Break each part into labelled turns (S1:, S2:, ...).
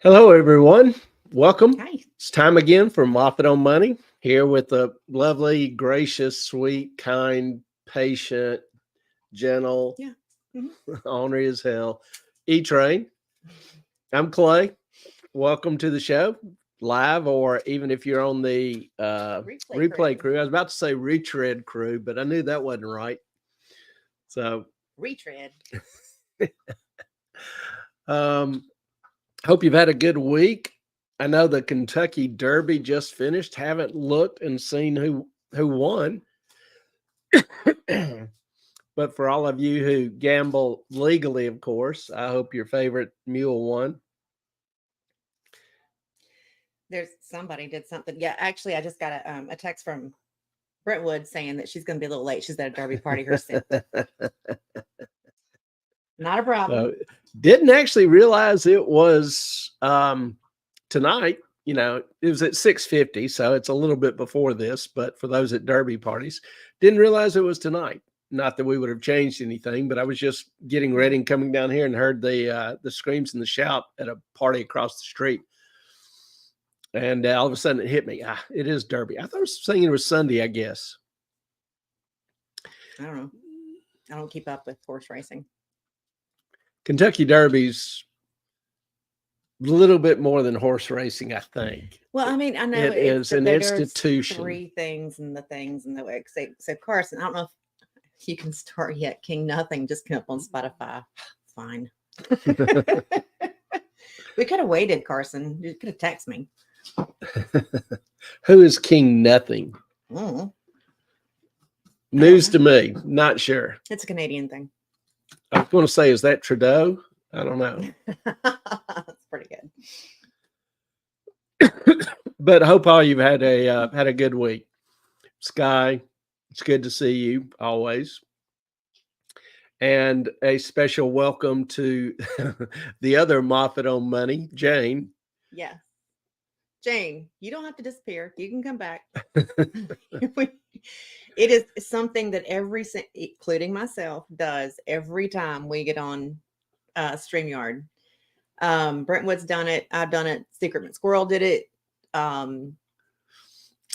S1: Hello, everyone. Welcome.
S2: Hi.
S1: It's time again for Moffat on Money, here with the lovely, gracious, sweet, kind, patient, gentle,
S2: Yeah. Mhm.
S1: ornery as hell, E-Train. I'm Clay. Welcome to the show, live, or even if you're on the replay crew. I was about to say retread crew, but I knew that wasn't right. So,
S2: Retread.
S1: hope you've had a good week. I know the Kentucky Derby just finished. Haven't looked and seen who won. But for all of you who gamble legally, of course, I hope your favorite mule won.
S2: There's somebody did something. Yeah, actually, I just got a text from Brentwood saying that she's going to be a little late. She's at a Derby party herself. Not a problem.
S1: Didn't actually realize it was tonight. You know, it was at 6:50, so it's a little bit before this. But for those at Derby parties, didn't realize it was tonight. Not that we would have changed anything, but I was just getting ready and coming down here and heard the screams and the shout at a party across the street. And all of a sudden it hit me. It is Derby. I thought I was saying it was Sunday, I guess.
S2: I don't know. I don't keep up with horse racing.
S1: Kentucky Derby's a little bit more than horse racing, I think.
S2: Well, I mean, I know
S1: it is an institution.
S2: Three things and the way. So Carson, I don't know if you can start yet. King Nothing just came up on Spotify. Fine. We could have waited, Carson. You could have texted me.
S1: Who is King Nothing? News to me. Not sure.
S2: It's a Canadian thing.
S1: I was going to say, is that Trudeau? I don't know.
S2: That's pretty
S1: good. But I hope all you've had a good week. Sky, it's good to see you always. And a special welcome to the other Moffat on Money, Jane.
S2: Yeah. Jane, you don't have to disappear. You can come back. It is something that including myself, does every time we get on StreamYard. Brentwood's done it. I've done it. Secret Mint Squirrel did it.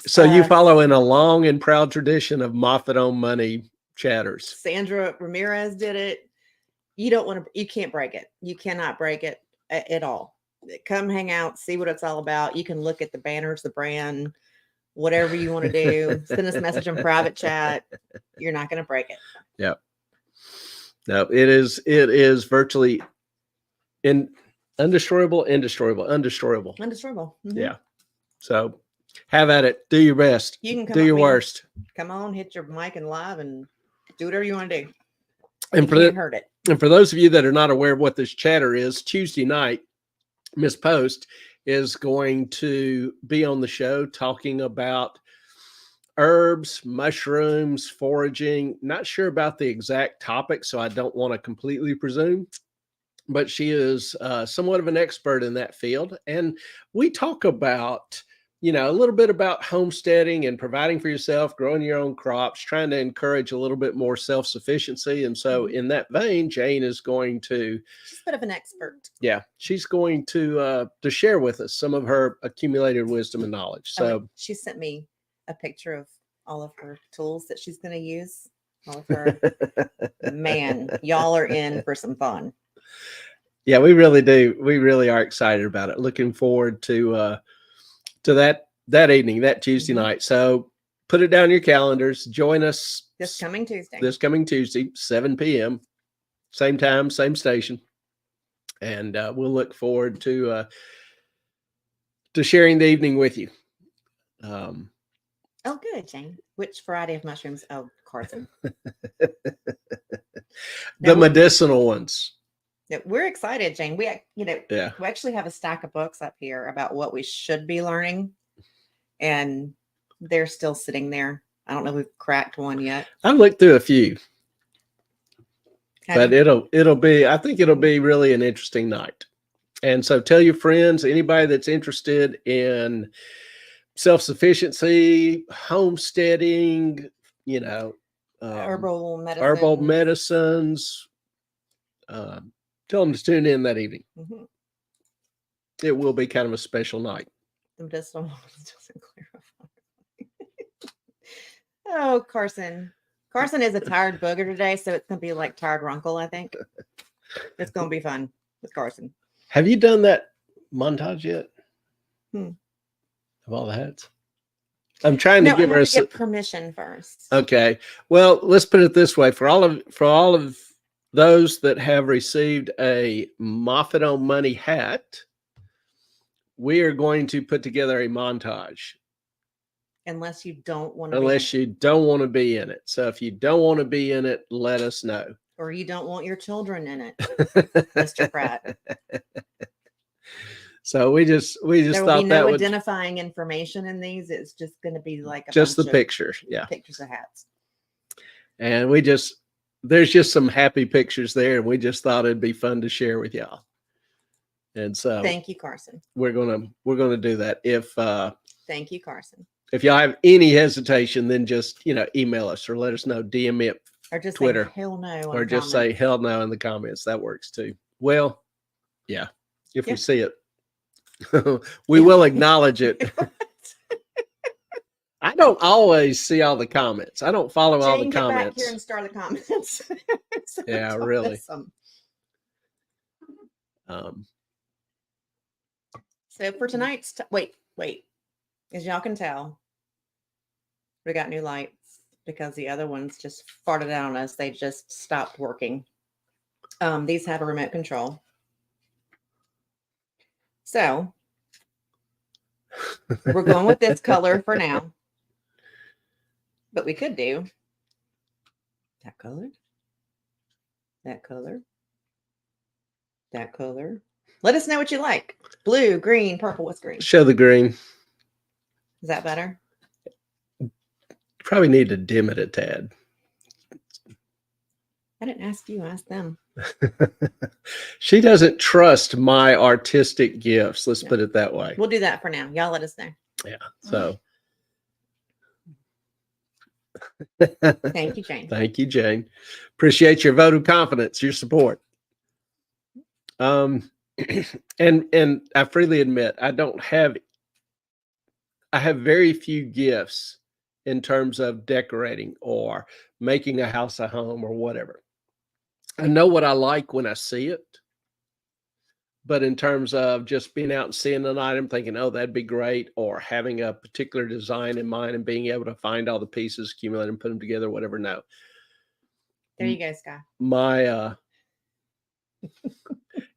S1: So you follow in a long and proud tradition of Moffat on Money chatters.
S2: Sandra Ramirez did it. You can't break it. You cannot break it at all. Come hang out, see what it's all about. You can look at the banners, the brand, whatever you want to do. Send us a message in private chat. You're not going to break it.
S1: Yep. No, it is virtually undestroyable.
S2: Mm-hmm.
S1: Yeah. So have at it. Do your best.
S2: You can
S1: do your worst.
S2: Come on, hit your mic and live and do whatever you want to do.
S1: And for those of you that are not aware of what this chatter is, Tuesday night, Miss Post is going to be on the show talking about herbs, mushrooms, foraging. Not sure about the exact topic, so I don't want to completely presume. But she is somewhat of an expert in that field. And we talk about, a little bit about homesteading and providing for yourself, growing your own crops, trying to encourage a little bit more self-sufficiency. And so in that vein, Jane is going to...
S2: She's a bit of an expert.
S1: Yeah, she's going to share with us some of her accumulated wisdom and knowledge. So
S2: she sent me a picture of all of her tools that she's going to use. All of her... Man, y'all are in for some fun.
S1: Yeah, we really do. We really are excited about it. Looking forward to that evening, that Tuesday night. So put it down in your calendars. Join us
S2: this coming
S1: Tuesday, 7 p.m. Same time, same station. And we'll look forward to sharing the evening with you.
S2: Oh, good, Jane. Which variety of mushrooms? Oh, Carson.
S1: The medicinal ones.
S2: We're excited, Jane. We actually have a stack of books up here about what we should be learning, and they're still sitting there. I don't know if we've cracked one yet.
S1: I've looked through a few, but I think it'll be really an interesting night. And so tell your friends, anybody that's interested in self-sufficiency, homesteading,
S2: herbal
S1: medicines. Tell them to tune in that evening. it will be kind of a special night.
S2: The medicinal doesn't clarify. Oh, Carson. Carson is a tired booger today, so it's going to be like tired Runkle, I think. It's going to be fun with Carson.
S1: Have you done that montage yet?
S2: Of
S1: all the hats? I'm trying to give her
S2: get permission first.
S1: Okay. Well, let's put it this way. For all of those that have received a Moffat on Money hat, we are going to put together a montage.
S2: Unless you don't want to
S1: don't want to be in it. So if you don't want to be in it, let us know.
S2: Or you don't want your children in it, Mr. Pratt.
S1: So we just
S2: there will
S1: thought
S2: be no identifying information in these. It's just going to be like
S1: just the pictures. Yeah.
S2: Pictures of hats. And
S1: there's just some happy pictures there. And we just thought it'd be fun to share with y'all. And so
S2: thank you, Carson.
S1: We're going to do that.
S2: Thank you, Carson.
S1: If y'all have any hesitation, then just, email us or let us know, DM me
S2: or just
S1: Twitter.
S2: Say hell no.
S1: Or just say hell no in the comments. That works too. Well, yeah. If we see it, we will acknowledge it. I don't always see all the comments. I don't follow all the comments.
S2: Get back here and start the comments.
S1: Yeah, really.
S2: So for tonight's, wait. As y'all can tell, we got new lights because the other ones just farted out on us. They just stopped working. These have a remote control. So we're going with this color for now. But we could do that color, that color, that color. Let us know what you like. Blue, green, purple. What's green?
S1: Show the green.
S2: Is that better?
S1: Probably need to dim it a tad.
S2: I didn't ask you, I asked them.
S1: She doesn't trust my artistic gifts. Let's put it that way.
S2: We'll do that for now. Y'all let us know.
S1: Yeah. So
S2: thank you, Jane.
S1: Thank you, Jane. Appreciate your vote of confidence, your support. And I freely admit I have very few gifts in terms of decorating or making a house a home or whatever. I know what I like when I see it, but in terms of just being out and seeing an item thinking, oh, that'd be great, or having a particular design in mind and being able to find all the pieces, accumulate and put them together, whatever, no.
S2: There you go, Sky.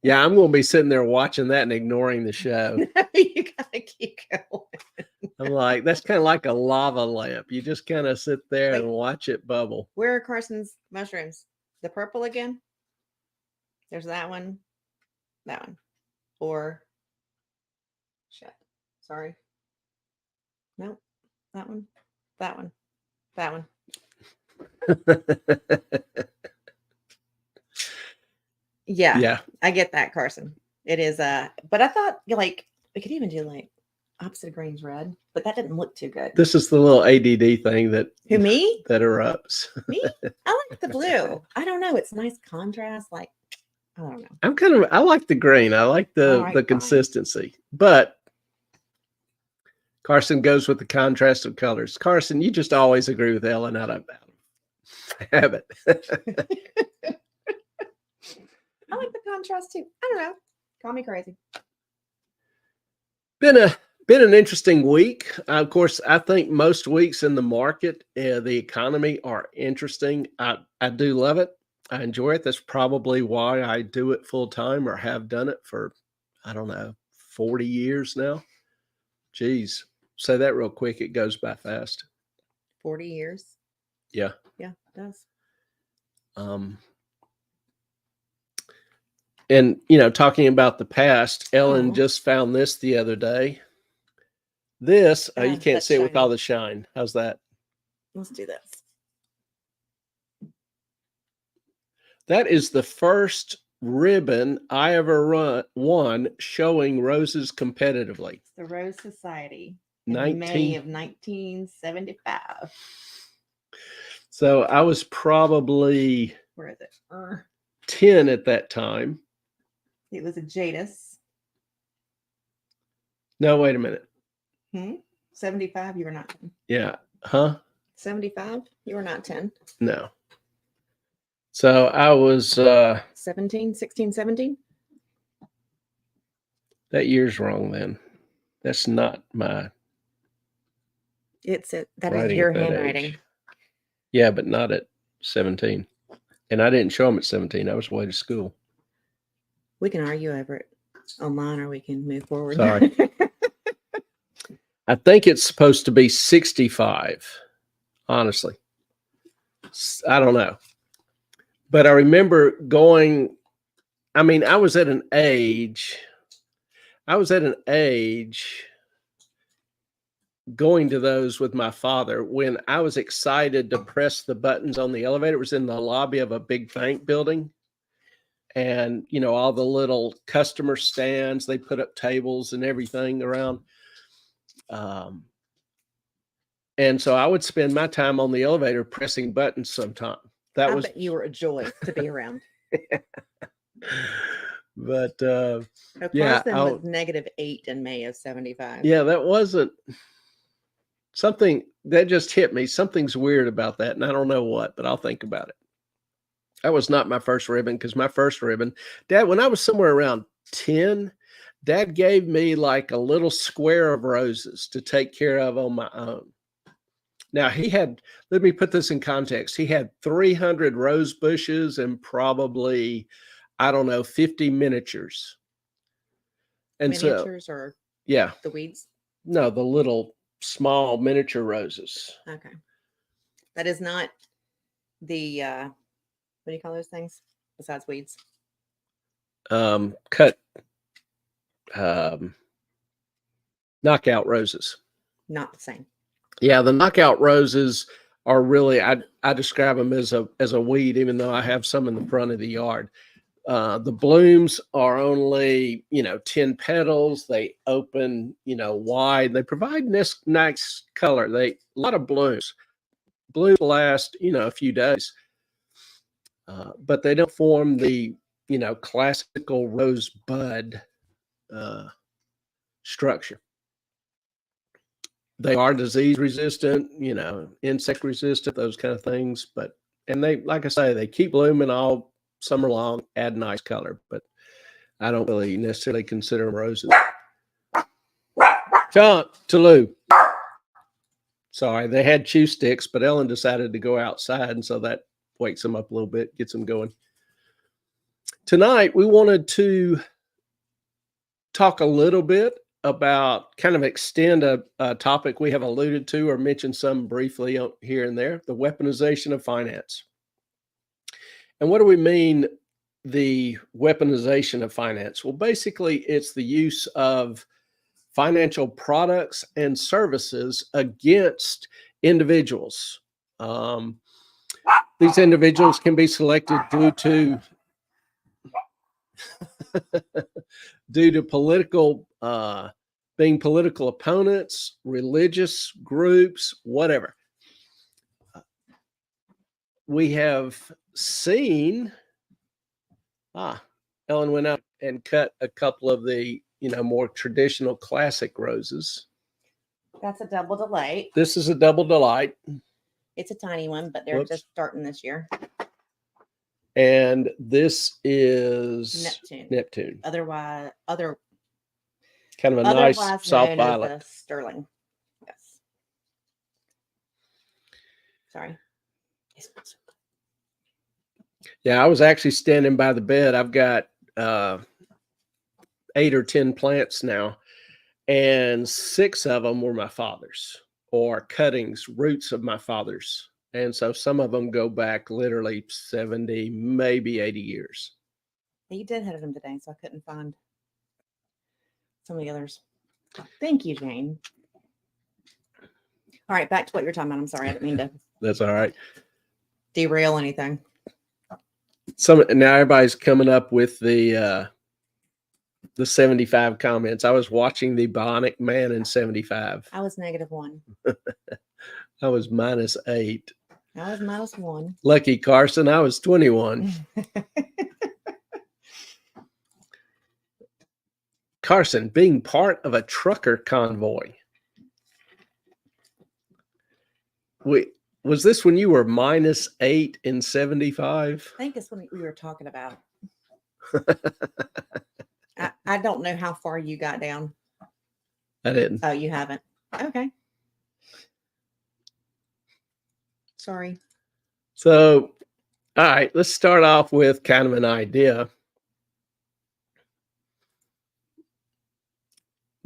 S1: Yeah, I'm going to be sitting there watching that and ignoring the show.
S2: You got to keep going.
S1: I'm like, that's kind of like a lava lamp. You just kind of sit there and watch it bubble.
S2: Where are Carson's mushrooms? The purple again? There's that one. Or, shit. Sorry. Nope. That one. Yeah. I get that, Carson. It is but I thought we could even do opposite greens red, but that didn't look too good.
S1: This is the little ADD thing that
S2: me
S1: that erupts.
S2: Me? I like the blue. I don't know. It's nice contrast. I don't know.
S1: I like the green. I like the consistency, but Carson goes with the contrast of colors. Carson, you just always agree with Ellen out of habit.
S2: I like the contrast too. I don't know. Call me crazy.
S1: Been an interesting week. Of course, I think most weeks in the market, the economy are interesting. I do love it. I enjoy it. That's probably why I do it full time or have done it for, 40 years now. Geez, say that real quick. It goes by fast.
S2: 40 years.
S1: Yeah.
S2: Yeah, it does.
S1: And, talking about the past, Ellen just found this the other day. This, you can't see it with all the shine. How's that?
S2: Let's do this.
S1: That is the first ribbon I ever won showing roses competitively.
S2: The Rose Society in May of 1975.
S1: So I was probably
S2: where is it?
S1: 10 at that time.
S2: It was a Jadis.
S1: No, wait a minute.
S2: 75, you were not 10.
S1: Yeah. Huh?
S2: 75, you were not 10.
S1: No. So I was
S2: 17, 16, 17.
S1: that year's wrong then. That's not my
S2: That is
S1: writing
S2: your
S1: at that
S2: handwriting.
S1: age. Yeah, but not at 17. And I didn't show them at 17. I was away to school.
S2: We can argue over it online, or we can move forward.
S1: Sorry. I think it's supposed to be 65, honestly. I don't know. But I remember going, I mean, I was at an age going to those with my father when I was excited to press the buttons on the elevator. It was in the lobby of a big bank building. And, you know, all the little customer stands, they put up tables and everything around. And so I would spend my time on the elevator pressing buttons sometime.
S2: I bet you were a joy to be around.
S1: But
S2: yeah, was -8 in May of 75.
S1: Yeah, that wasn't something that just hit me. Something's weird about that, and I don't know what, but I'll think about it. That was not my first ribbon, because my first ribbon, Dad, when I was somewhere around 10, Dad gave me like a little square of roses to take care of on my own. Now he had, let me put this in context. He had 300 rose bushes and probably, I don't know, 50 miniatures. And
S2: miniatures, or
S1: yeah,
S2: the weeds?
S1: No, the little small miniature roses.
S2: Okay. That is not the, what do you call those things besides weeds?
S1: Cut, knockout roses.
S2: Not the same.
S1: Yeah, the knockout roses are really, I describe them as a weed, even though I have some in the front of the yard. The blooms are only, 10 petals. They open, wide. They provide nice color. A lot of blooms. Blooms last, a few days. But they don't form the, classical rose bud structure. They are disease resistant, insect resistant, those kind of things. And they, like I say, they keep blooming all summer long, add nice color, but I don't really necessarily consider them roses. Toulouse. Sorry, they had chew sticks, but Ellen decided to go outside, and so that wakes them up a little bit, gets them going. Tonight, we wanted to talk a little bit about, kind of extend a topic we have alluded to or mentioned some briefly here and there, the weaponization of finance. And what do we mean, the weaponization of finance? Well, basically, it's the use of financial products and services against individuals. These individuals can be selected due to political, being political opponents, religious groups, whatever. We have seen, Ellen went out and cut a couple of the, more traditional classic roses.
S2: That's a double delight.
S1: This is a double delight.
S2: It's a tiny one, but they're just starting this year.
S1: And this is Neptune.
S2: Other
S1: kind of a nice soft violet.
S2: Sterling. Yes. Sorry.
S1: Yeah, I was actually standing by the bed. I've got 8 or 10 plants now, and 6 of them were my father's, or cuttings, roots of my father's. And so some of them go back literally 70, maybe 80 years.
S2: You did have them today, so I couldn't find some of the others. Thank you, Jane. All right, back to what you're talking about. I'm sorry, I didn't mean to.
S1: That's all right.
S2: Derail anything.
S1: Now everybody's coming up with the 75 comments. I was watching the Bionic Man in 75.
S2: I was -1.
S1: I was -8.
S2: I was -1.
S1: Lucky Carson, I was 21. Carson, being part of a trucker convoy. Was this when you were -8 in 75?
S2: I think it's when we were talking about. I don't know how far you got down.
S1: I didn't.
S2: Oh, you haven't. Okay. Sorry.
S1: So, all right, let's start off with kind of an idea.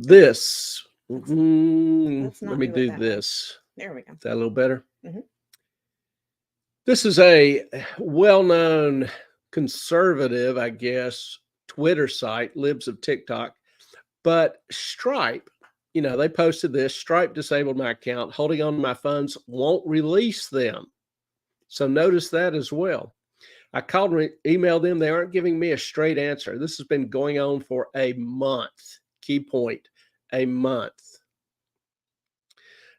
S1: This, let me do this.
S2: There we go.
S1: Is that a little better?
S2: Mm-hmm.
S1: This is a well-known conservative, I guess, Twitter site, Libs of TikTok. But Stripe, they posted this. Stripe disabled my account. Holding on to my funds, won't release them. So notice that as well. I called and emailed them. They aren't giving me a straight answer. This has been going on for a month. Key point, a month.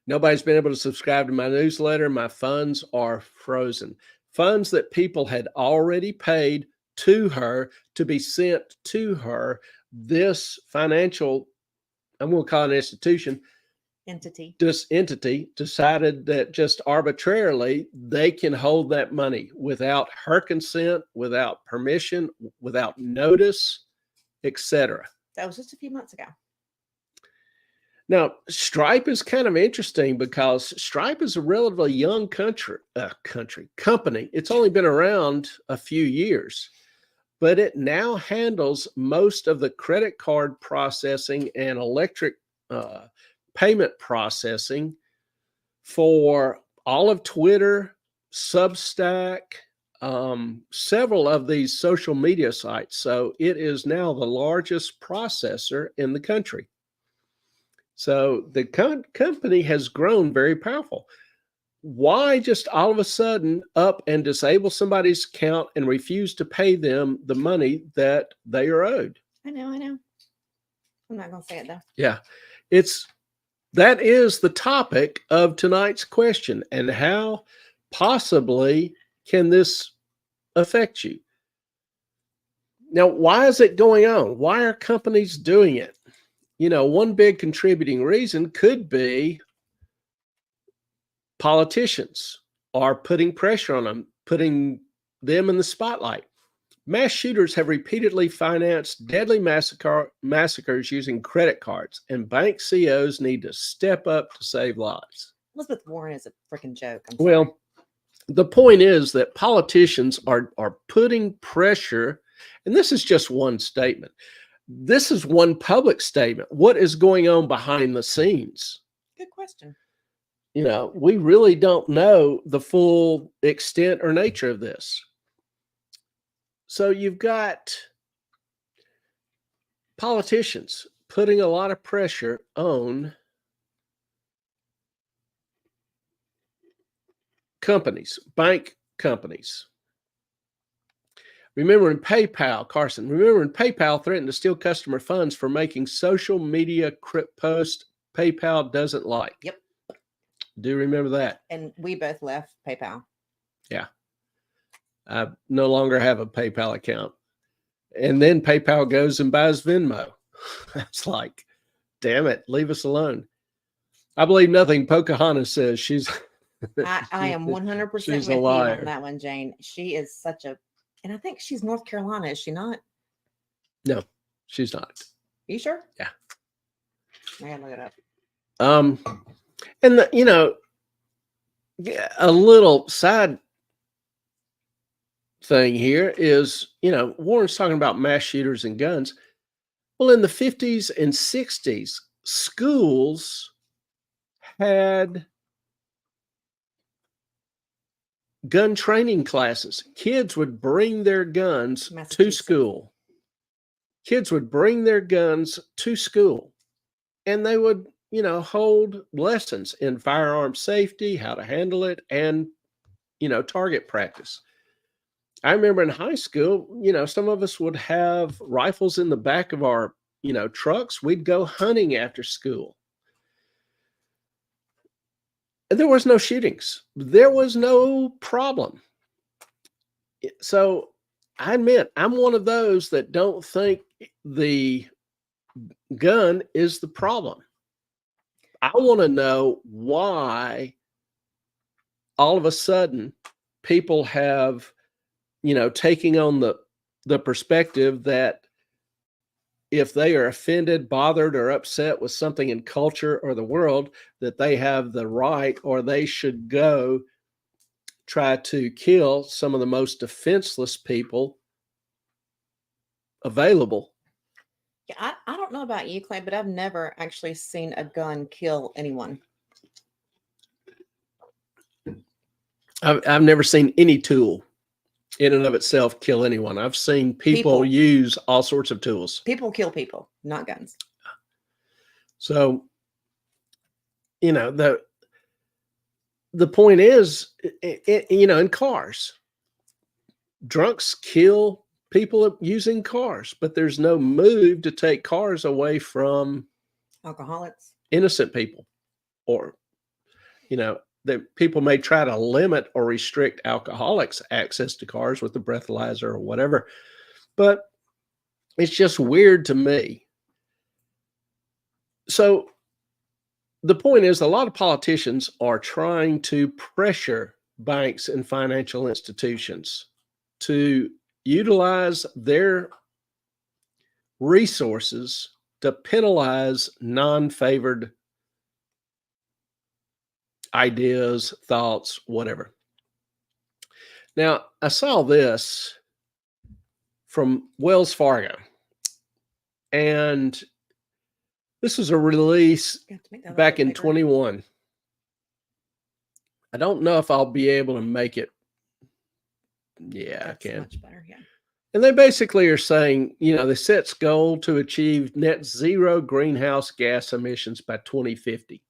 S1: Nobody's been able to subscribe to my newsletter. My funds are frozen. Funds that people had already paid to her to be sent to her. This financial, I'm going to call it an institution, this entity decided that just arbitrarily they can hold that money without her consent, without permission, without notice, etc.
S2: That was just a few months ago.
S1: Now, Stripe is kind of interesting because Stripe is a relatively young company. It's only been around a few years, but it now handles most of the credit card processing and electric payment processing for all of Twitter, Substack, several of these social media sites. So it is now the largest processor in the country. So the company has grown very powerful. Why just all of a sudden up and disable somebody's account and refuse to pay them the money that they are owed?
S2: I know. I'm not going to say it though.
S1: Yeah, that is the topic of tonight's question. And how possibly can this affect you? Now, why is it going on? Why are companies doing it? One big contributing reason could be politicians are putting pressure on them, putting them in the spotlight. Mass shooters have repeatedly financed deadly massacres using credit cards, and bank CEOs need to step up to save lives.
S2: Elizabeth Warren is a freaking joke.
S1: Well, the point is that politicians are putting pressure, and this is just one statement. This is one public statement. What is going on behind the scenes?
S2: Good question.
S1: We really don't know the full extent or nature of this. So you've got politicians putting a lot of pressure on companies, bank companies. Remember when PayPal threatened to steal customer funds for making social media posts PayPal doesn't like?
S2: Yep.
S1: Do you remember that?
S2: And we both left PayPal.
S1: Yeah. I no longer have a PayPal account. And then PayPal goes and buys Venmo. It's like, damn it, leave us alone. I believe nothing Pocahontas says.
S2: I am 100% with you on that one, Jane. She is such a, and I think she's North Carolina, is she not?
S1: No, she's not.
S2: You sure?
S1: Yeah.
S2: I gotta look it up.
S1: And a little side thing here is, Warren's talking about mass shooters and guns. Well, in the 50s and 60s, schools had gun training classes. Kids would bring their guns to school. And they would, hold lessons in firearm safety, how to handle it, and, target practice. I remember in high school, some of us would have rifles in the back of our, trucks. We'd go hunting after school. And there was no shootings. There was no problem. So I admit, I'm one of those that don't think the gun is the problem. I want to know why all of a sudden people have, taking on the perspective that if they are offended, bothered, or upset with something in culture or the world, that they have the right, or they should go try to kill some of the most defenseless people available.
S2: Yeah, I don't know about you, Clay, but I've never actually seen a gun kill anyone.
S1: I've never seen any tool in and of itself kill anyone. I've seen people use all sorts of tools.
S2: People kill people, not guns.
S1: So, the point is, in cars, drunks kill people using cars, but there's no move to take cars away from
S2: alcoholics,
S1: innocent people, or, that people may try to limit or restrict alcoholics' access to cars with the breathalyzer or whatever. But it's just weird to me. So the point is, a lot of politicians are trying to pressure banks and financial institutions to utilize their resources to penalize non-favored ideas, thoughts, whatever. Now, I saw this from Wells Fargo, and this is a release back in 21. I don't know if I'll be able to make it. Yeah, I can.
S2: Much better, yeah.
S1: And they basically are saying, they set goal to achieve net zero greenhouse gas emissions by 2050.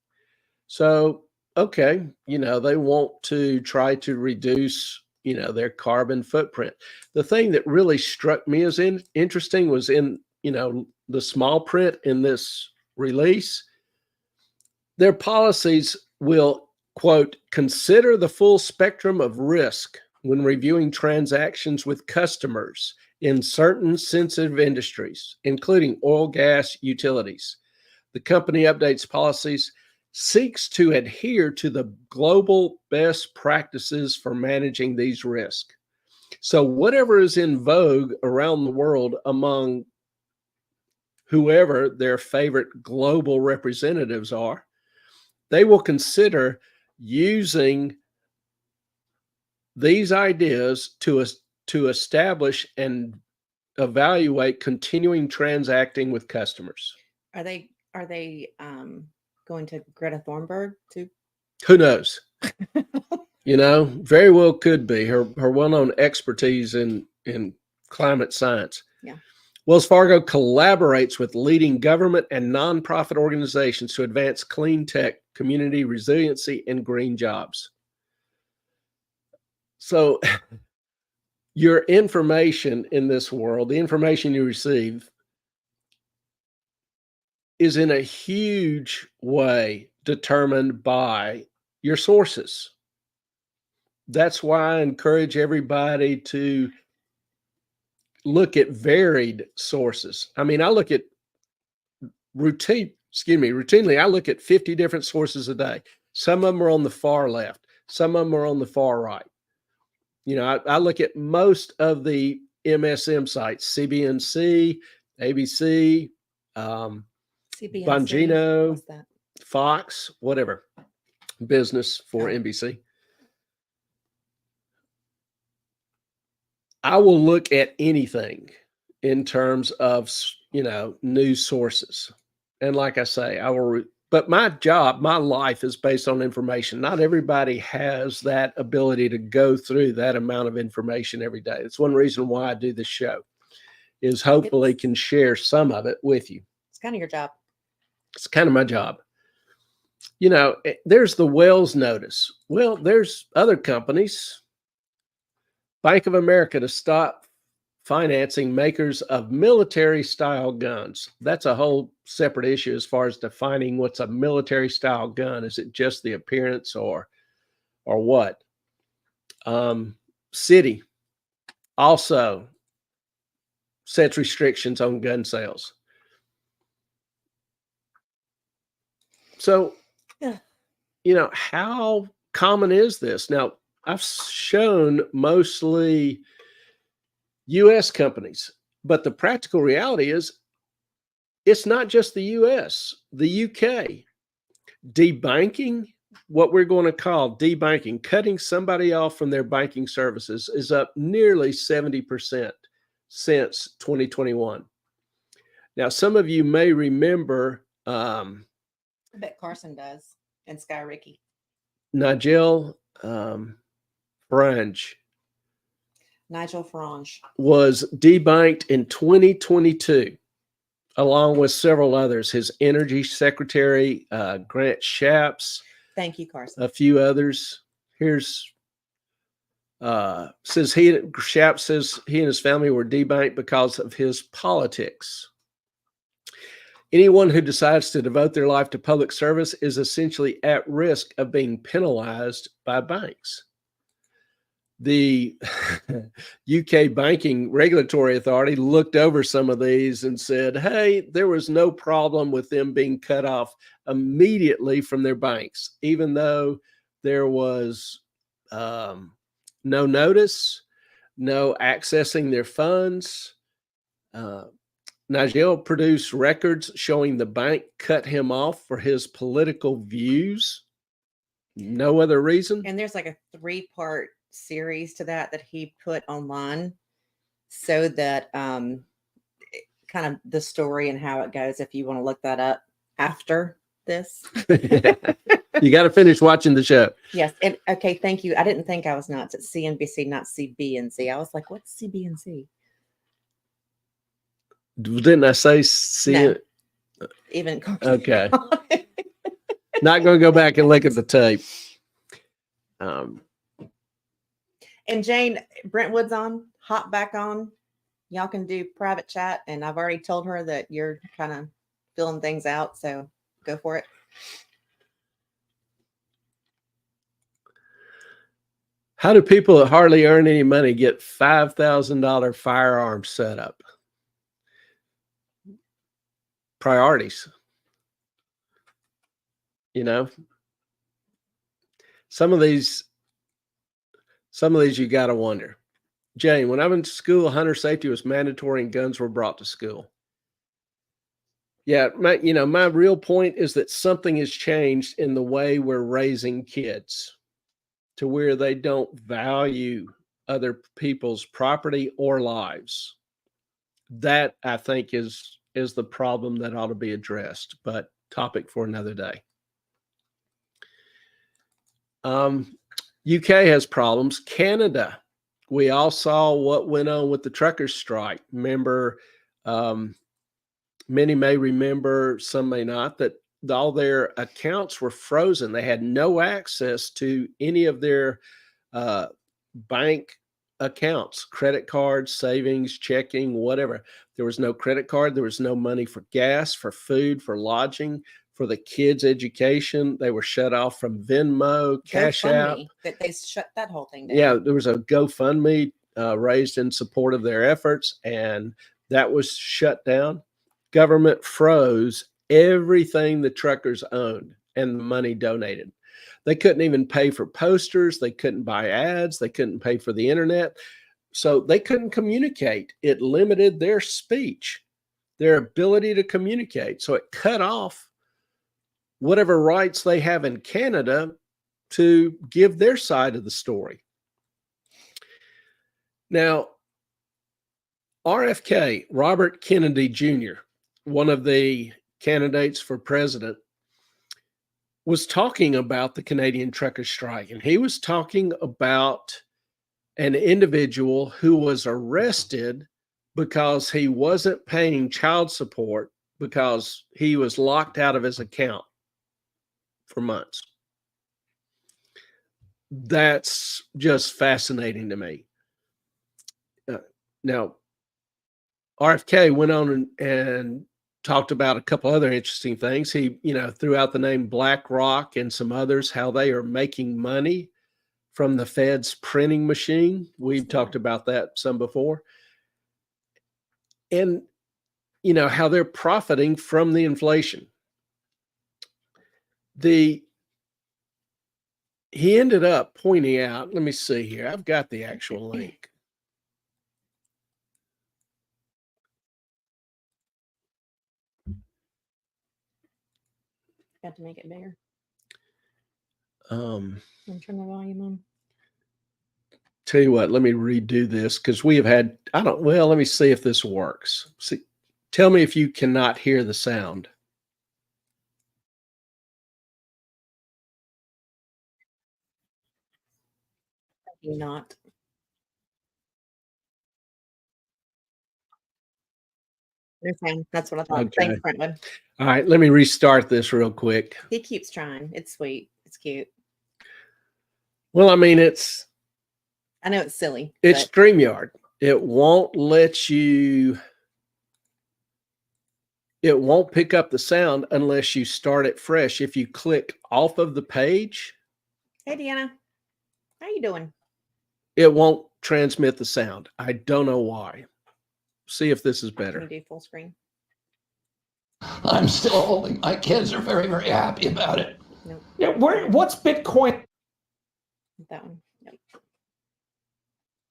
S1: So, okay, they want to try to reduce, their carbon footprint. The thing that really struck me as interesting was in, the small print in this release. Their policies will, quote, consider the full spectrum of risk when reviewing transactions with customers in certain sensitive industries, including oil, gas, utilities. The company updates policies, seeks to adhere to the global best practices for managing these risks. So whatever is in vogue around the world among whoever their favorite global representatives are, they will consider using these ideas to establish and evaluate continuing transacting with customers.
S2: Are they going to Greta Thunberg too?
S1: Who knows? Very well could be her well-known expertise in climate science.
S2: Yeah.
S1: Wells Fargo collaborates with leading government and nonprofit organizations to advance clean tech, community resiliency, and green jobs. So your information in this world, the information you receive, is in a huge way determined by your sources. That's why I encourage everybody to look at varied sources. I mean, I look at routinely, I look at 50 different sources a day. Some of them are on the far left. Some of them are on the far right. I look at most of the MSM sites, CBNC, ABC, Bongino, Fox, whatever, business for NBC. I will look at anything in terms of, news sources. And like I say, but my job, my life is based on information. Not everybody has that ability to go through that amount of information every day. It's one reason why I do this show, is hopefully can share some of it with you.
S2: It's kind of your job.
S1: It's kind of my job. There's the Wells notice. Well, there's other companies. Bank of America to stop financing makers of military-style guns. That's a whole separate issue as far as defining what's a military-style gun. Is it just the appearance or what? Citi also sets restrictions on gun sales. So,
S2: Yeah.
S1: How common is this? Now, I've shown mostly U.S. companies, but the practical reality is it's not just the U.S., the U.K. Debanking, what we're going to call debanking, cutting somebody off from their banking services, is up nearly 70% since 2021. Now, some of you may remember
S2: I bet Carson does, and Sky Ricky.
S1: Nigel Frange was debanked in 2022, along with several others. His energy secretary, Grant Shapps.
S2: Thank you, Carson.
S1: A few others. Here's Shapps says he and his family were debanked because of his politics. Anyone who decides to devote their life to public service is essentially at risk of being penalized by banks. The UK Banking Regulatory Authority looked over some of these and said, hey, there was no problem with them being cut off immediately from their banks, even though there was no notice, no accessing their funds. Nigel produced records showing the bank cut him off for his political views. No other reason.
S2: And there's like a 3-part series to that he put online, so that kind of the story and how it goes, if you want to look that up after this.
S1: You got to finish watching the show.
S2: Yes. And okay, thank you. I didn't think I was nuts. It's CNBC, not CBNC. I was like, what's CBNC?
S1: Didn't I say
S2: No. Even
S1: okay. Not going to go back and look at the tape.
S2: And Jane, Brentwood's on, hop back on. Y'all can do private chat, and I've already told her that you're kind of filling things out, so go for it.
S1: How do people that hardly earn any money get $5,000 firearm setup? Priorities. Some of these you got to wonder. Jane, when I went to school, hunter safety was mandatory and guns were brought to school. Yeah, my real point is that something has changed in the way we're raising kids to where they don't value other people's property or lives. That, I think, is the problem that ought to be addressed, but topic for another day. UK has problems. Canada, we all saw what went on with the truckers' strike. Remember, many may remember, some may not, that all their accounts were frozen. They had no access to any of their bank accounts, credit cards, savings, checking, whatever. There was no credit card. There was no money for gas, for food, for lodging, for the kids' education. They were shut off from Venmo, Cash App.
S2: That they shut that whole thing down.
S1: Yeah, there was a GoFundMe raised in support of their efforts, and that was shut down. Government froze everything the truckers owned and the money donated. They couldn't even pay for posters. They couldn't buy ads. They couldn't pay for the internet. So they couldn't communicate. It limited their speech, their ability to communicate. So it cut off whatever rights they have in Canada to give their side of the story. Now, RFK, Robert Kennedy Jr., one of the candidates for president, was talking about the Canadian trucker strike, and he was talking about an individual who was arrested because he wasn't paying child support because he was locked out of his account for months. That's just fascinating to me. Now, RFK went on and talked about a couple other interesting things. He, threw out the name BlackRock and some others, how they are making money from the Fed's printing machine. We've talked about that some before. And, how they're profiting from the inflation. he ended up pointing out, let me see here. I've got the actual link.
S2: Got to make it bigger.
S1: I'm
S2: turn the volume on.
S1: Tell you what, let me redo this because we have had, let me see if this works. See, tell me if you cannot hear the sound.
S2: Not. No sound. That's what I thought.
S1: Okay.
S2: Thanks, Brentwood.
S1: All right, let me restart this real quick.
S2: He keeps trying. It's sweet. It's cute.
S1: Well, I mean,
S2: I know it's silly.
S1: It's StreamYard. It won't let you. It won't pick up the sound unless you start it fresh. If you click off of the page.
S2: Hey, Deanna. How you doing?
S1: It won't transmit the sound. I don't know why. See if this is better.
S2: Can you do full screen?
S3: I'm still holding. My kids are very, very happy about it.
S2: Nope.
S4: Yeah, what's Bitcoin?
S2: That one. Yep.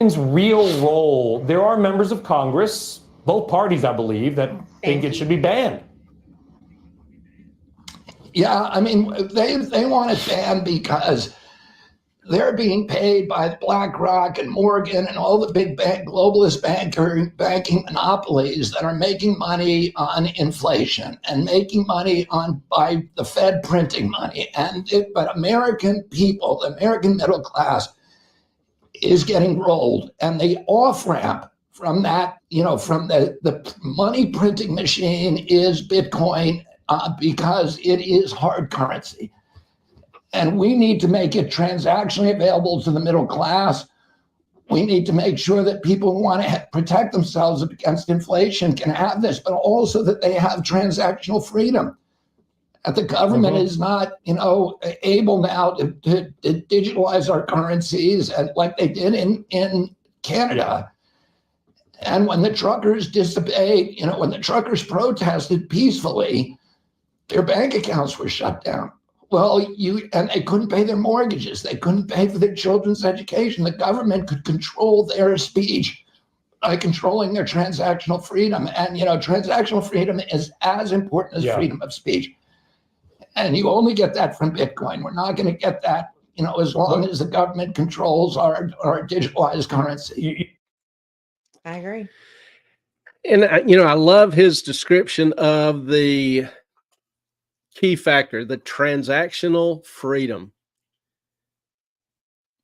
S4: Bitcoin's real role? There are members of Congress, both parties, I believe, that think it should be banned.
S3: Yeah, I mean, they want it banned because they're being paid by BlackRock and Morgan and all the big globalist banking monopolies that are making money on inflation and making money by the Fed printing money. But American people, the American middle class, is getting rolled, and the off ramp from that, from the money printing machine is Bitcoin because it is hard currency. And we need to make it transactionally available to the middle class. We need to make sure that people who want to protect themselves against inflation can have this, but also that they have transactional freedom. That the government is not, able now to digitalize our currencies and like they did in Canada. And when the truckers disobeyed, when the truckers protested peacefully, their bank accounts were shut down. Well, and they couldn't pay their mortgages. They couldn't pay for their children's education. The government could control their speech by controlling their transactional freedom. And, transactional freedom is as important as freedom of speech. And you only get that from Bitcoin. We're not going to get that, as long as the government controls our digitalized currency.
S2: I agree.
S1: And, I love his description of the key factor, the transactional freedom.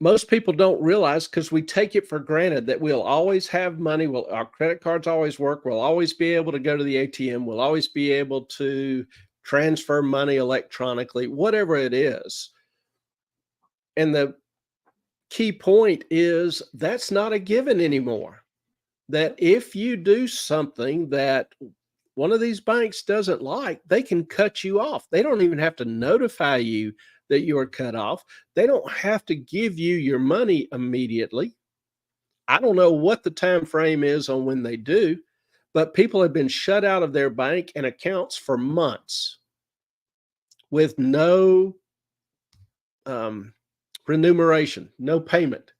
S1: Most people don't realize because we take it for granted that we'll always have money. Our credit cards always work. We'll always be able to go to the ATM. We'll always be able to transfer money electronically, whatever it is. And the key point is that's not a given anymore. That if you do something that one of these banks doesn't like, they can cut you off. They don't even have to notify you that you are cut off. They don't have to give you your money immediately. I don't know what the time frame is on when they do, but people have been shut out of their bank and accounts for months with no remuneration, no payment.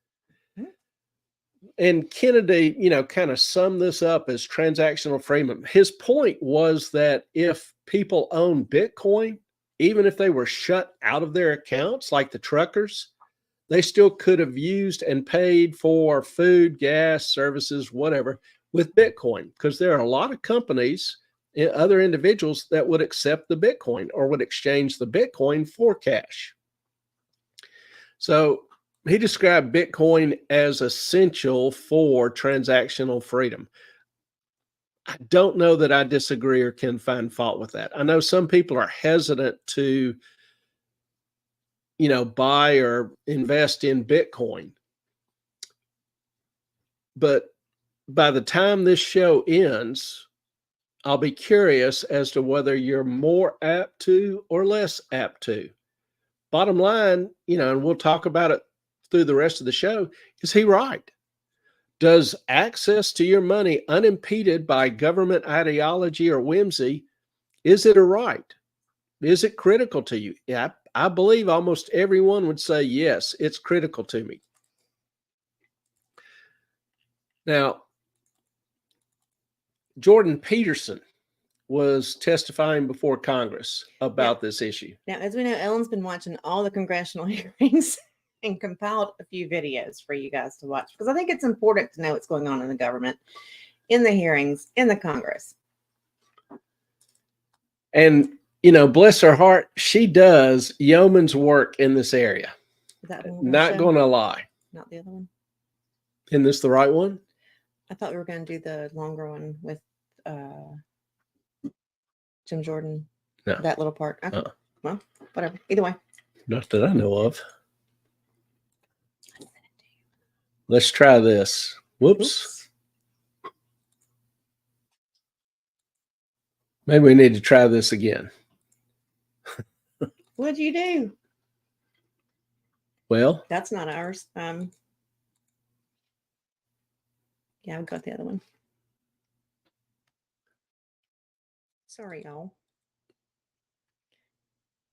S1: And Kennedy, kind of summed this up as transactional freedom. His point was that if people own Bitcoin, even if they were shut out of their accounts, like the truckers, they still could have used and paid for food, gas, services, whatever, with Bitcoin, because there are a lot of companies, other individuals that would accept the Bitcoin or would exchange the Bitcoin for cash. So he described Bitcoin as essential for transactional freedom. I don't know that I disagree or can find fault with that. I know some people are hesitant to, buy or invest in Bitcoin. But by the time this show ends, I'll be curious as to whether you're more apt to or less apt to. Bottom line, and we'll talk about it through the rest of the show, is he right? Does access to your money unimpeded by government ideology or whimsy, is it a right? Is it critical to you? Yeah, I believe almost everyone would say, yes, it's critical to me. Now, Jordan Peterson was testifying before Congress about this issue.
S2: Now, as we know, Ellen's been watching all the congressional hearings and compiled a few videos for you guys to watch, because I think it's important to know what's going on in the government, in the hearings, in the Congress.
S1: And, you know, bless her heart, she does yeoman's work in this area.
S2: Is that one
S1: Not going to lie.
S2: Not the other one?
S1: Isn't this the right one?
S2: I thought we were going to do the longer one with Jim Jordan.
S1: No.
S2: That little part. Okay. Well, whatever. Either way.
S1: Not that I know of. Let's try this. Whoops. Maybe we need to try this again.
S2: What'd you do?
S1: Well,
S2: That's not ours. Yeah, I've got the other one. Sorry, y'all.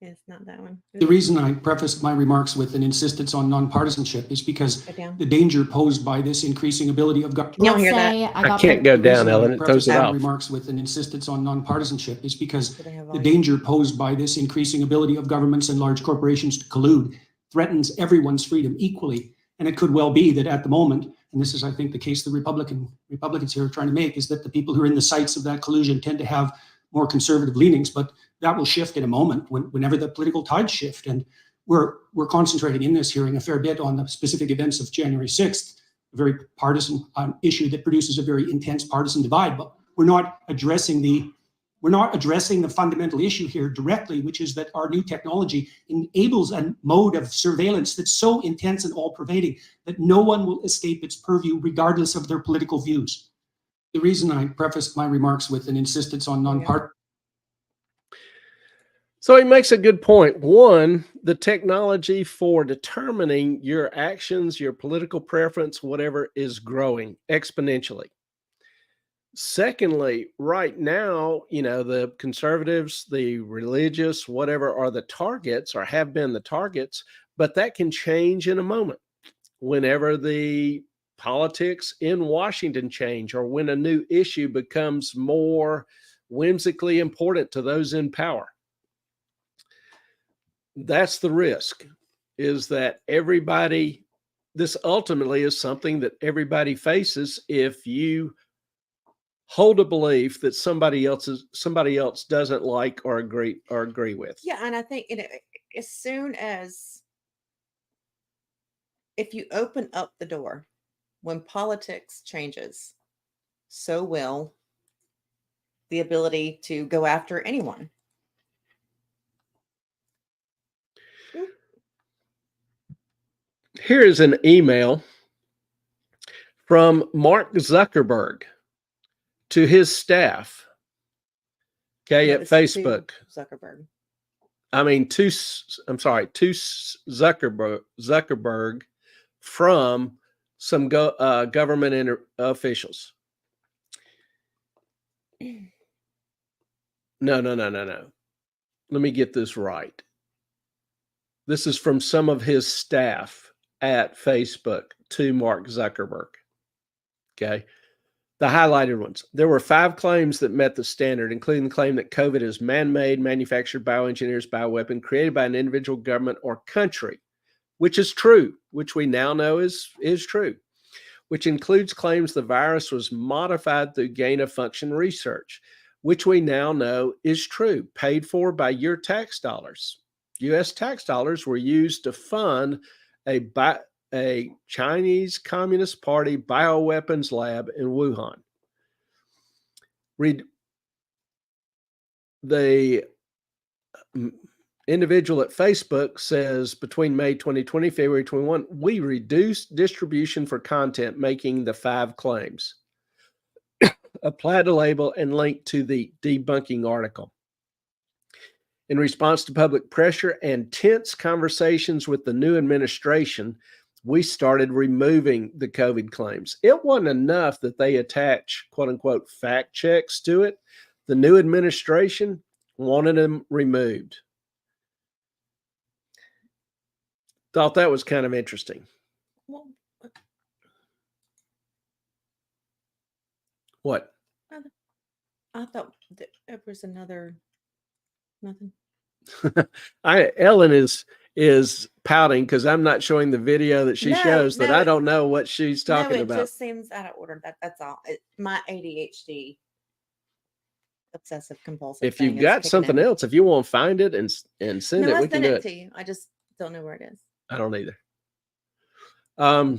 S2: It's not that one.
S5: The reason I prefaced my remarks with an insistence on nonpartisanship is because
S2: Go down.
S5: the danger posed by this increasing ability of gov't.
S2: You don't hear that?
S1: I can't go down, Ellen. It throws it
S5: my
S1: off.
S5: remarks with an insistence on nonpartisanship is because
S2: Do they have
S5: the
S2: volume?
S5: danger posed by this increasing ability of governments and large corporations to collude threatens everyone's freedom equally. And it could well be that at the moment, and this is, I think, the case the Republicans here are trying to make, is that the people who are in the sights of that collusion tend to have more conservative leanings, but that will shift in a moment whenever the political tides shift. And we're concentrating in this hearing a fair bit on the specific events of January 6th, a very partisan issue that produces a very intense partisan divide. But we're not addressing the fundamental issue here directly, which is that our new technology enables a mode of surveillance that's so intense and all-pervading that no one will escape its purview, regardless of their political views. The reason I prefaced my remarks with an insistence on nonpartisanship.
S1: So he makes a good point. One, the technology for determining your actions, your political preference, whatever, is growing exponentially. Secondly, right now, you know, the conservatives, the religious, whatever, are the targets or have been the targets, but that can change in a moment whenever the politics in Washington change or when a new issue becomes more whimsically important to those in power. That's the risk, is that everybody, this ultimately is something that everybody faces if you hold a belief that somebody else doesn't like or agree with.
S2: Yeah, and I think as soon as, if you open up the door, when politics changes, so will the ability to go after anyone.
S1: Here is an email from Mark Zuckerberg to his staff, okay, at Facebook.
S2: Zuckerberg.
S1: To Zuckerberg from some government officials. No. Let me get this right. This is from some of his staff at Facebook to Mark Zuckerberg. Okay. The highlighted ones. There were 5 claims that met the standard, including the claim that COVID is man-made, manufactured, bioengineers, bioweapon, created by an individual government or country, which is true, which we now know is true, which includes claims the virus was modified through gain-of-function research, which we now know is true, paid for by your tax dollars. U.S. tax dollars were used to fund a Chinese Communist Party bioweapons lab in Wuhan. The individual at Facebook says between May 2020 and February 21, we reduced distribution for content making the 5 claims. Applied a label and linked to the debunking article. In response to public pressure and tense conversations with the new administration, we started removing the COVID claims. It wasn't enough that they attach, quote unquote, fact checks to it. The new administration wanted them removed. Thought that was kind of interesting.
S2: Well,
S1: What?
S2: I thought that there was another nothing.
S1: Ellen is pouting because I'm not showing the video that she
S2: No,
S1: shows that
S2: no,
S1: I
S2: it-
S1: don't know what she's talking
S2: no, it
S1: about.
S2: just seems out of order. That's all. My ADHD, obsessive compulsive.
S1: If you've
S2: thing is
S1: got
S2: kicking
S1: something
S2: in.
S1: else, if you want to find it and send
S2: No,
S1: it,
S2: I'll
S1: we can
S2: send
S1: do
S2: it
S1: it.
S2: to you. I just don't know where it is.
S1: I don't either.
S2: Oh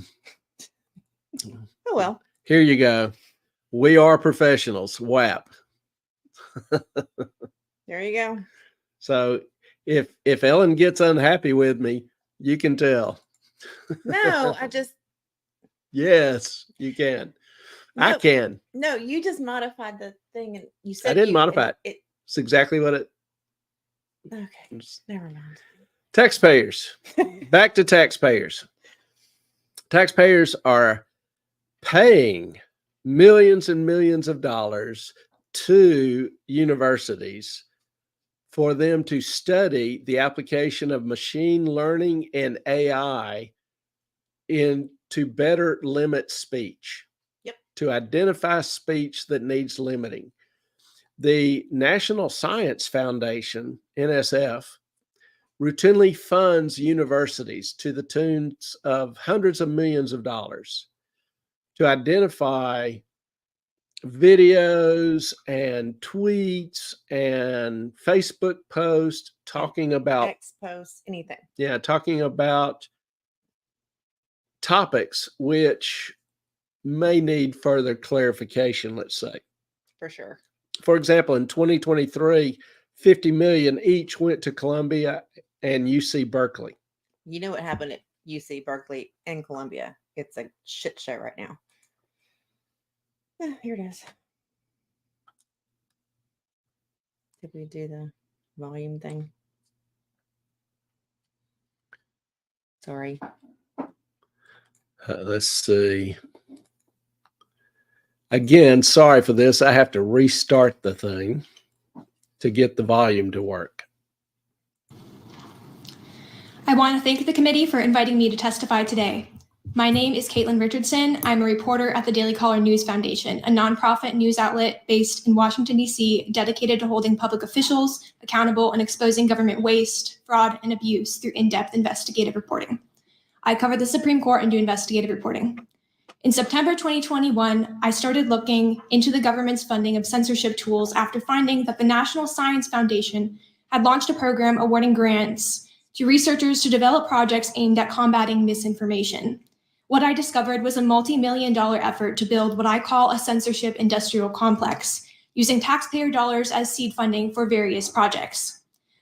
S2: well.
S1: Here you go. We are professionals. WAP.
S2: There you go.
S1: So if Ellen gets unhappy with me, you can tell.
S2: No, I just
S1: Yes, you can. I
S2: no,
S1: can.
S2: no. You just modified the thing, and you said
S1: I didn't
S2: you,
S1: modify
S2: and
S1: it. It's exactly what it.
S2: Okay, never mind.
S1: Taxpayers. Back to taxpayers. Taxpayers are paying millions and millions of dollars to universities for them to study the application of machine learning and AI to better limit speech.
S2: Yep.
S1: To identify speech that needs limiting. The National Science Foundation, NSF, routinely funds universities to the tunes of hundreds of millions of dollars to identify videos and tweets and Facebook posts talking about
S2: X posts, anything.
S1: Yeah, talking about topics which may need further clarification, let's say.
S2: For sure.
S1: For example, in 2023, 50 million each went to Columbia and UC Berkeley.
S2: You know what happened at UC Berkeley and Columbia? It's a shit show right now. Here it is. Did we do the volume thing? Sorry.
S1: Let's see. Again, sorry for this. I have to restart the thing to get the volume to work.
S6: I want to thank the committee for inviting me to testify today. My name is Caitlin Richardson. I'm a reporter at the Daily Caller News Foundation, a nonprofit news outlet based in Washington, D.C., dedicated to holding public officials accountable and exposing government waste, fraud, and abuse through in-depth investigative reporting. I cover the Supreme Court and do investigative reporting. In September 2021, I started looking into the government's funding of censorship tools after finding that the National Science Foundation had launched a program awarding grants to researchers to develop projects aimed at combating misinformation. What I discovered was a multi-million-dollar effort to build what I call a censorship industrial complex, using taxpayer dollars as seed funding for various projects.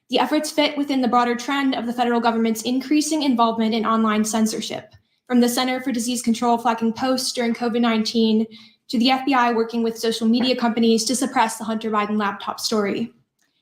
S6: The efforts fit within the broader trend of the federal government's increasing involvement in online censorship, from the Center for Disease Control flagging posts during COVID-19 to the FBI working with social media companies to suppress the Hunter Biden laptop story.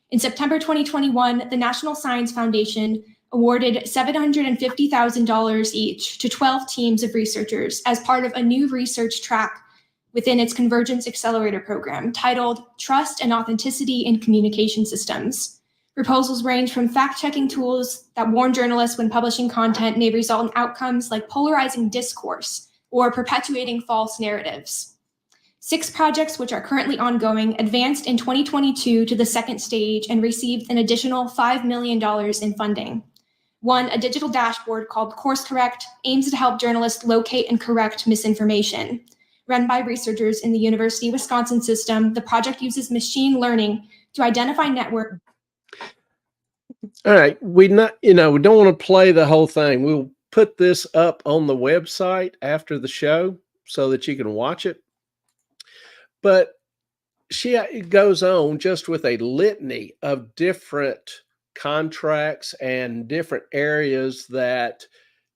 S6: In September 2021, the National Science Foundation awarded $750,000 each to 12 teams of researchers as part of a new research track within its Convergence Accelerator program titled Trust and Authenticity in Communication Systems. Proposals range from fact-checking tools that warn journalists when publishing content may result in outcomes like polarizing discourse or perpetuating false narratives. 6 projects, which are currently ongoing, advanced in 2022 to the second stage and received an additional $5 million in funding. One, a digital dashboard called Course Correct, aims to help journalists locate and correct misinformation. Run by researchers in the University of Wisconsin system, the project uses machine learning to identify network.
S1: All right, we don't want to play the whole thing. We'll put this up on the website after the show so that you can watch it. But she goes on just with a litany of different contracts and different areas that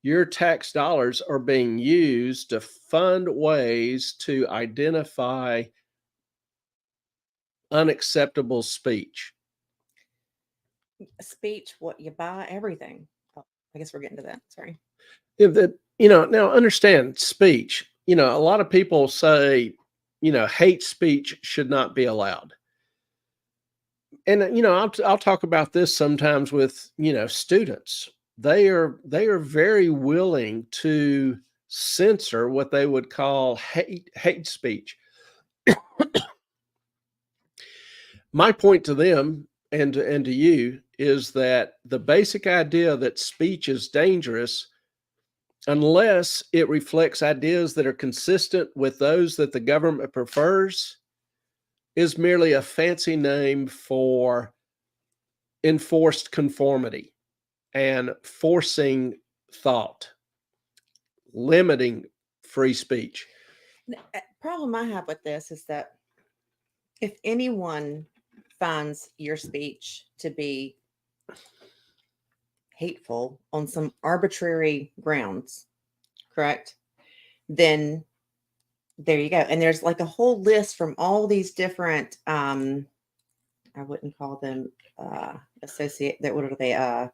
S1: your tax dollars are being used to fund ways to identify unacceptable speech.
S2: Speech, what you buy, everything. Oh, I guess we're getting to that. Sorry.
S1: Now understand speech. A lot of people say, hate speech should not be allowed. And I'll talk about this sometimes with students. They are very willing to censor what they would call hate speech. My point to them and to you is that the basic idea that speech is dangerous, unless it reflects ideas that are consistent with those that the government prefers, is merely a fancy name for enforced conformity and forcing thought, limiting free speech.
S2: The problem I have with this is that if anyone finds your speech to be hateful on some arbitrary grounds, correct? Then there you go. And there's like a whole list from all these different I wouldn't call them associate that what are they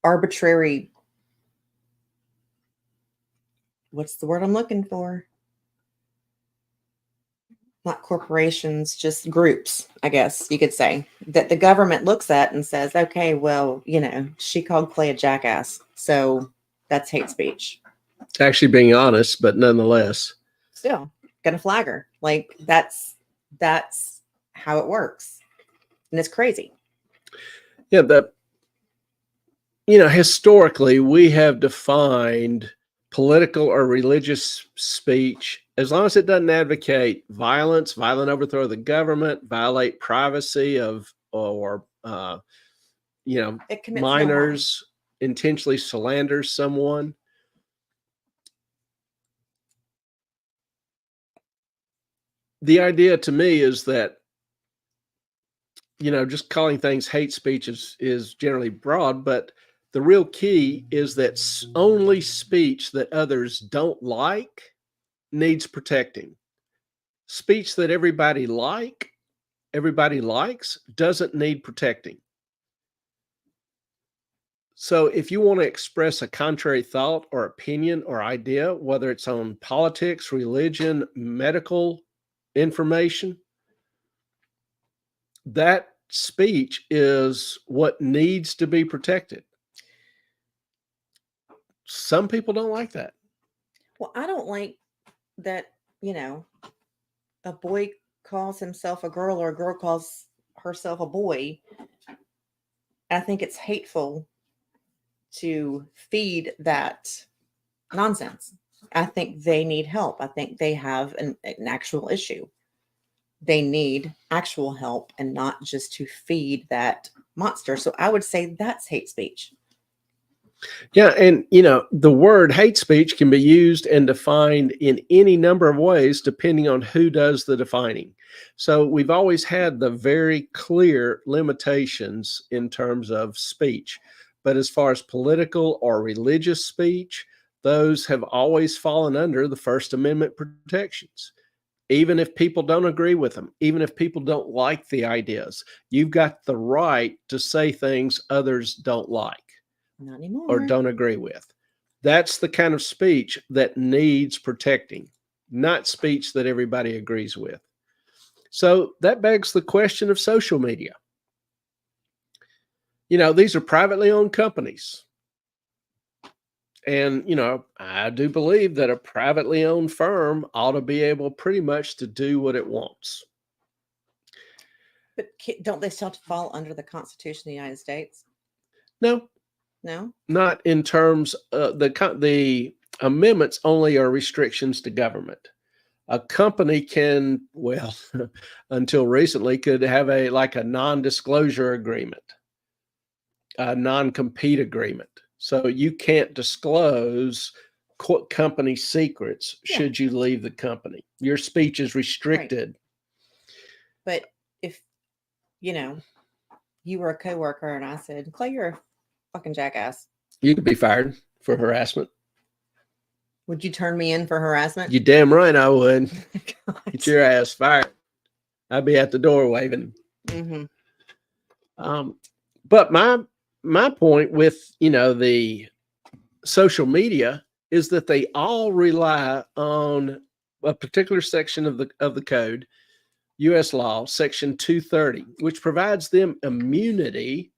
S2: arbitrary, what's the word I'm looking for? Not corporations, just groups, I guess you could say, that the government looks at and says, okay, well, she called Clay a jackass, so that's hate speech.
S1: It's actually being honest, but nonetheless.
S2: Still gonna flag her. Like that's how it works. And it's crazy.
S1: Yeah, historically we have defined political or religious speech as long as it doesn't advocate violence, violent overthrow of the government, violate privacy or
S2: It commits
S1: minors, intentionally slander someone. The idea to me is that just calling things hate speech is generally broad, but the real key is that only speech that others don't like needs protecting. Speech that everybody likes doesn't need protecting. So if you want to express a contrary thought or opinion or idea, whether it's on politics, religion, medical information, that speech is what needs to be protected. Some people don't like that.
S2: Well, I don't like that, a boy calls himself a girl or a girl calls herself a boy. I think it's hateful to feed that nonsense. I think they need help. I think they have an actual issue. They need actual help and not just to feed that monster. So I would say that's hate speech.
S1: Yeah. And, the word hate speech can be used and defined in any number of ways, depending on who does the defining. So we've always had the very clear limitations in terms of speech. But as far as political or religious speech, those have always fallen under the First Amendment protections. Even if people don't agree with them, even if people don't like the ideas, you've got the right to say things others don't like.
S2: Not anymore.
S1: Or don't agree with. That's the kind of speech that needs protecting, not speech that everybody agrees with. So that begs the question of social media. These are privately owned companies. And, I do believe that a privately owned firm ought to be able pretty much to do what it wants.
S2: But don't they still have to fall under the Constitution of the United States?
S1: No.
S2: No?
S1: Not in terms of the amendments only are restrictions to government. A company can, until recently, could have a non-disclosure agreement, a non-compete agreement. So you can't disclose company secrets should you leave the company. Your speech is restricted.
S2: Right. But if, you were a coworker and I said, Clay, you're a fucking jackass.
S1: You could be fired for harassment.
S2: Would you turn me in for harassment?
S1: You damn right I would. Get your ass fired. I'd be at the door waving.
S2: Mm-hmm.
S1: But my point with the social media is that they all rely on a particular section of the code U.S. law, Section 230, which provides them immunity,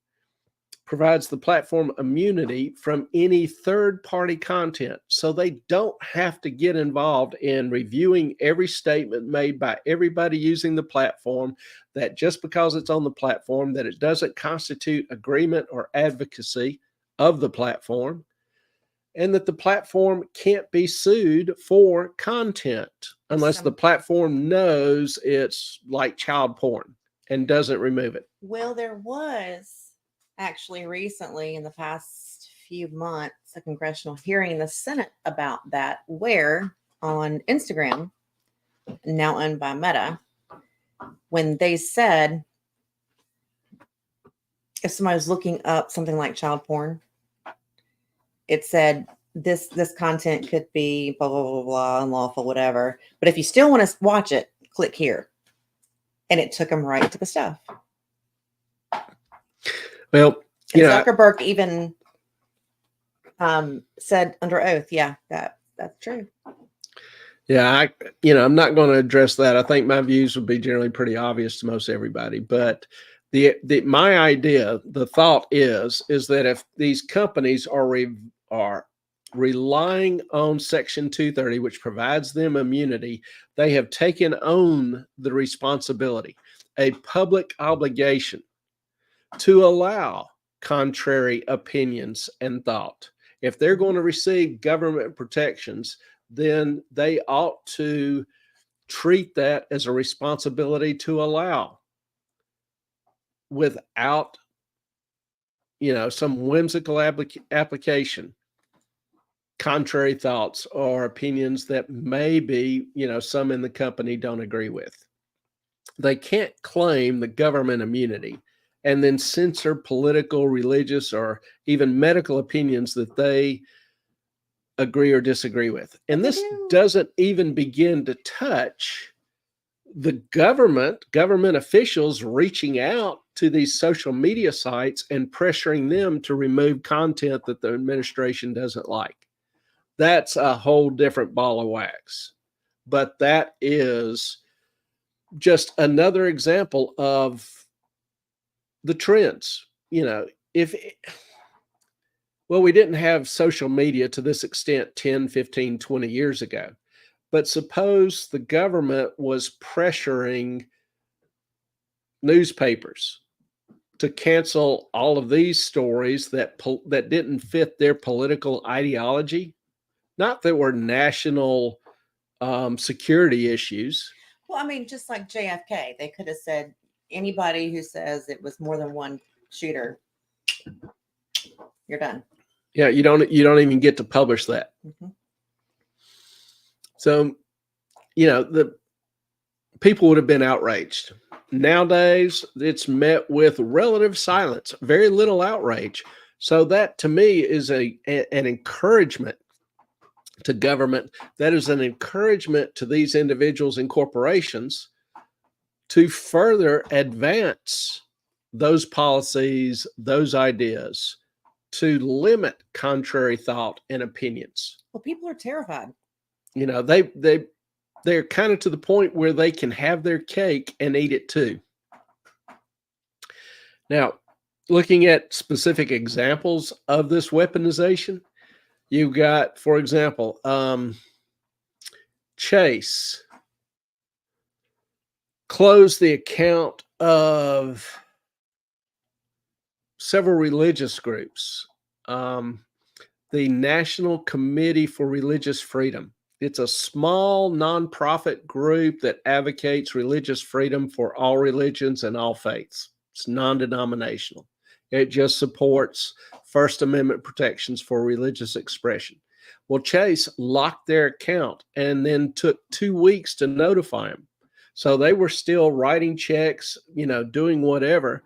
S1: provides the platform immunity from any third-party content. So they don't have to get involved in reviewing every statement made by everybody using the platform, that just because it's on the platform, that it doesn't constitute agreement or advocacy of the platform, and that the platform can't be sued for content unless the platform knows it's like child porn and doesn't remove it.
S2: Well, there was actually recently in the past few months a congressional hearing in the Senate about that, where on Instagram, now owned by Meta, when they said if somebody was looking up something like child porn, it said this content could be blah blah blah blah, unlawful, whatever, but if you still want to watch it, click here, and it took them right to the stuff.
S1: Well,
S2: and Zuckerberg even said under oath, yeah, that's true.
S1: Yeah, I'm not going to address that. I think my views would be generally pretty obvious to most everybody. But my idea, the thought is that if these companies are relying on Section 230, which provides them immunity, they have taken on the responsibility, a public obligation, to allow contrary opinions and thought. If they're going to receive government protections, then they ought to treat that as a responsibility to allow, without, some whimsical application, contrary thoughts or opinions that maybe, some in the company don't agree with. They can't claim the government immunity and then censor political, religious, or even medical opinions that they agree or disagree with. And this doesn't even begin to touch the government officials reaching out to these social media sites and pressuring them to remove content that the administration doesn't like. That's a whole different ball of wax. But that is just another example of the trends. We didn't have social media to this extent 10, 15, 20 years ago. But suppose the government was pressuring newspapers to cancel all of these stories that didn't fit their political ideology, not that were national security issues.
S2: Well, I mean, just like JFK, they could have said anybody who says it was more than one shooter, you're done.
S1: Yeah, you don't even get to publish that. Mm-hmm. So, the people would have been outraged. Nowadays, it's met with relative silence, very little outrage. So that, to me, is an encouragement to government. That is an encouragement to these individuals and corporations to further advance those policies, those ideas, to limit contrary thought and opinions.
S2: Well, people are terrified.
S1: They're kind of to the point where they can have their cake and eat it too. Now, looking at specific examples of this weaponization, you've got, for example, Chase closed the account of several religious groups. The National Committee for Religious Freedom. It's a small nonprofit group that advocates religious freedom for all religions and all faiths. It's non-denominational. It just supports First Amendment protections for religious expression. Well, Chase locked their account and then took 2 weeks to notify them. So they were still writing checks, doing whatever.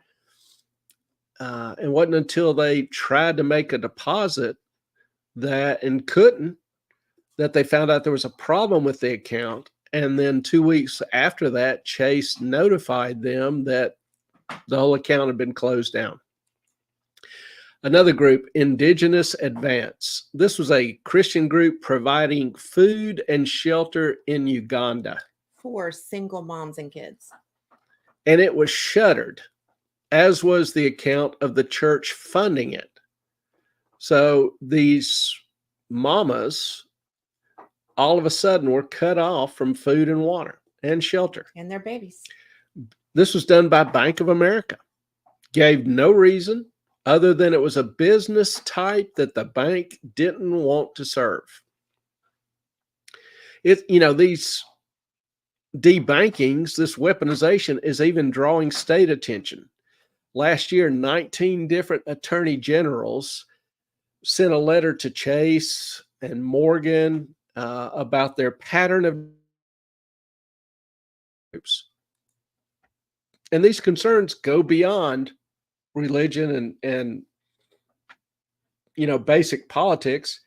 S1: It wasn't until they tried to make a deposit and couldn't, that they found out there was a problem with the account. And then 2 weeks after that, Chase notified them that the whole account had been closed down. Another group, Indigenous Advance. This was a Christian group providing food and shelter in Uganda.
S2: poor single moms and kids.
S1: And it was shuttered, as was the account of the church funding it. So these mamas all of a sudden were cut off from food and water and shelter.
S2: And their babies.
S1: This was done by Bank of America. Gave no reason other than it was a business type that the bank didn't want to serve. These debankings, this weaponization is even drawing state attention. Last year, 19 different attorney generals sent a letter to Chase and Morgan about their pattern of groups. And these concerns go beyond religion and basic politics.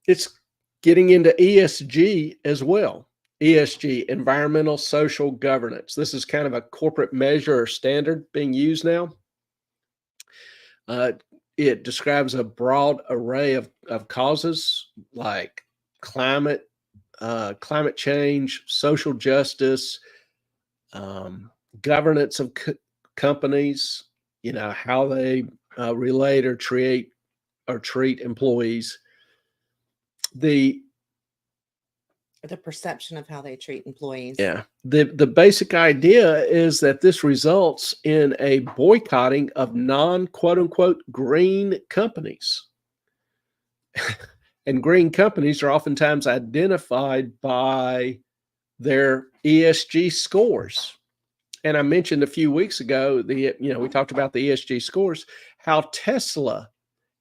S1: It's getting into ESG as well. ESG, environmental social governance. This is kind of a corporate measure or standard being used now. It describes a broad array of causes like climate change, social justice, governance of companies, how they relate or treat employees. The
S2: perception of how they treat employees.
S1: Yeah. The basic idea is that this results in a boycotting of quote unquote green companies. And green companies are oftentimes identified by their ESG scores. And I mentioned a few weeks ago, we talked about the ESG scores, how Tesla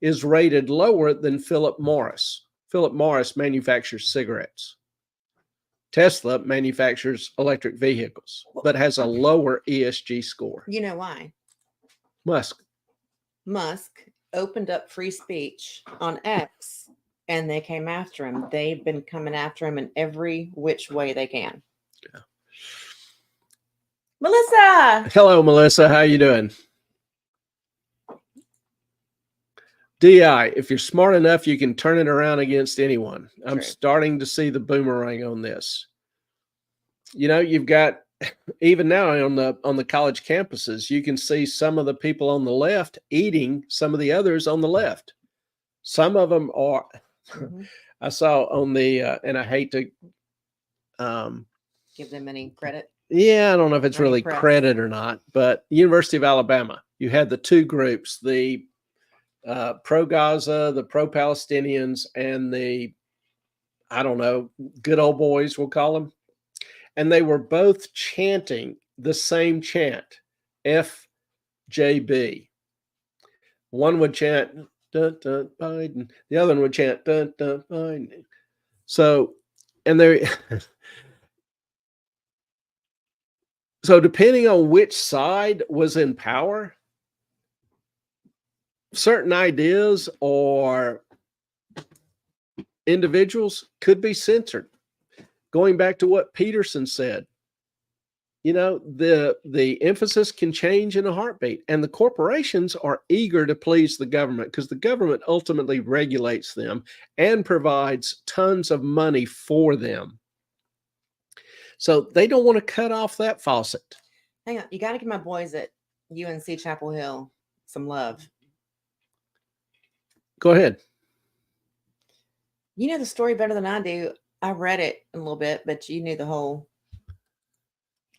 S1: is rated lower than Philip Morris. Philip Morris manufactures cigarettes. Tesla manufactures electric vehicles, but has a lower ESG score.
S2: You know why?
S1: Musk
S2: opened up free speech on X, and they came after him. They've been coming after him in every which way they can.
S1: Yeah.
S2: Melissa!
S1: Hello, Melissa. How you doing? DI, if you're smart enough, you can turn it around against anyone. I'm starting to see the boomerang on this. You've got, even now on the college campuses, you can see some of the people on the left eating some of the others on the left. Some of them are, I saw on the, and I hate to
S2: give them any credit.
S1: Yeah, I don't know if it's really credit or not, but University of Alabama, you had the two groups, the pro-Gaza, the pro-Palestinians, and the, I don't know, good old boys, we'll call them. And they were both chanting the same chant, FJB. One would chant, dun, dun, Biden. The other one would chant, dun, dun, Biden. So, and they, so depending on which side was in power, certain ideas or individuals could be censored. Going back to what Peterson said, the emphasis can change in a heartbeat, and the corporations are eager to please the government because the government ultimately regulates them and provides tons of money for them. So they don't want to cut off that faucet.
S2: Hang on, you got to give my boys at UNC Chapel Hill some love.
S1: Go ahead.
S2: You know the story better than I do. I read it a little bit, but you knew the whole.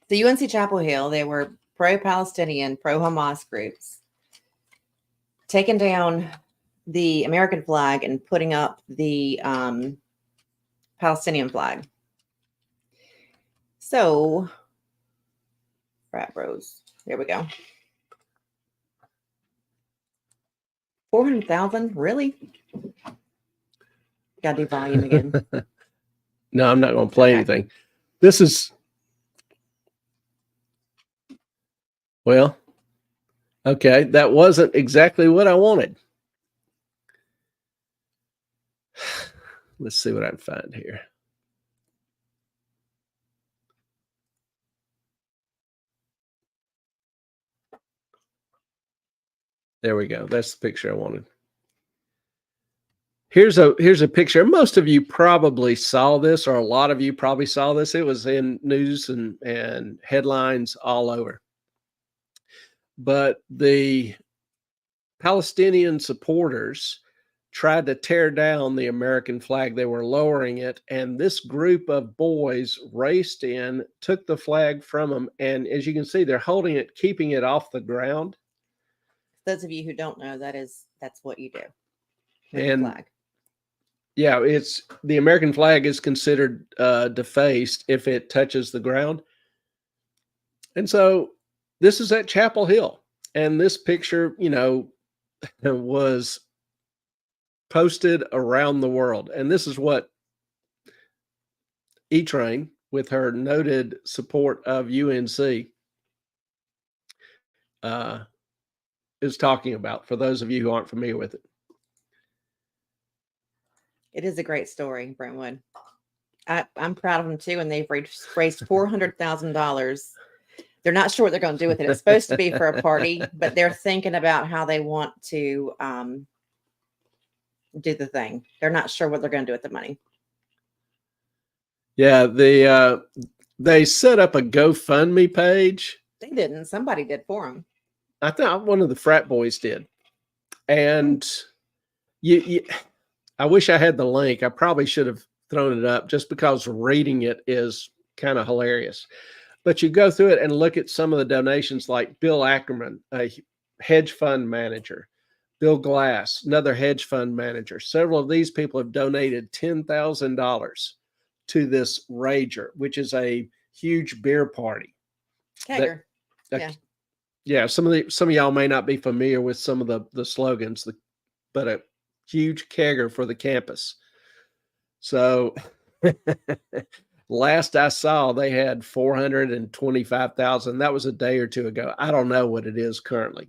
S2: The UNC Chapel Hill, they were pro-Palestinian, pro-Hamas groups, taking down the American flag and putting up the Palestinian flag. So, frat bros. There we go. 400,000? Really? Got to do volume again.
S1: No, I'm not going to play anything. This is, well, okay. That wasn't exactly what I wanted. Let's see what I can find here. There we go. That's the picture I wanted. Here's a picture. Most of you probably saw this, or a lot of you probably saw this. It was in news and headlines all over. But the Palestinian supporters tried to tear down the American flag. They were lowering it, and this group of boys raced in, took the flag from them, and as you can see, they're holding it, keeping it off the ground.
S2: Those of you who don't know, that's what you do with
S1: And
S2: the flag.
S1: yeah, it's the American flag is considered defaced if it touches the ground. And so this is at Chapel Hill, and this picture, was posted around the world. And this is what E-Train, with her noted support of UNC, is talking about, for those of you who aren't familiar with it.
S2: It is a great story, Brentwood. I'm proud of them too, and they've raised $400,000. They're not sure what they're going to do with it. It's supposed to be for a party, but they're thinking about how they want to do the thing. They're not sure what they're going to do with the money.
S1: Yeah, they set up a GoFundMe page.
S2: They didn't. Somebody did for them.
S1: I thought one of the frat boys did. And I wish I had the link. I probably should have thrown it up, just because reading it is kind of hilarious. But you go through it and look at some of the donations, like Bill Ackerman, a hedge fund manager, Bill Glass, another hedge fund manager. Several of these people have donated $10,000 to this Rager, which is a huge beer party.
S2: Kegger.
S1: Yeah, some of y'all may not be familiar with some of the slogans, but a huge kegger for the campus. So last I saw, they had 425,000. That was a day or two ago. I don't know what it is currently.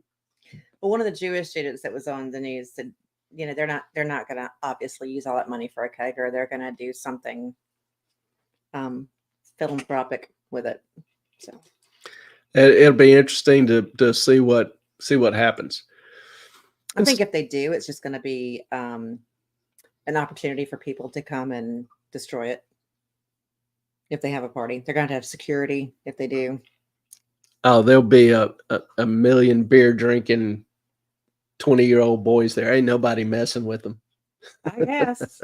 S2: Well, one of the Jewish students that was on the news said, they're not going to obviously use all that money for a kegger. They're going to do something philanthropic with it. So
S1: it'll be interesting to see what happens.
S2: I think if they do, it's just going to be an opportunity for people to come and destroy it. If they have a party, they're going to have security if they do. Oh,
S1: there'll be a million beer drinking 20-year-old boys there. Ain't nobody messing with them.
S2: I guess.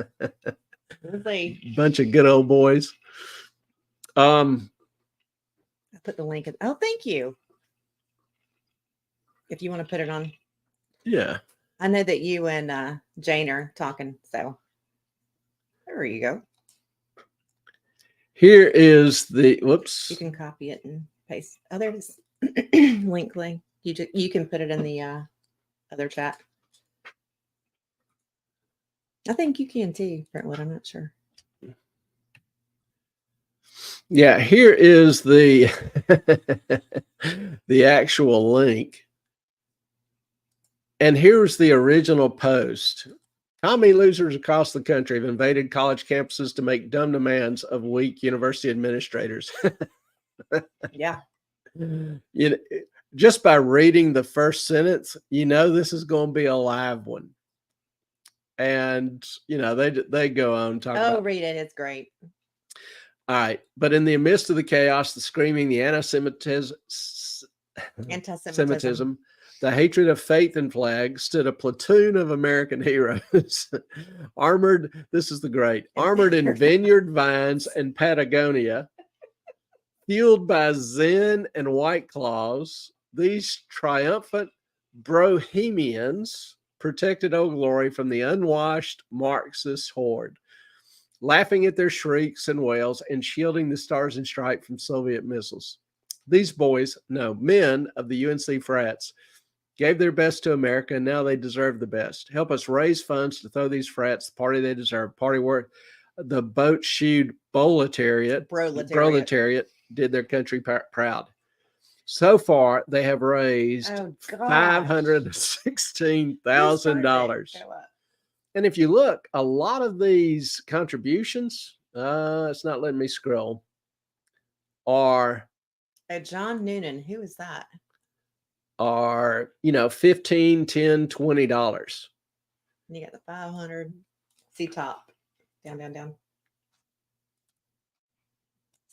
S1: Bunch of good old boys.
S2: I put the link in. Oh, thank you. If you want to put it on.
S1: Yeah.
S2: I know that you and Jane are talking, so there you go.
S1: Here is the whoops.
S2: You can copy it and paste. Oh, there it is. link. You can put it in the other chat. I think you can too, Brentwood. I'm not sure.
S1: Yeah, here is the the actual link. And here's the original post. Commie losers across the country have invaded college campuses to make dumb demands of weak university administrators.
S2: Yeah.
S1: Just by reading the first sentence, this is going to be a live one. And, they go on talk about.
S2: Oh, read it. It's great.
S1: All right. But in the midst of the chaos, the screaming, the anti-Semitism, the hatred of faith and flag, stood a platoon of American heroes, armored. This is the great, armored in vineyard vines and Patagonia, fueled by Zen and White Claws. These triumphant Bohemians protected Old Glory from the unwashed Marxist horde, laughing at their shrieks and wails and shielding the Stars and Stripes from Soviet missiles. These boys, men of the UNC frats, gave their best to America, and now they deserve the best. Help us raise funds to throw these frats the party they deserve. Party work. The boat-shoed proletariat did their country proud. So far, they have raised $516,000. And if you look, a lot of these contributions, it's not letting me scroll, are
S2: John Noonan. Who is that?
S1: Are $15, $10, $20.
S2: You got the 500. See top. Down, down, down.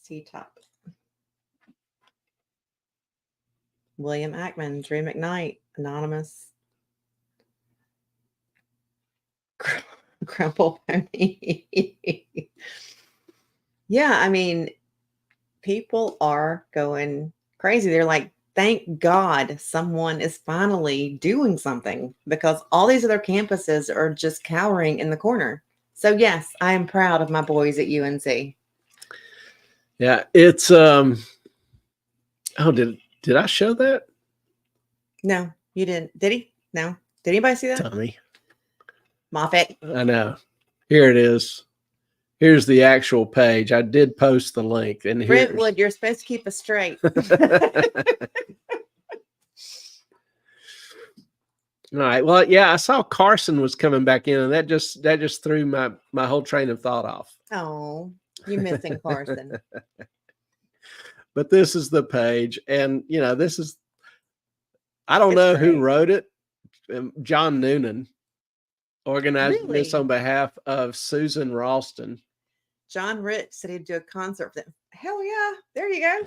S2: See top. William Ackman, Drew McKnight, anonymous. Crumple pony. Yeah, I mean, people are going crazy. They're like, thank God someone is finally doing something, because all these other campuses are just cowering in the corner. So yes, I am proud of my boys at UNC.
S1: Yeah, it's oh, did I show that?
S2: No, you didn't. Did he? No. Did anybody see that?
S1: Tommy.
S2: Moffat.
S1: I know. Here it is. Here's the actual page. I did post the link, and here's
S2: Brentwood, you're supposed to keep us straight.
S1: All right. Well, yeah, I saw Carson was coming back in, and that just threw my whole train of thought off.
S2: Oh, you're missing Carson.
S1: But this is the page, and this is, I don't
S2: It's
S1: know
S2: great.
S1: who wrote it. John Noonan organized this
S2: Really?
S1: on behalf of Susan Ralston.
S2: John Rich said he'd do a concert for them. Hell yeah. There you go.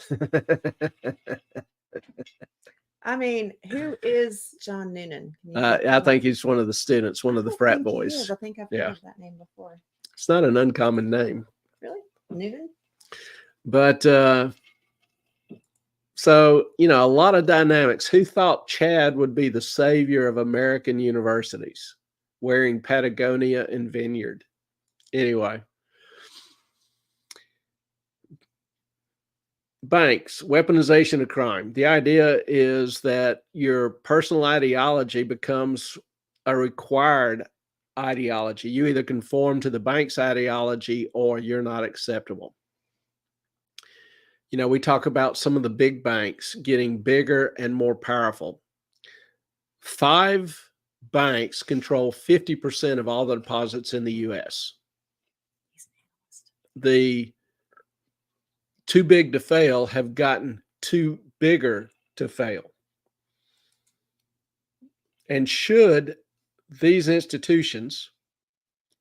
S2: I mean, who is John Noonan? Can you look him
S1: I
S2: up?
S1: think he's one of the students, one of the
S2: I
S1: frat
S2: think he
S1: boys.
S2: is. I think I've
S1: Yeah.
S2: heard of that name before.
S1: It's not an uncommon name.
S2: Really? Noonan?
S1: But so, a lot of dynamics. Who thought Chad would be the savior of American universities, wearing Patagonia and Vineyard? Anyway. Banks, weaponization of crime. The idea is that your personal ideology becomes a required ideology. You either conform to the bank's ideology or you're not acceptable. We talk about some of the big banks getting bigger and more powerful. 5 banks control 50% of all the deposits in the U.S. The too big to fail have gotten too bigger to fail. And should these institutions,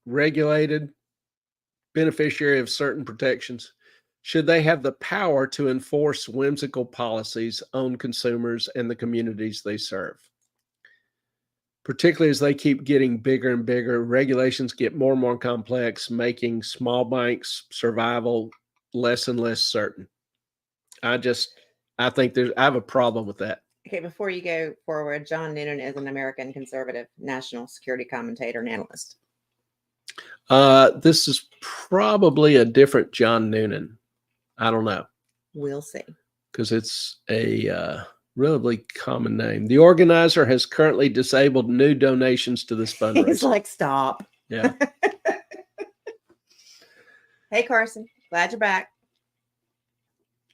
S1: regulated, beneficiary of certain protections, should they have the power to enforce whimsical policies on consumers and the communities they serve? Particularly as they keep getting bigger and bigger, regulations get more and more complex, making small banks' survival less and less certain. I think I have a problem with that.
S2: Okay, before you go forward, John Noonan is an American conservative national security commentator and analyst.
S1: This is probably a different John Noonan. I don't know.
S2: We'll see.
S1: Because it's a relatively common name. The organizer has currently disabled new donations to this fundraiser.
S2: He's like, stop.
S1: Yeah.
S2: Hey, Carson, glad you're back.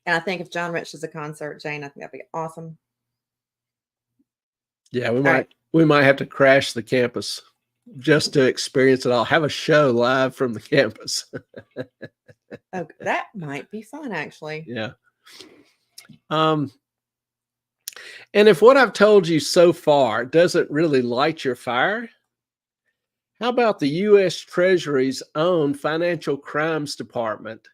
S2: And I think if John Rich does a concert, Jane, I think that'd be awesome.
S1: Yeah, we might have to crash the campus just to experience it all. Have a show live from the campus.
S2: Oh, that might be fun, actually.
S1: Yeah. And if what I've told you so far doesn't really light your fire, how about the U.S. Treasury's own Financial Crimes Department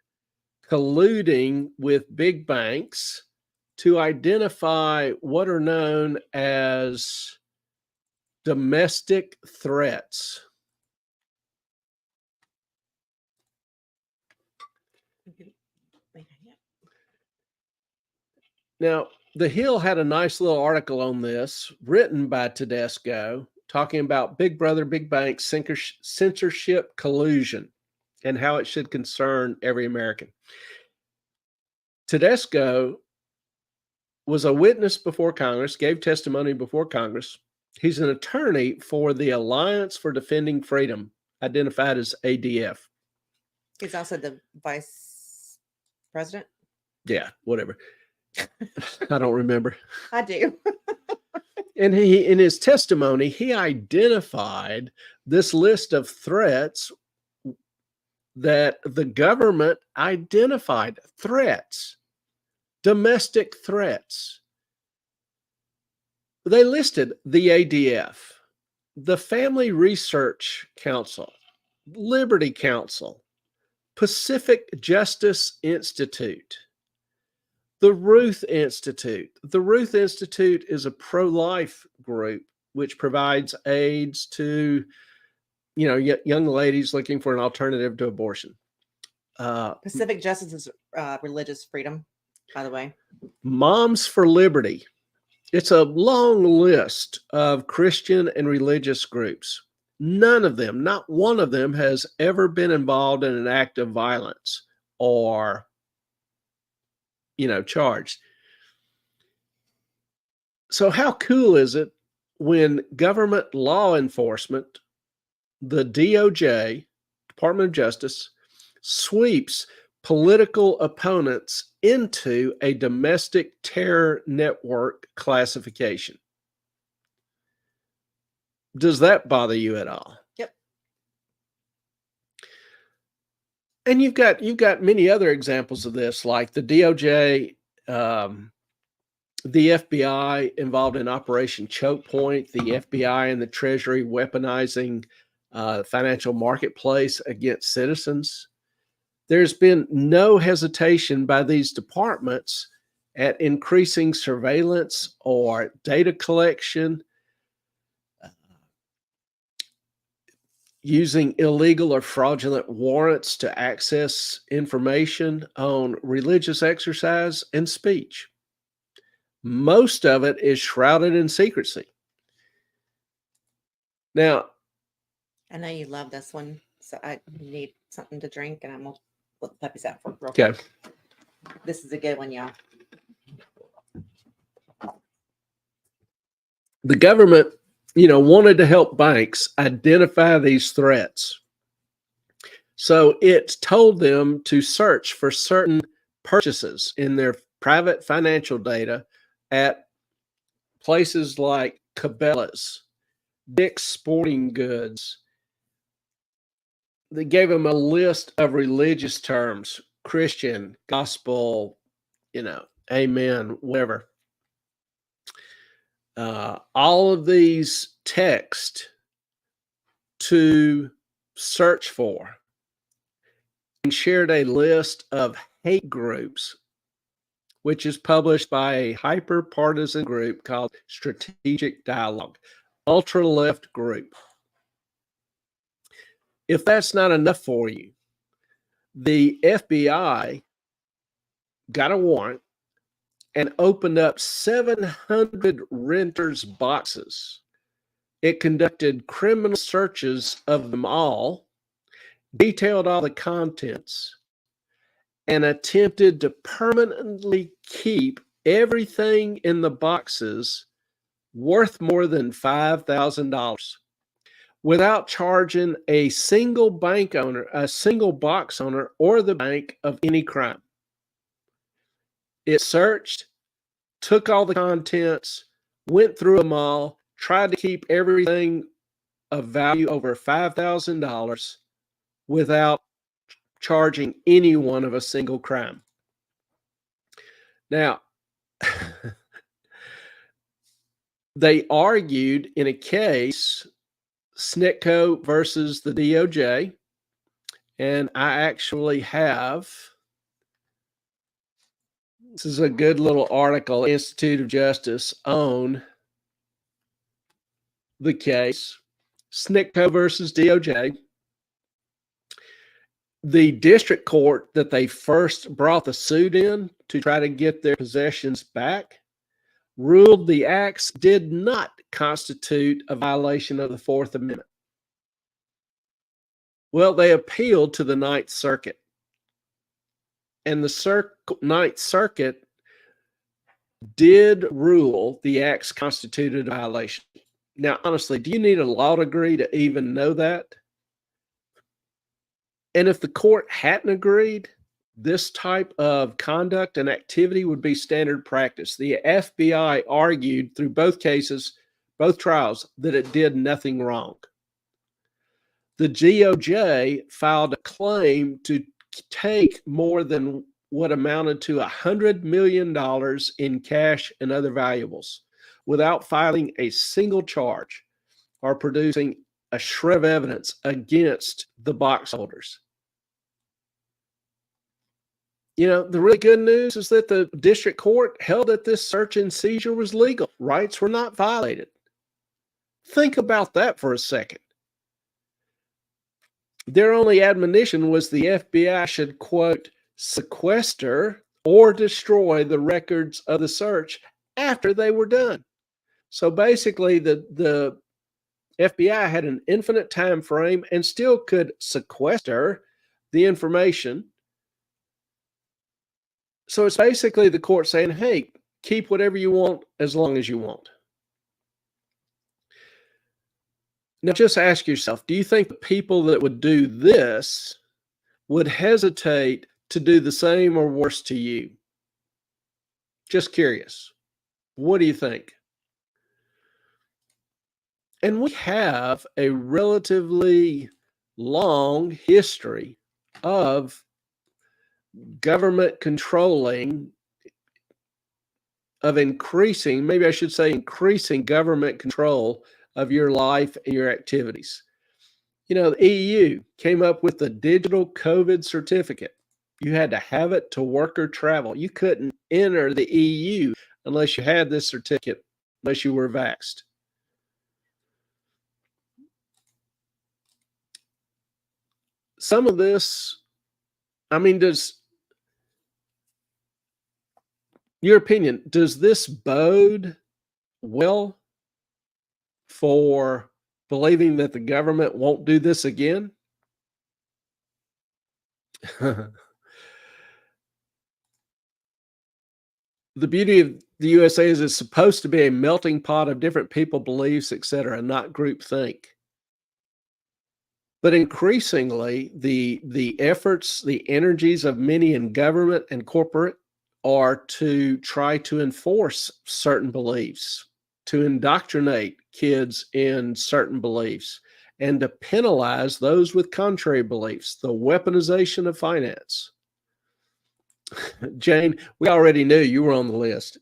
S1: colluding with big banks to identify what are known as domestic threats? Now, The Hill had a nice little article on this written by Tedesco talking about Big Brother, Big Bank censorship collusion and how it should concern every American. Tedesco was a witness before Congress, gave testimony before Congress. He's an attorney for the Alliance for Defending Freedom, identified as ADF.
S2: He's also the vice president.
S1: Yeah, whatever. I don't remember.
S2: I do.
S1: And he, in his testimony, he identified this list of threats that the government identified. Threats, domestic threats. They listed the ADF, the Family Research Council, Liberty Counsel, Pacific Justice Institute, the Ruth Institute. The Ruth Institute is a pro-life group which provides aids to, young ladies looking for an alternative to abortion.
S2: Pacific Justice is religious freedom, by the way.
S1: Moms for Liberty. It's a long list of Christian and religious groups. None of them, not one of them, has ever been involved in an act of violence or, charged. So how cool is it when government law enforcement, the DOJ, Department of Justice, sweeps political opponents into a domestic terror network classification? Does that bother you at all?
S2: Yep.
S1: And you've got many other examples of this, like the DOJ, the FBI involved in Operation Choke Point, the FBI and the Treasury weaponizing financial marketplace against citizens. There's been no hesitation by these departments at increasing surveillance or data collection, using illegal or fraudulent warrants to access information on religious exercise and speech. Most of it is shrouded in secrecy. Now,
S2: I know you love this one, so I need something to drink, and I'm gonna let the puppies out for real
S1: okay.
S2: quick. This is a good one, y'all.
S1: The government, wanted to help banks identify these threats. So it told them to search for certain purchases in their private financial data at places like Cabela's, Dick's Sporting Goods. They gave them a list of religious terms: Christian, gospel, amen, whatever. All of these text to search for, and shared a list of hate groups, which is published by a hyper-partisan group called Strategic Dialogue, ultra-left group. If that's not enough for you, the FBI got a warrant and opened up 700 renters' boxes. It conducted criminal searches of them all, detailed all the contents, and attempted to permanently keep everything in the boxes worth more than $5,000 without charging a single bank owner, a single box owner, or the bank of any crime. It searched, took all the contents, went through them all, tried to keep everything of value over $5,000 without charging anyone of a single crime. Now, they argued in a case, Snitco versus the DOJ, and I actually have, this is a good little article, Institute of Justice, on the case, Snitco versus DOJ. The district court that they first brought the suit in to try to get their possessions back ruled the acts did not constitute a violation of the Fourth Amendment. Well, they appealed to the Ninth Circuit, and the Ninth Circuit did rule the acts constituted a violation. Now, honestly, do you need a law degree to even know that? And if the court hadn't agreed, this type of conduct and activity would be standard practice. The FBI argued through both cases, both trials, that it did nothing wrong. The DOJ filed a claim to take more than what amounted to $100 million in cash and other valuables without filing a single charge or producing a shred of evidence against the box holders. You know, the really good news is that the district court held that this search and seizure was legal. Rights were not violated. Think about that for a second. Their only admonition was the FBI should, quote, sequester or destroy the records of the search after they were done. So basically, the FBI had an infinite time frame and still could sequester the information. So it's basically the court saying, hey, keep whatever you want as long as you want. Now, just ask yourself, do you think the people that would do this would hesitate to do the same or worse to you? Just curious. What do you think? And we have a relatively long history of government controlling, of increasing, maybe I should say increasing government control of your life and your activities. You know, the EU came up with the digital COVID certificate. You had to have it to work or travel. You couldn't enter the EU unless you had this certificate, unless you were vaxxed. Some of this, I mean, your opinion, does this bode well for believing that the government won't do this again? The beauty of the USA is it's supposed to be a melting pot of different people, beliefs, etc., not groupthink. But increasingly, the efforts, the energies of many in government and corporate are to try to enforce certain beliefs, to indoctrinate kids in certain beliefs, and to penalize those with contrary beliefs, the weaponization of finance. Jane, we already knew you were on the list.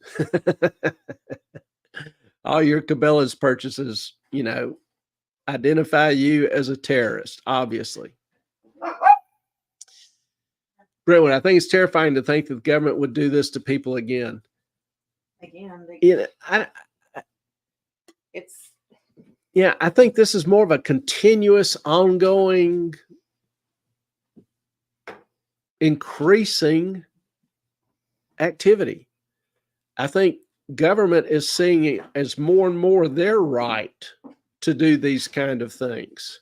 S1: All your Cabela's purchases, you know, identify you as a terrorist, obviously. Brentwood, I think it's terrifying to think that the government would do this to people again. I think this is more of a continuous, ongoing, increasing activity. I think government is seeing it as more and more their right to do these kind of things.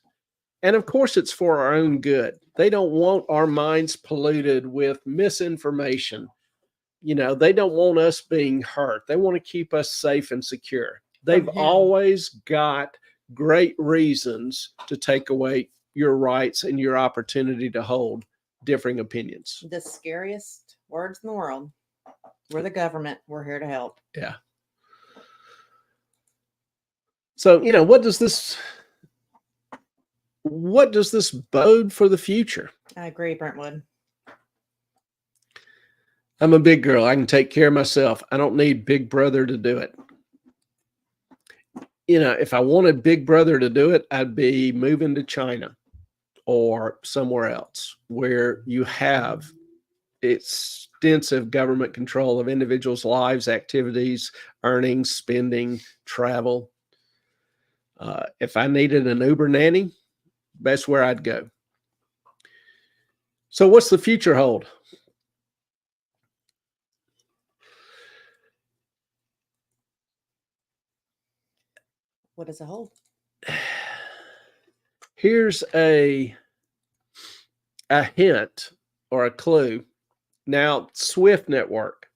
S1: And of course, it's for our own good. They don't want our minds polluted with misinformation. You know, they don't want us being hurt. They want to keep us safe and secure. They've always got great reasons to take away your rights and your opportunity to hold differing opinions.
S2: The scariest words in the world. We're the government. We're here to help.
S1: Yeah. So, you know, what does this bode for the future?
S2: I agree, Brentwood.
S1: I'm a big girl. I can take care of myself. I don't need Big Brother to do it. You know, if I wanted Big Brother to do it, I'd be moving to China or somewhere else where you have extensive government control of individuals' lives, activities, earnings, spending, travel. If I needed an Uber nanny, that's where I'd go. So what's the future hold?
S2: What does it hold?
S1: Here's a hint or a clue. Now, SWIFT network.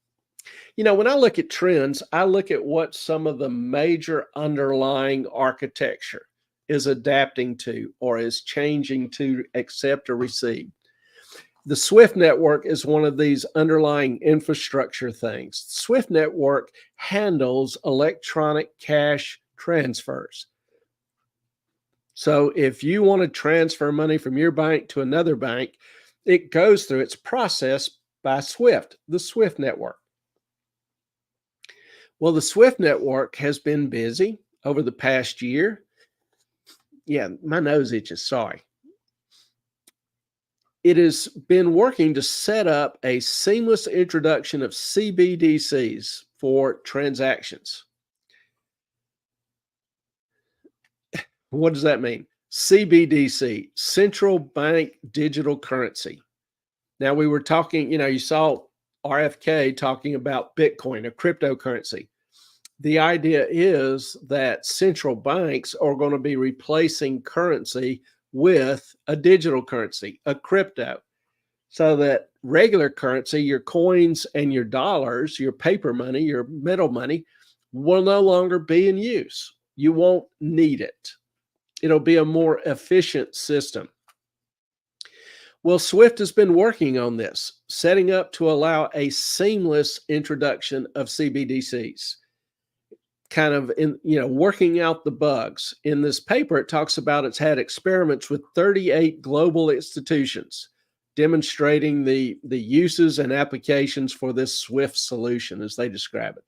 S1: You know, when I look at trends, I look at what some of the major underlying architecture is adapting to or is changing to accept or receive. The SWIFT network is one of these underlying infrastructure things. SWIFT network handles electronic cash transfers. So if you want to transfer money from your bank to another bank, it goes through its process by SWIFT, the SWIFT network. Well, the SWIFT network has been busy over the past year. yeah, my nose itches, sorry. It has been working to set up a seamless introduction of CBDCs for transactions. What does that mean? CBDC, central bank digital currency. Now, we were talking, you saw RFK talking about Bitcoin, a cryptocurrency. The idea is that central banks are going to be replacing currency with a digital currency, a crypto, so that regular currency, your coins and your dollars, your paper money, your metal money, will no longer be in use. You won't need it. It'll be a more efficient system. Well, SWIFT has been working on this, setting up to allow a seamless introduction of CBDCs, kind of working out the bugs. In this paper, it talks about it's had experiments with 38 global institutions, demonstrating the uses and applications for this SWIFT solution, as they describe it.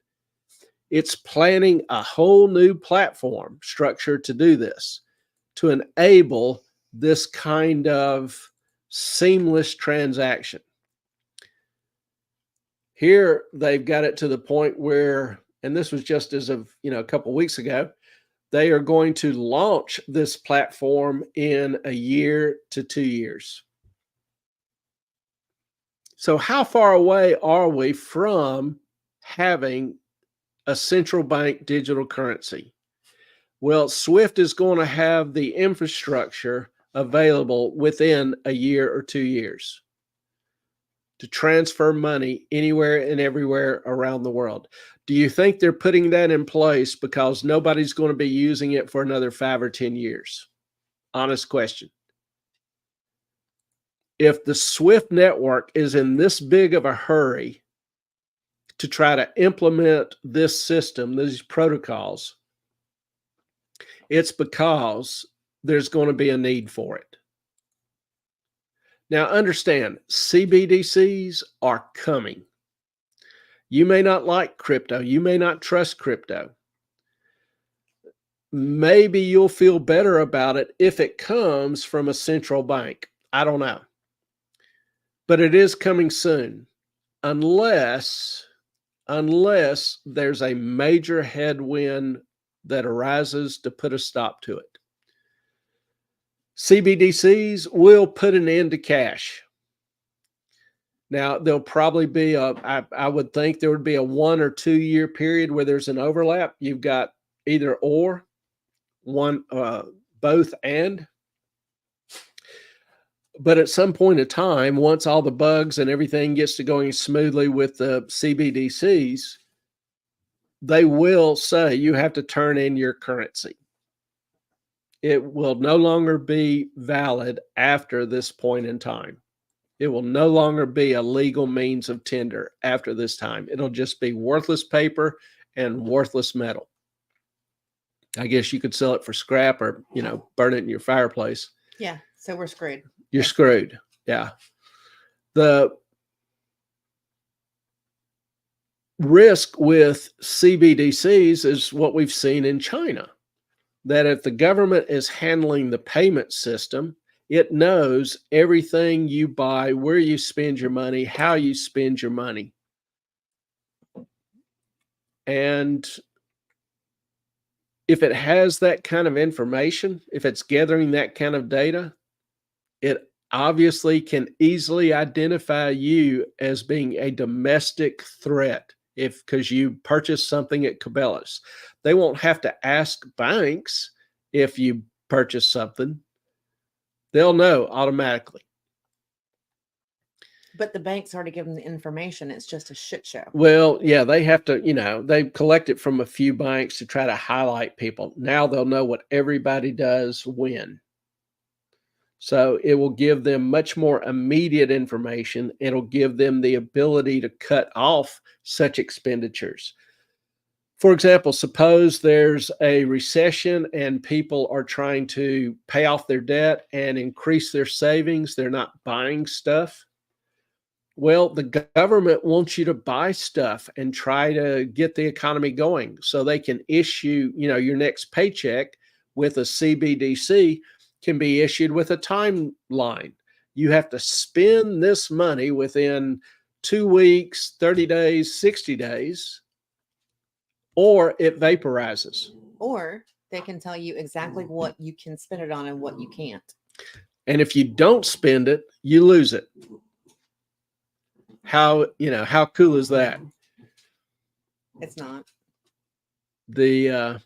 S1: It's planning a whole new platform structure to do this, to enable this kind of seamless transaction. Here, they've got it to the point where, and this was just as of a couple of weeks ago, they are going to launch this platform in a year to 2 years. So how far away are we from having a central bank digital currency? Well, SWIFT is going to have the infrastructure available within a year or 2 years to transfer money anywhere and everywhere around the world. Do you think they're putting that in place because nobody's going to be using it for another 5 or 10 years? Honest question. If the SWIFT network is in this big of a hurry to try to implement this system, these protocols, it's because there's going to be a need for it. Now, understand, CBDCs are coming. You may not like crypto. You may not trust crypto. Maybe you'll feel better about it if it comes from a central bank. I don't know. But it is coming soon, unless there's a major headwind that arises to put a stop to it. CBDCs will put an end to cash. Now, there'll probably be I would think there would be a 1 or 2 year period where there's an overlap. You've got either or, both and. But at some point in time, once all the bugs and everything gets to going smoothly with the CBDCs, they will say you have to turn in your currency. It will no longer be valid after this point in time. It will no longer be a legal means of tender after this time. It'll just be worthless paper and worthless metal. I guess you could sell it for scrap or, burn it in your fireplace.
S2: Yeah, so we're screwed.
S1: You're screwed. Yeah. The risk with CBDCs is what we've seen in China, that if the government is handling the payment system, it knows everything you buy, where you spend your money, how you spend your money. And if it has that kind of information, if it's gathering that kind of data, it obviously can easily identify you as being a domestic threat because you purchased something at Cabela's. They won't have to ask banks if you purchase something. They'll know automatically.
S2: But the banks already give them the information. It's just a shit show.
S1: Well, yeah, they have to, they collect it from a few banks to try to highlight people. Now they'll know what everybody does when. So it will give them much more immediate information. It'll give them the ability to cut off such expenditures. For example, suppose there's a recession and people are trying to pay off their debt and increase their savings. They're not buying stuff. Well, the government wants you to buy stuff and try to get the economy going so they can issue, your next paycheck with a CBDC can be issued with a timeline. You have to spend this money within 2 weeks, 30 days, 60 days, or it vaporizes.
S2: Or they can tell you exactly what you can spend it on and what you can't.
S1: And if you don't spend it, you lose it. How cool is that?
S2: It's not.
S1: The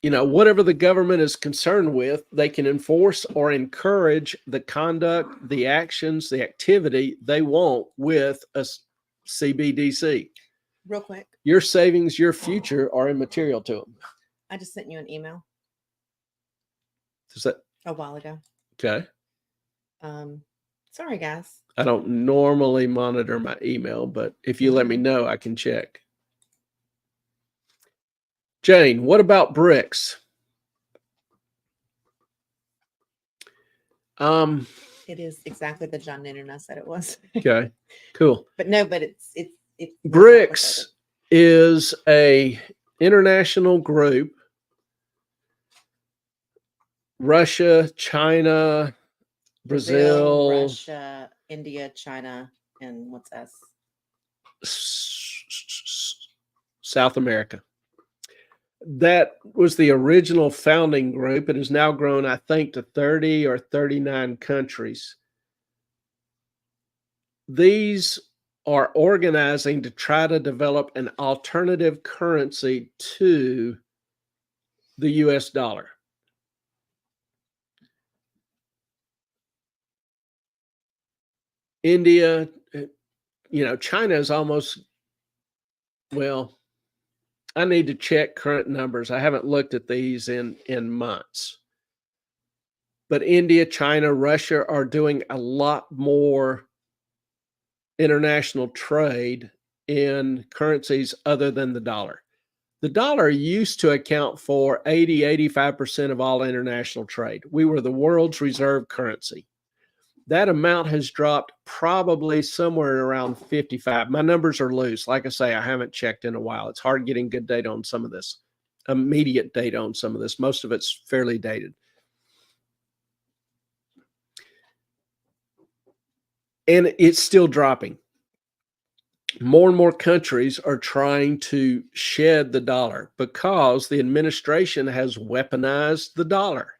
S1: whatever the government is concerned with, they can enforce or encourage the conduct, the actions, the activity they want with a CBDC.
S2: Real quick,
S1: Your savings, your future are immaterial to them.
S2: I just sent you an email
S1: Is that
S2: a while ago.
S1: okay?
S2: Sorry, guys.
S1: I don't normally monitor my email, but if you let me know, I can check. Jane, what about BRICS?
S2: It is exactly the John Noonan I said it was.
S1: Okay, cool.
S2: But no, but it's
S1: BRICS is a international group. Russia, China, Brazil,
S2: Russia, India, China, and what's S?
S1: South America. That was the original founding group. It has now grown, I think, to 30 or 39 countries. These are organizing to try to develop an alternative currency to the US dollar. India, China is almost, well, I need to check current numbers. I haven't looked at these in months. But India, China, Russia are doing a lot more international trade in currencies other than the dollar. The dollar used to account for 85% of all international trade. We were the world's reserve currency. That amount has dropped probably somewhere around 55. My numbers are loose. Like I say, I haven't checked in a while. It's hard getting good data on some of this, immediate data on some of this. Most of it's fairly dated. And it's still dropping. More and more countries are trying to shed the dollar because the administration has weaponized the dollar.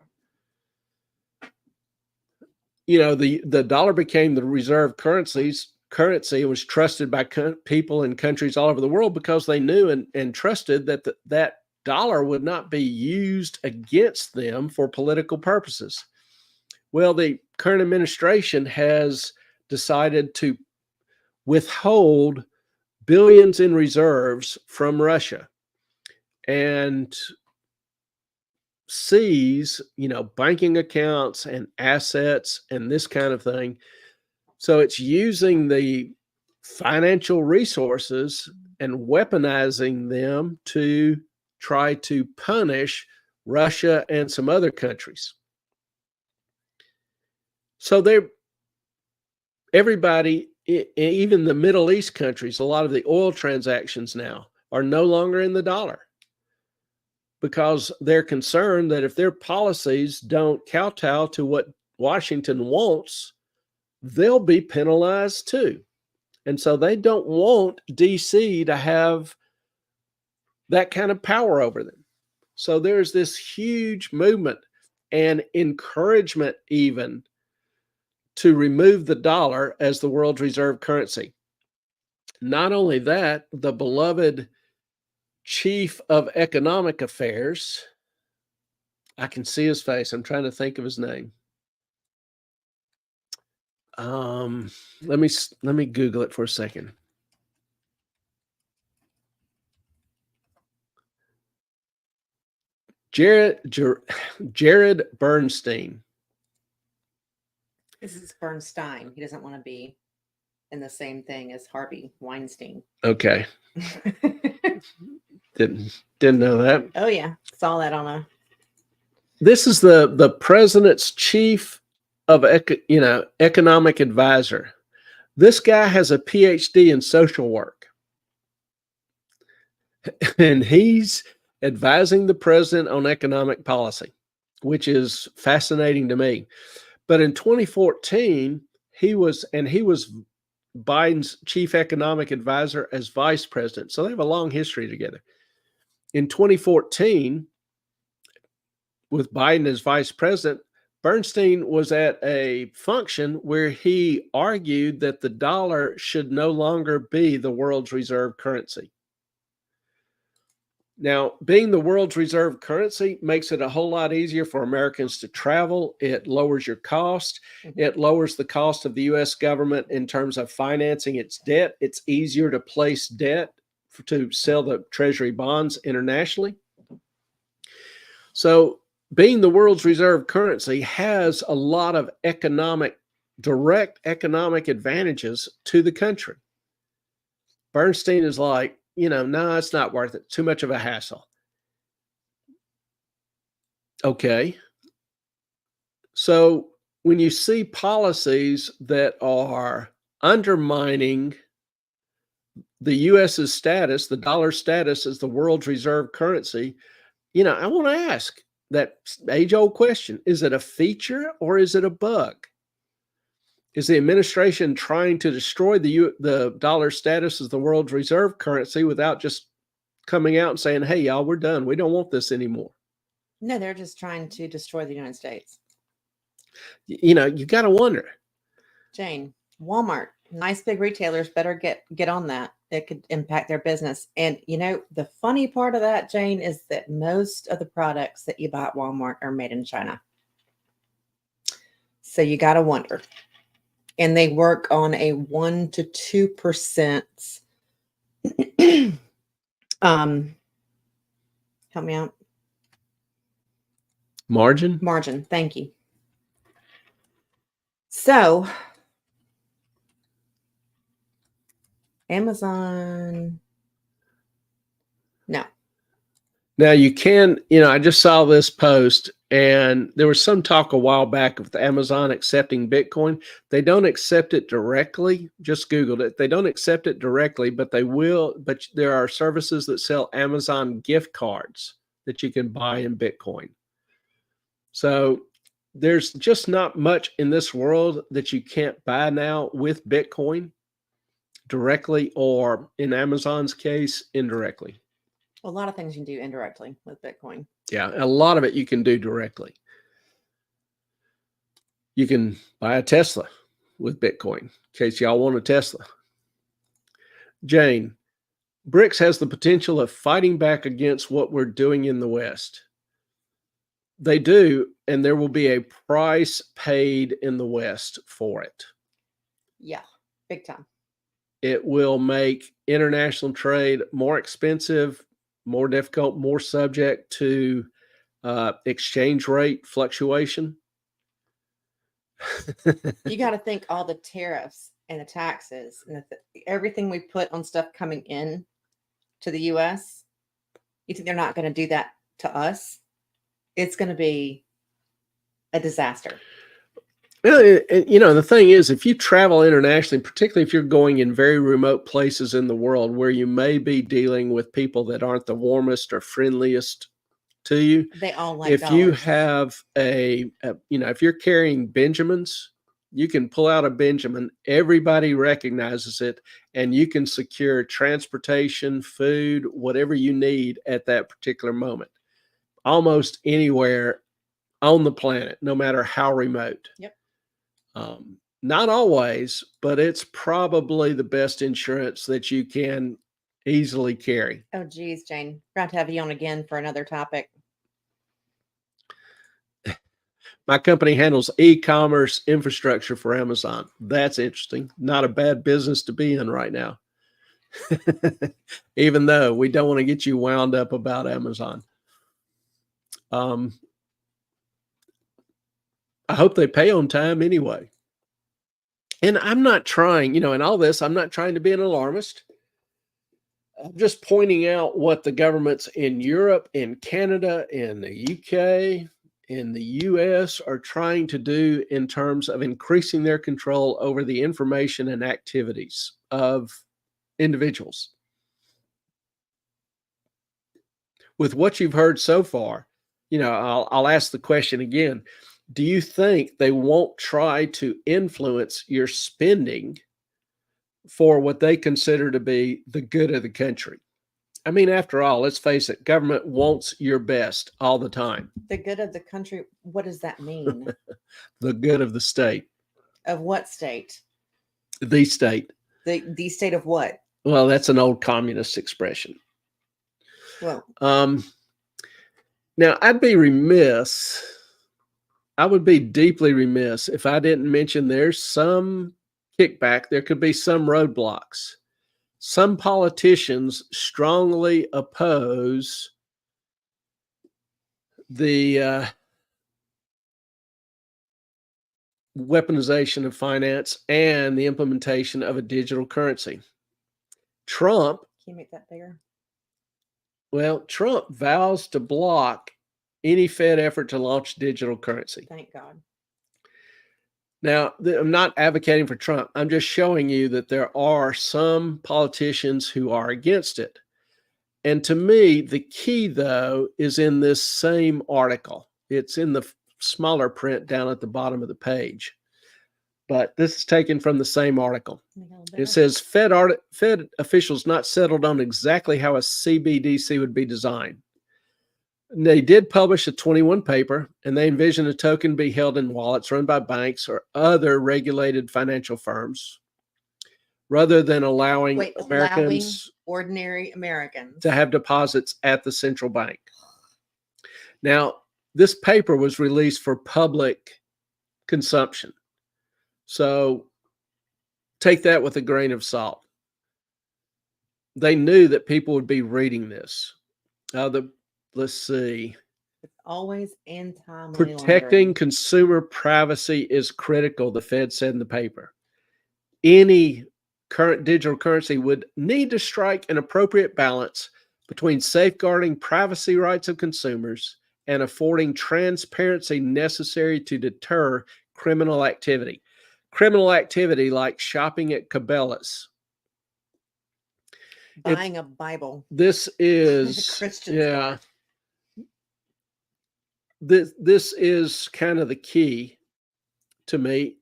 S1: The dollar became the reserve currency and was trusted by people in countries all over the world because they knew and trusted that that dollar would not be used against them for political purposes. Well, the current administration has decided to withhold billions in reserves from Russia and seize, banking accounts and assets and this kind of thing. So it's using the financial resources and weaponizing them to try to punish Russia and some other countries. So everybody, even the Middle East countries, a lot of the oil transactions now are no longer in the dollar, because they're concerned that if their policies don't kowtow to what Washington wants, they'll be penalized too. And so they don't want DC to have that kind of power over them. So there's this huge movement and encouragement even to remove the dollar as the world's reserve currency. Not only that, the beloved Chief of Economic Affairs, I can see his face. I'm trying to think of his name. Let me Google it for a second. Jared Bernstein.
S2: This is Bernstein. He doesn't want to be in the same thing as Harvey Weinstein.
S1: Okay. Didn't know that.
S2: Oh yeah, saw that on a.
S1: This is the president's chief of economic advisor. This guy has a PhD in social work, and he's advising the president on economic policy, which is fascinating to me. But in 2014, he was Biden's chief economic advisor as vice president. So they have a long history together. In 2014, with Biden as vice president, Bernstein was at a function where he argued that the dollar should no longer be the world's reserve currency. Now, being the world's reserve currency makes it a whole lot easier for Americans to travel. It lowers your cost. It lowers the cost of the U.S. government in terms of financing its debt. It's easier to place debt to sell the treasury bonds internationally. So being the world's reserve currency has a lot of direct economic advantages to the country. Bernstein is like, no, it's not worth it. Too much of a hassle. Okay. So when you see policies that are undermining the U.S.'s status, the dollar status as the world's reserve currency, I want to ask that age-old question: is it a feature or is it a bug? Is the administration trying to destroy the dollar status as the world's reserve currency without just coming out and saying, hey, y'all, we're done. We don't want this anymore?
S2: No, they're just trying to destroy the United States.
S1: You got to wonder.
S2: Jane, Walmart, nice big retailers better get on that. It could impact their business. And, the funny part of that, Jane, is that most of the products that you buy at Walmart are made in China. So you got to wonder. And they work on a 1 to 2%. Help me out. Margin. Thank you. So Amazon. No.
S1: Now you can, I just saw this post, and there was some talk a while back of Amazon accepting Bitcoin. They don't accept it directly. Just Googled it. They don't accept it directly, but they will. But there are services that sell Amazon gift cards that you can buy in Bitcoin. So there's just not much in this world that you can't buy now with Bitcoin directly, or in Amazon's case, indirectly.
S2: A lot of things you can do indirectly with Bitcoin.
S1: Yeah, a lot of it you can do directly. You can buy a Tesla with Bitcoin, in case y'all want a Tesla. Jane, BRICS has the potential of fighting back against what we're doing in the West. They do, and there will be a price paid in the West for it.
S2: Yeah, big time.
S1: It will make international trade more expensive, more difficult, more subject to exchange rate fluctuation.
S2: You got to think all the tariffs and the taxes and everything we put on stuff coming in to the U.S. You think they're not going to do that to us? It's going to be a disaster.
S1: The thing is, if you travel internationally, particularly if you're going in very remote places in the world where you may be dealing with people that aren't the warmest or friendliest to you,
S2: they all like
S1: if
S2: dollars.
S1: you have if you're carrying Benjamins, you can pull out a Benjamin, everybody recognizes it, and you can secure transportation, food, whatever you need at that particular moment, almost anywhere on the planet, no matter how remote.
S2: Yep.
S1: Not always, but it's probably the best insurance that you can easily carry.
S2: Oh, geez, Jane. We're going to have you on again for another topic.
S1: My company handles e-commerce infrastructure for Amazon. That's interesting. Not a bad business to be in right now. Even though we don't want to get you wound up about Amazon. I hope they pay on time anyway. And I'm not trying, in all this, I'm not trying to be an alarmist. I'm just pointing out what the governments in Europe, in Canada, in the UK, in the US are trying to do in terms of increasing their control over the information and activities of individuals. with what you've heard so far, I'll ask the question again. Do you think they won't try to influence your spending for what they consider to be the good of the country? I mean, after all, let's face it, government wants your best all the time.
S2: The good of the country, what does that mean?
S1: The good of the state.
S2: Of what state?
S1: The state.
S2: The state of what?
S1: Well, that's an old communist expression.
S2: Well,
S1: now I would be deeply remiss if I didn't mention there's some kickback. There could be some roadblocks. Some politicians strongly oppose the weaponization of finance and the implementation of a digital currency. Trump,
S2: can you make that bigger?
S1: Well, Trump vows to block any Fed effort to launch digital currency.
S2: Thank God.
S1: Now, I'm not advocating for Trump. I'm just showing you that there are some politicians who are against it. And to me, the key, though, is in this same article. It's in the smaller print down at the bottom of the page. But this is taken from the same article. It says Fed officials not settled on exactly how a CBDC would be designed. They did publish a 21 paper, and they envision a token be held in wallets run by banks or other regulated financial firms, rather than allowing
S2: ordinary Americans
S1: to have deposits at the central bank. Now, this paper was released for public consumption. So take that with a grain of salt. They knew that people would be reading this. Let's see.
S2: It's always anti-money
S1: Protecting
S2: laundering.
S1: consumer privacy is critical, the Fed said in the paper. Any current digital currency would need to strike an appropriate balance between safeguarding privacy rights of consumers and affording transparency necessary to deter criminal activity. Criminal activity like shopping at Cabela's.
S2: Buying a Bible.
S1: This is
S2: Christian
S1: yeah.
S2: stuff.
S1: This is kind of the key to me,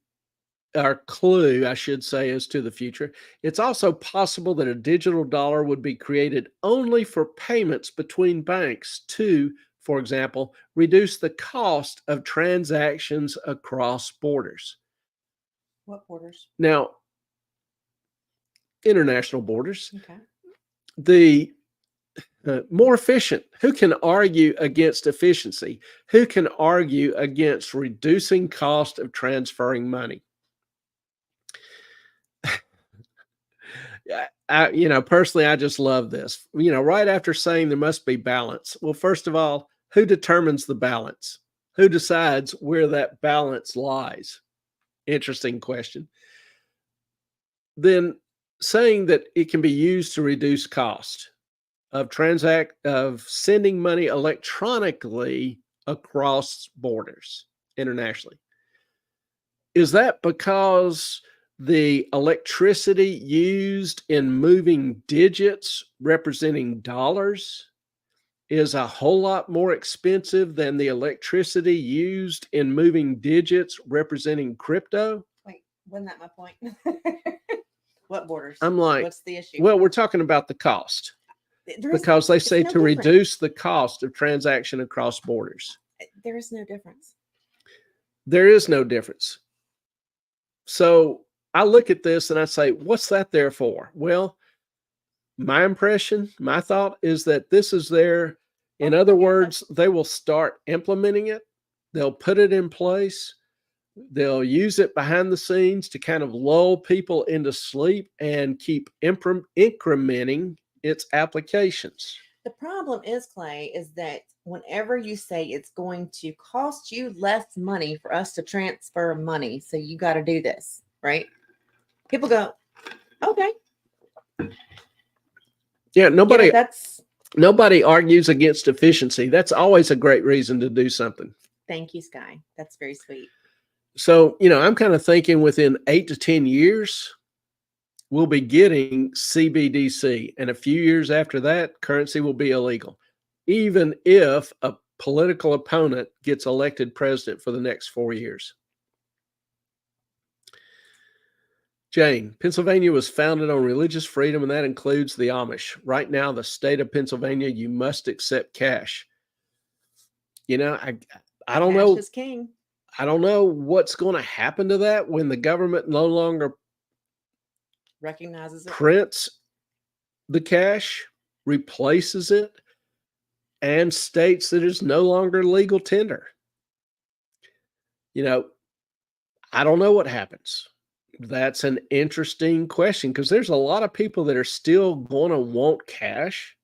S1: our clue, I should say, as to the future. It's also possible that a digital dollar would be created only for payments between banks to, for example, reduce the cost of transactions across borders.
S2: What borders?
S1: Now, international borders.
S2: Okay.
S1: The more efficient. Who can argue against efficiency? Who can argue against reducing cost of transferring money? Personally, I just love this. Right after saying there must be balance. Well, first of all, who determines the balance? Who decides where that balance lies? Interesting question. Then saying that it can be used to reduce cost of sending money electronically across borders internationally. Is that because the electricity used in moving digits representing dollars is a whole lot more expensive than the electricity used in moving digits representing crypto?
S2: Wait, wasn't that my point? What borders?
S1: I'm like,
S2: what's the issue?
S1: Well, we're talking about the cost. Because they say to reduce the cost of transaction across borders.
S2: There is no difference.
S1: There is no difference. So I look at this and I say, what's that there for? Well, my impression, my thought is that this is there. In other words, they will start implementing it. They'll put it in place. They'll use it behind the scenes to kind of lull people into sleep and keep incrementing its applications.
S2: The problem is, Clay, is that whenever you say it's going to cost you less money for us to transfer money, so you got to do this, right? People go, okay.
S1: Yeah, nobody
S2: nobody
S1: argues against efficiency. That's always a great reason to do something.
S2: Thank you, Sky. That's very sweet.
S1: So, I'm kind of thinking within 8 to 10 years, we'll be getting CBDC. And a few years after that, currency will be illegal. even if a political opponent gets elected president for the next 4 years. Jane, Pennsylvania was founded on religious freedom, and that includes the Amish. Right now, the state of Pennsylvania, you must accept cash. You know, I don't know.
S2: Cash is king.
S1: I don't know what's going to happen to that when the government no longer
S2: Recognizes it.
S1: prints the cash, replaces it, and states that it's no longer legal tender. You know, I don't know what happens. That's an interesting question because there's a lot of people that are still going to want cash.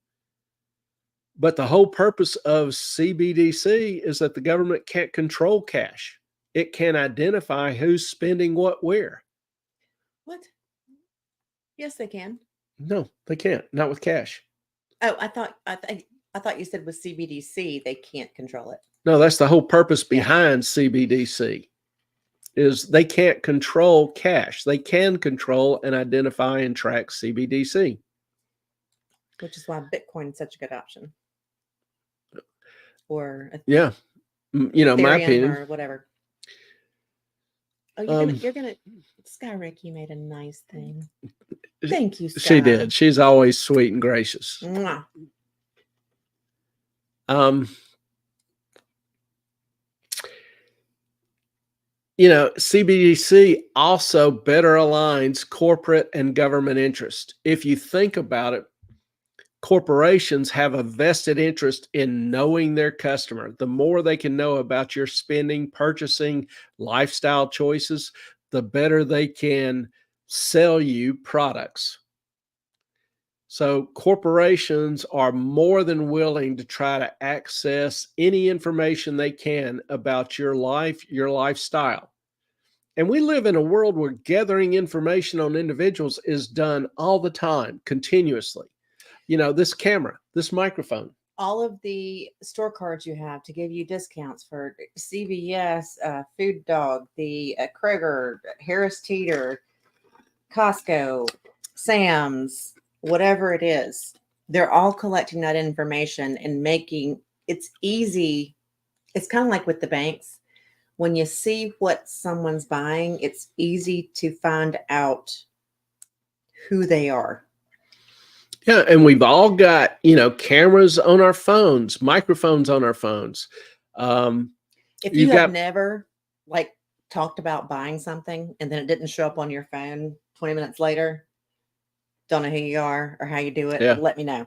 S1: But the whole purpose of CBDC is that the government can't control cash. It can identify who's spending what where.
S2: What? Yes, they can.
S1: No, they can't. Not with cash.
S2: Oh, I thought you said with CBDC they can't control it.
S1: No, that's the whole purpose behind CBDC. Is they can't control cash. They can control and identify and track CBDC.
S2: Which is why Bitcoin is such a good option. Or
S1: yeah, you know, my
S2: Ethereum
S1: opinion
S2: or whatever. Oh, you're gonna Sky Ricky made a nice thing. Thank you, Sky.
S1: She did. She's always sweet and gracious.
S2: Mwah.
S1: You know, CBDC also better aligns corporate and government interest. If you think about it, corporations have a vested interest in knowing their customer. The more they can know about your spending, purchasing, lifestyle choices, the better they can sell you products. So corporations are more than willing to try to access any information they can about your life, your lifestyle. And we live in a world where gathering information on individuals is done all the time, continuously. You know, this camera, this microphone.
S2: All of the store cards you have to give you discounts for CVS, Food Dog, the Kroger, Harris Teeter, Costco, Sam's, whatever it is, they're all collecting that information and making it's easy. It's kind of like with the banks. When you see what someone's buying, it's easy to find out who they are.
S1: Yeah, and we've all got, you know, cameras on our phones, microphones on our phones.
S2: If you have never like talked about buying something and then it didn't show up on your phone 20 minutes later, don't know who you are or how you do it, let me know.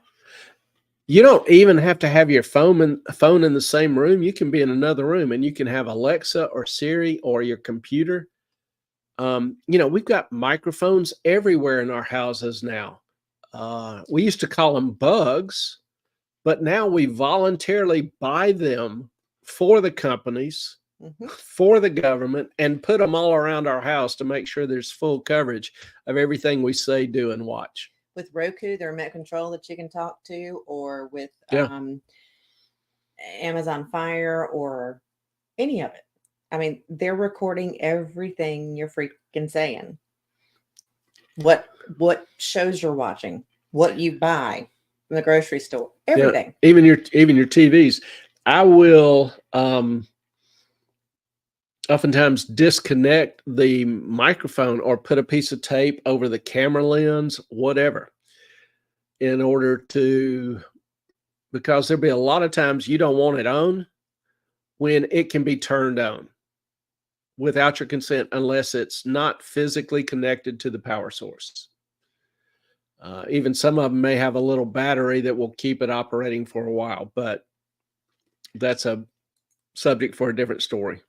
S1: You don't even have to have your phone in the same room. You can be in another room and you can have Alexa or Siri or your computer. You know, we've got microphones everywhere in our houses now. We used to call them bugs, but now we voluntarily buy them for the companies, for the government, and put them all around our house to make sure there's full coverage of everything we say, do, and watch.
S2: With Roku, the remote control that you can talk to, or with Amazon Fire or any of it. I mean, they're recording everything you're freaking saying. What shows you're watching, what you buy from the grocery store, everything.
S1: Yeah, even your TVs. I will oftentimes disconnect the microphone or put a piece of tape over the camera lens, whatever, in order to, because there'll be a lot of times you don't want it on when it can be turned on without your consent, unless it's not physically connected to the power source. Even some of them may have a little battery that will keep it operating for a while, but that's a subject for a different story.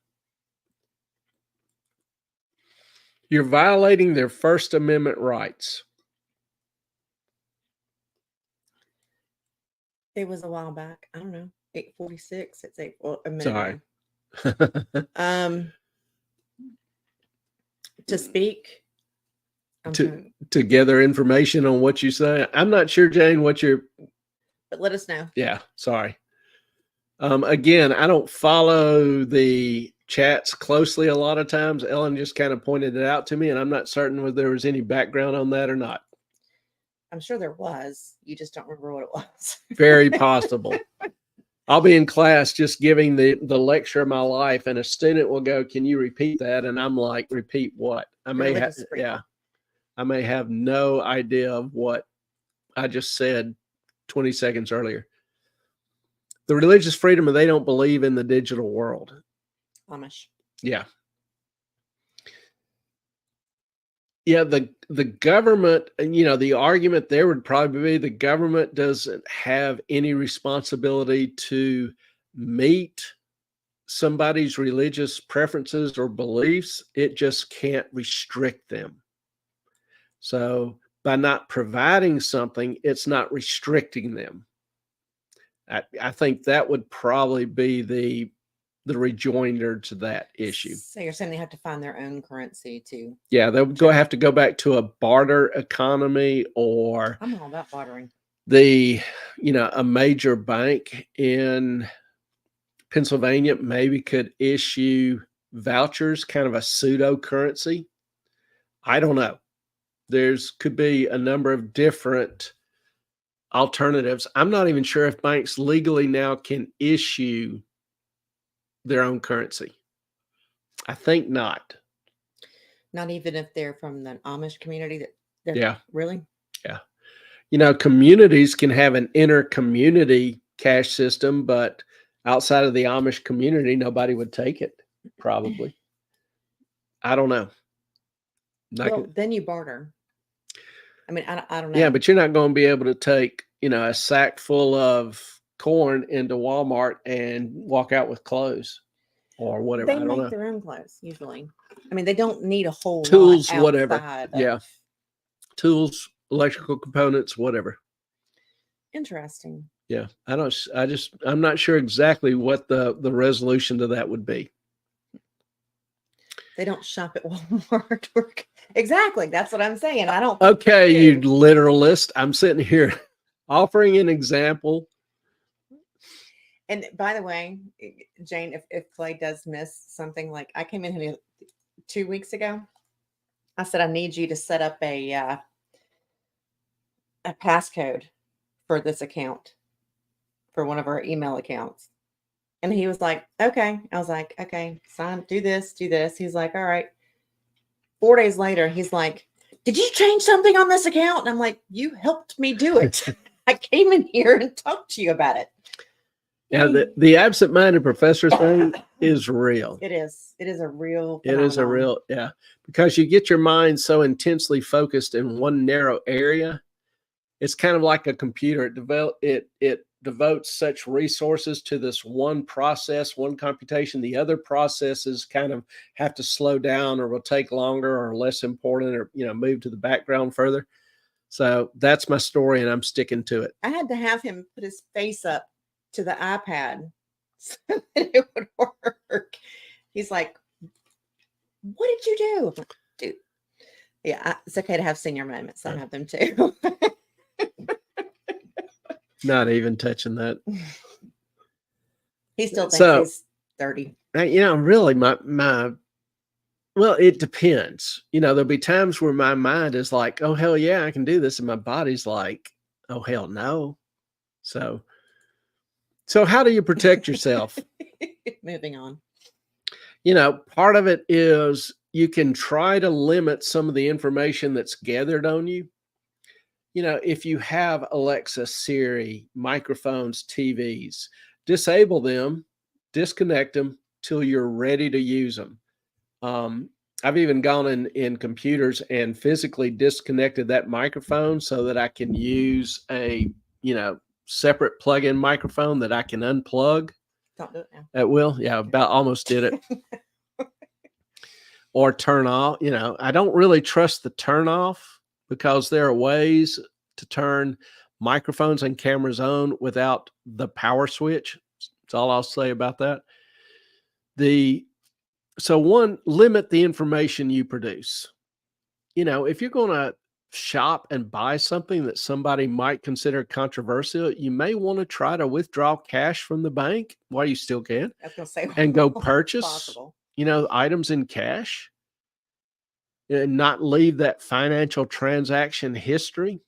S1: You're violating their First Amendment rights.
S2: It was a while back. I don't know, 8:46. It's a minute.
S1: Sorry.
S2: To speak.
S1: To gather information on what you say. I'm not sure, Jane, what you're.
S2: But let us know.
S1: Yeah, sorry. Again, I don't follow the chats closely a lot of times. Ellen just kind of pointed it out to me, and I'm not certain whether there was any background on that or not.
S2: I'm sure there was. You just don't remember what it was.
S1: Very possible. I'll be in class just giving the lecture of my life, and a student will go, "Can you repeat that?" And I'm like, "Repeat what?" I may have,
S2: Religious freedom.
S1: yeah, I may have no idea of what I just said 20 seconds earlier. The religious freedom, they don't believe in the digital world.
S2: Amish.
S1: Yeah. Yeah, the government, the argument there would probably be the government doesn't have any responsibility to meet somebody's religious preferences or beliefs. It just can't restrict them. So by not providing something, it's not restricting them. I think that would probably be the rejoinder to that issue.
S2: So you're saying they have to find their own currency too?
S1: Yeah, they would have to go back to a barter economy, or
S2: I'm all about bartering.
S1: a major bank in Pennsylvania maybe could issue vouchers, kind of a pseudo currency. I don't know. Could be a number of different alternatives. I'm not even sure if banks legally now can issue their own currency. I think not.
S2: Not even if they're from the Amish community.
S1: Yeah.
S2: Really?
S1: Yeah. Communities can have an inter-community cash system, but outside of the Amish community, nobody would take it, probably. I don't know.
S2: Then you barter. I mean, I don't know.
S1: Yeah, but you're not going to be able to take, a sack full of corn into Walmart and walk out with clothes or whatever.
S2: They
S1: I don't
S2: make
S1: know.
S2: their own clothes usually. I mean, they don't need a whole
S1: Tools,
S2: lot
S1: whatever.
S2: outside of-
S1: Yeah. Tools, electrical components, whatever.
S2: Interesting.
S1: Yeah. I'm not sure exactly what the resolution to that would be.
S2: They don't shop at Walmart. Exactly. That's what I'm saying. I don't.
S1: Okay,
S2: they
S1: you
S2: do.
S1: literalist. I'm sitting here offering an example.
S2: And by the way, Jane, if Clay does miss something, like I came in here 2 weeks ago, I said, I need you to set up a passcode for this account, for one of our email accounts. And he was like, okay. I was like, okay, sign, do this. He's like, all right. 4 days later, he's like, did you change something on this account? And I'm like, you helped me do it. I came in here and talked to you about it.
S1: Yeah, the absent-minded professor thing is real.
S2: It is. It is a real
S1: It is a
S2: phenomenon.
S1: real, yeah, because you get your mind so intensely focused in one narrow area. It's kind of like a computer. It devotes such resources to this one process, one computation. The other processes kind of have to slow down, or will take longer, or less important, or move to the background further. So that's my story, and I'm sticking to it.
S2: I had to have him put his face up to the iPad so that it would work. He's like, what did you do? I'm like, dude, yeah, it's okay to have senior moments. I have them too.
S1: Not even touching that.
S2: He still thinks
S1: So-
S2: he's 30.
S1: Really, well, it depends. There'll be times where my mind is like, oh, hell yeah, I can do this. And my body's like, oh, hell no. So how do you protect yourself?
S2: Moving on.
S1: Part of it is you can try to limit some of the information that's gathered on you. If you have Alexa, Siri, microphones, TVs, disable them, disconnect them till you're ready to use them. I've even gone in computers and physically disconnected that microphone so that I can use a, separate plug-in microphone that I can unplug
S2: Don't do it now.
S1: at will. Yeah, about almost did it. Or turn off. I don't really trust the turn off, because there are ways to turn microphones and cameras on without the power switch. That's all I'll say about that. So one, limit the information you produce. If you're going to shop and buy something that somebody might consider controversial, you may want to try to withdraw cash from the bank while you still can,
S2: I was going to say,
S1: and go
S2: well,
S1: purchase,
S2: possible.
S1: items in cash, and not leave that financial transaction history.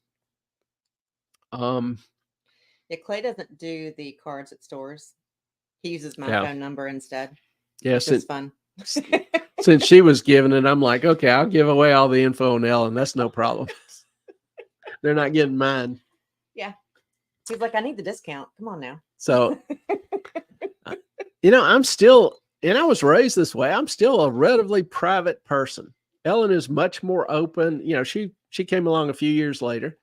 S2: Yeah, Clay doesn't do the cards at stores. He uses my
S1: Yeah.
S2: phone number instead.
S1: Yes,
S2: Which is fun.
S1: since she was giving it, I'm like, okay, I'll give away all the info on Ellen. That's no problem. They're not getting mine.
S2: Yeah. He's like, I need the discount. Come on now.
S1: So, I'm still, and I was raised this way. I'm still a relatively private person. Ellen is much more open. She came along a few years later,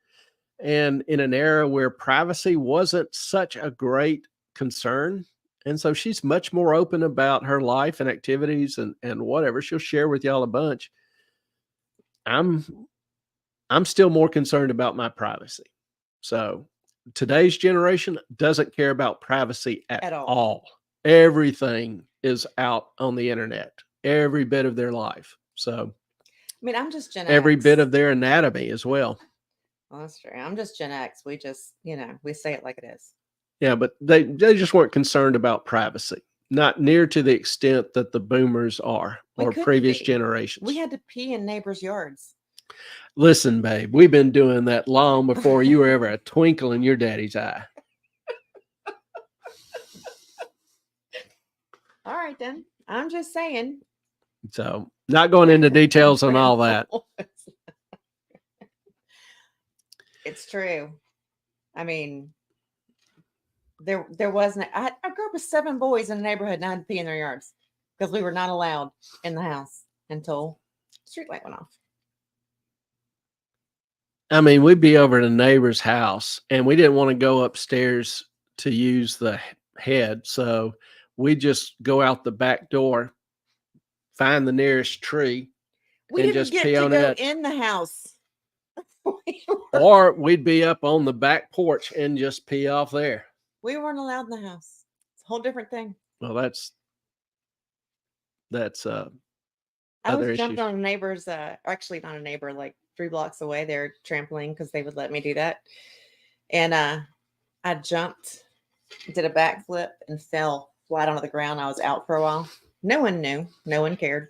S1: and in an era where privacy wasn't such a great concern. And so she's much more open about her life and activities and whatever. She'll share with y'all a bunch. I'm still more concerned about my privacy. So today's generation doesn't care about privacy at all. Everything is out on the internet, every bit of their life. So,
S2: I mean, I'm just Gen
S1: every
S2: X.
S1: bit of their anatomy as well.
S2: Well, that's true. I'm just Gen X. We just, we say it like it is.
S1: Yeah, but they just weren't concerned about privacy, not near to the extent that the boomers are or previous generations.
S2: We had to pee in neighbors' yards.
S1: Listen, babe, we've been doing that long before you were ever a twinkle in your daddy's eye.
S2: All right, then. I'm just saying.
S1: So, not going into details on all that.
S2: It's true. I mean, there wasn't. I grew up with 7 boys in the neighborhood, and I had to pee in their yards because we were not allowed in the house until the street light went off.
S1: I mean, we'd be over at a neighbor's house, and we didn't want to go upstairs to use the head, so we just go out the back door, find the nearest tree,
S2: we
S1: and
S2: didn't
S1: just
S2: get
S1: pee
S2: to
S1: on
S2: go
S1: it.
S2: in the house.
S1: Or we'd be up on the back porch and just pee off there.
S2: We weren't allowed in the house. It's a whole different thing.
S1: Well, that's
S2: I
S1: other
S2: was jumping
S1: issues.
S2: on a neighbor's, actually not a neighbor, like 3 blocks away. They're trampoline because they would let me do that. And I jumped, did a backflip, and fell flat onto the ground. I was out for a while. No one knew. No one cared.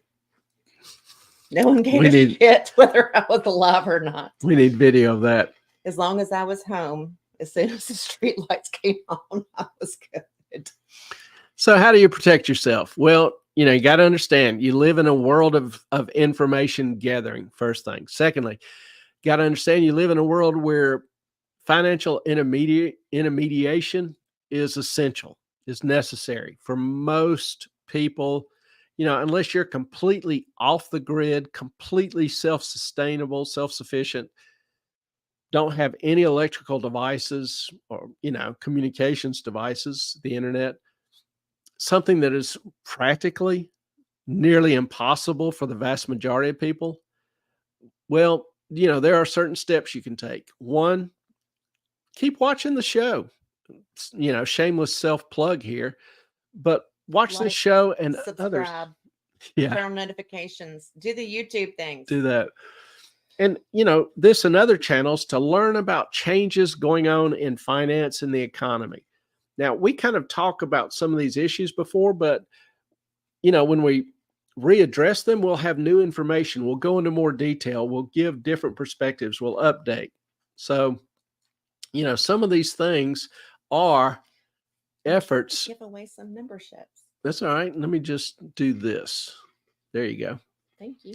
S2: No one gave a shit whether I was alive or not.
S1: We need video of that.
S2: As long as I was home, as soon as the street lights came on, I was good.
S1: So how do you protect yourself? Well, you got to understand, you live in a world of information gathering, first thing. Secondly, got to understand you live in a world where financial intermediation is essential, is necessary for most people. Unless you're completely off the grid, completely self-sustainable, self-sufficient, don't have any electrical devices or, communications devices, the internet, something that is practically nearly impossible for the vast majority of people. Well, there are certain steps you can take. One, keep watching the show. Shameless self-plug here, but watch the show and others.
S2: Yeah. Turn on notifications. Do the YouTube things.
S1: Do that. And, this and other channels to learn about changes going on in finance and the economy. Now, we kind of talk about some of these issues before, but, when we readdress them, we'll have new information. We'll go into more detail. We'll give different perspectives. We'll update. So, some of these things are efforts.
S2: Give away some memberships.
S1: That's all right. Let me just do this. There you go.
S2: Thank you.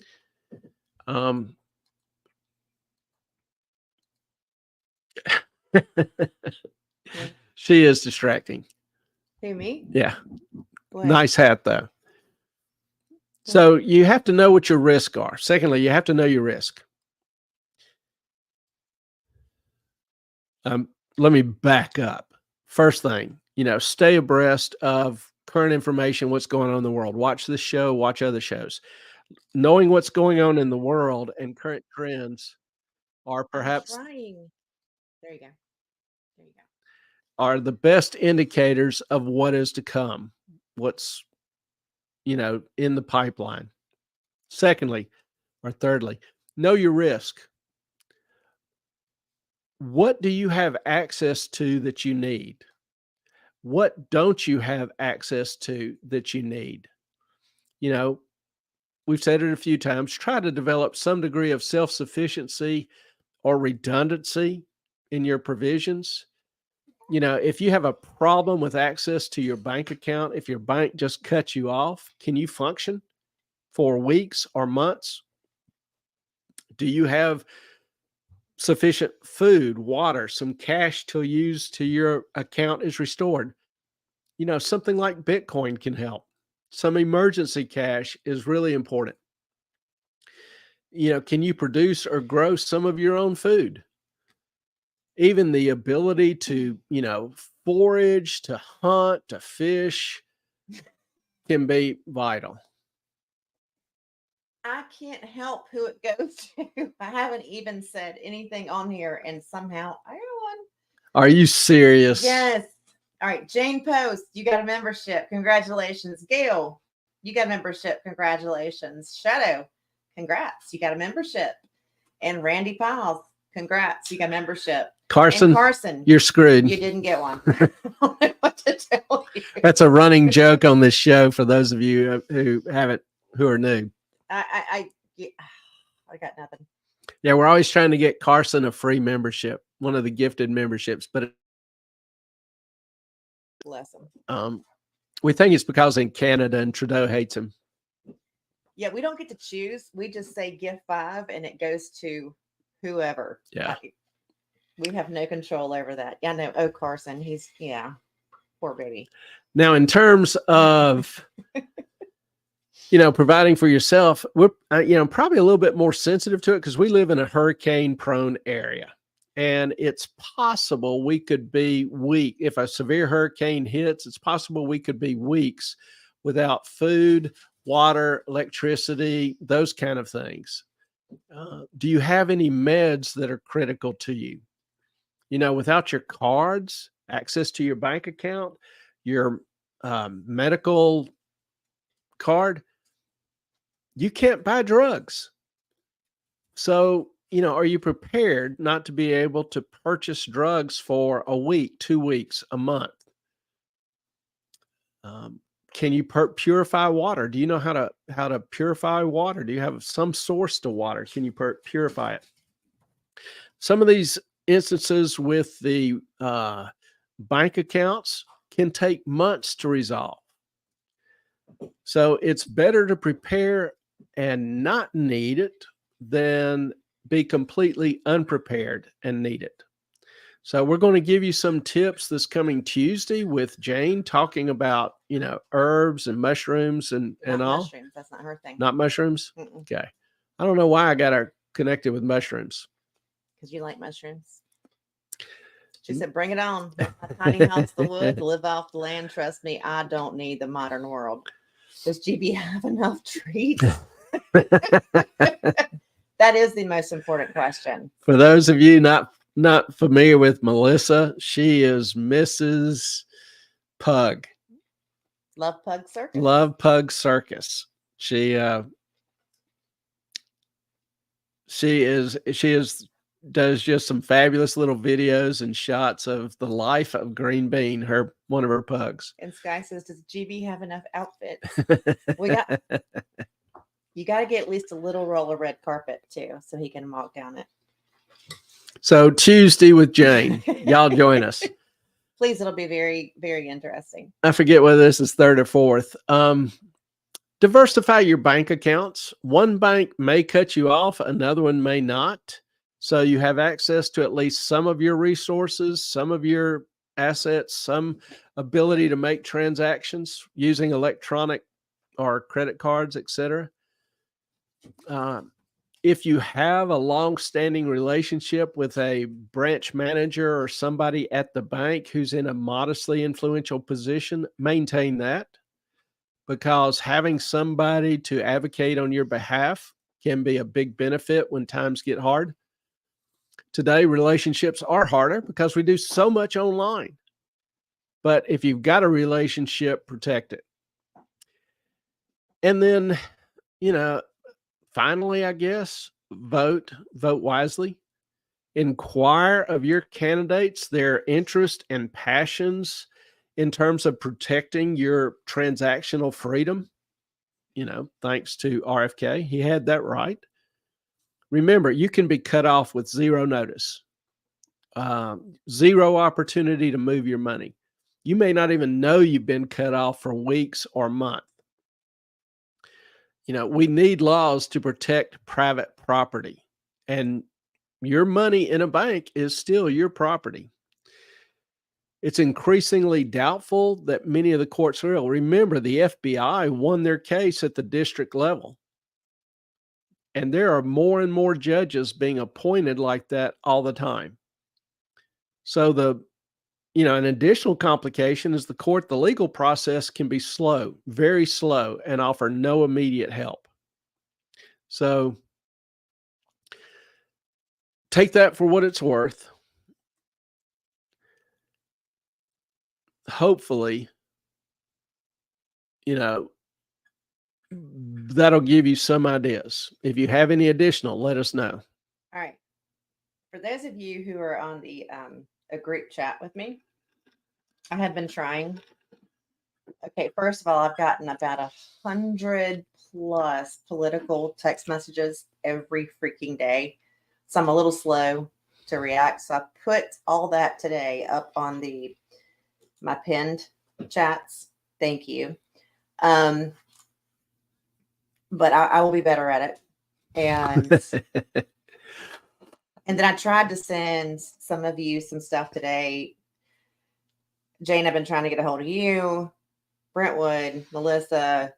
S1: She is distracting.
S2: Who, me?
S1: Yeah.
S2: What?
S1: Nice hat, though. So you have to know what your risks are. Secondly, you have to know your risk. Let me back up. First thing, stay abreast of current information, what's going on in the world. Watch this show, watch other shows. Knowing what's going on in the world and current trends are perhaps
S2: There you go.
S1: Are the best indicators of what is to come, what's, in the pipeline. Secondly, or thirdly, know your risk. What do you have access to that you need? What don't you have access to that you need? We've said it a few times, try to develop some degree of self-sufficiency or redundancy in your provisions. You know, if you have a problem with access to your bank account, if your bank just cuts you off, can you function for weeks or months? Do you have sufficient food, water, some cash to use till your account is restored? You know, something like Bitcoin can help. Some emergency cash is really important. You know, can you produce or grow some of your own food? Even the ability to, you know, forage, to hunt, to fish can be vital.
S2: I can't help who it goes to. I haven't even said anything on here, and somehow I got one.
S1: Are you serious?
S2: Yes. All right. Jane Post, you got a membership. Congratulations. Gail, you got a membership. Congratulations. Shadow, congrats. You got a membership. And Randy Piles, congrats. You got a membership.
S1: Carson, you're screwed.
S2: You didn't get one. I don't know what to tell you.
S1: That's a running joke on this show for those of you who are new.
S2: I got nothing.
S1: Yeah, we're always trying to get Carson a free membership, one of the gifted memberships, but
S2: Bless him.
S1: We think it's because in Canada and Trudeau hates him.
S2: Yeah, we don't get to choose. We just say gift 5 and it goes to whoever.
S1: Yeah.
S2: We have no control over that. Yeah, no. Oh, Carson, poor baby.
S1: Now, in terms of, you know, providing for yourself, we're, you know, probably a little bit more sensitive to it because we live in a hurricane prone area. And it's possible we could be weak. If a severe hurricane hits, it's possible we could be weeks without food, water, electricity, those kind of things. Do you have any meds that are critical to you? You know, without your cards, access to your bank account, your medical card, you can't buy drugs. So, you know, are you prepared not to be able to purchase drugs for a week, 2 weeks, a month? Can you purify water? Do you know how to purify water? Do you have some source to water? Can you purify it? Some of these instances with the bank accounts can take months to resolve. So it's better to prepare and not need it than be completely unprepared and need it. So we're going to give you some tips this coming Tuesday with Jane talking about, you know, herbs and mushrooms and all.
S2: Mushrooms. That's not her thing.
S1: Not mushrooms?
S2: Mm-mm.
S1: Okay. I don't know why I got her connected with mushrooms.
S2: Because you like mushrooms. She said, bring it on. My tiny house, the wood, live off the land. Trust me, I don't need the modern world. Does GB have enough treats? That is the most important question.
S1: For those of you not familiar with Melissa, she is Mrs. Pug.
S2: Love Pug Circus.
S1: Love Pug Circus. She does just some fabulous little videos and shots of the life of Green Bean, one of her pugs.
S2: And Sky says, does GB have enough outfits? You got to get at least a little roll of red carpet too, so he can walk down it.
S1: So Tuesday with Jane, y'all join us.
S2: Please, it'll be very, very interesting.
S1: I forget whether this is 3rd or 4th. Diversify your bank accounts. One bank may cut you off, another one may not. So you have access to at least some of your resources, some of your assets, some ability to make transactions using electronic or credit cards, etc. If you have a long-standing relationship with a branch manager or somebody at the bank who's in a modestly influential position, maintain that, because having somebody to advocate on your behalf can be a big benefit when times get hard. Today, relationships are harder because we do so much online. But if you've got a relationship, protect it. And then, you know, finally, I guess, vote wisely. Inquire of your candidates, their interests and passions in terms of protecting your transactional freedom. You know, thanks to RFK, he had that right. Remember, you can be cut off with zero notice. zero opportunity to move your money. You may not even know you've been cut off for weeks or months. You know, we need laws to protect private property, and your money in a bank is still your property. It's increasingly doubtful that many of the courts will. Remember, the FBI won their case at the district level. And there are more and more judges being appointed like that all the time. So an additional complication is the legal process can be slow, very slow, and offer no immediate help. So take that for what it's worth. Hopefully, that'll give you some ideas. If you have any additional, let us know.
S2: All right. For those of you who are on the a group chat with me, I have been trying. Okay, first of all, I've gotten about 100+ political text messages every freaking day. So I'm a little slow to react. So I put all that today up on my pinned chats. Thank you. But I will be better at it. And then I tried to send some of you some stuff today. Jane, I've been trying to get a hold of you. Brentwood, Melissa,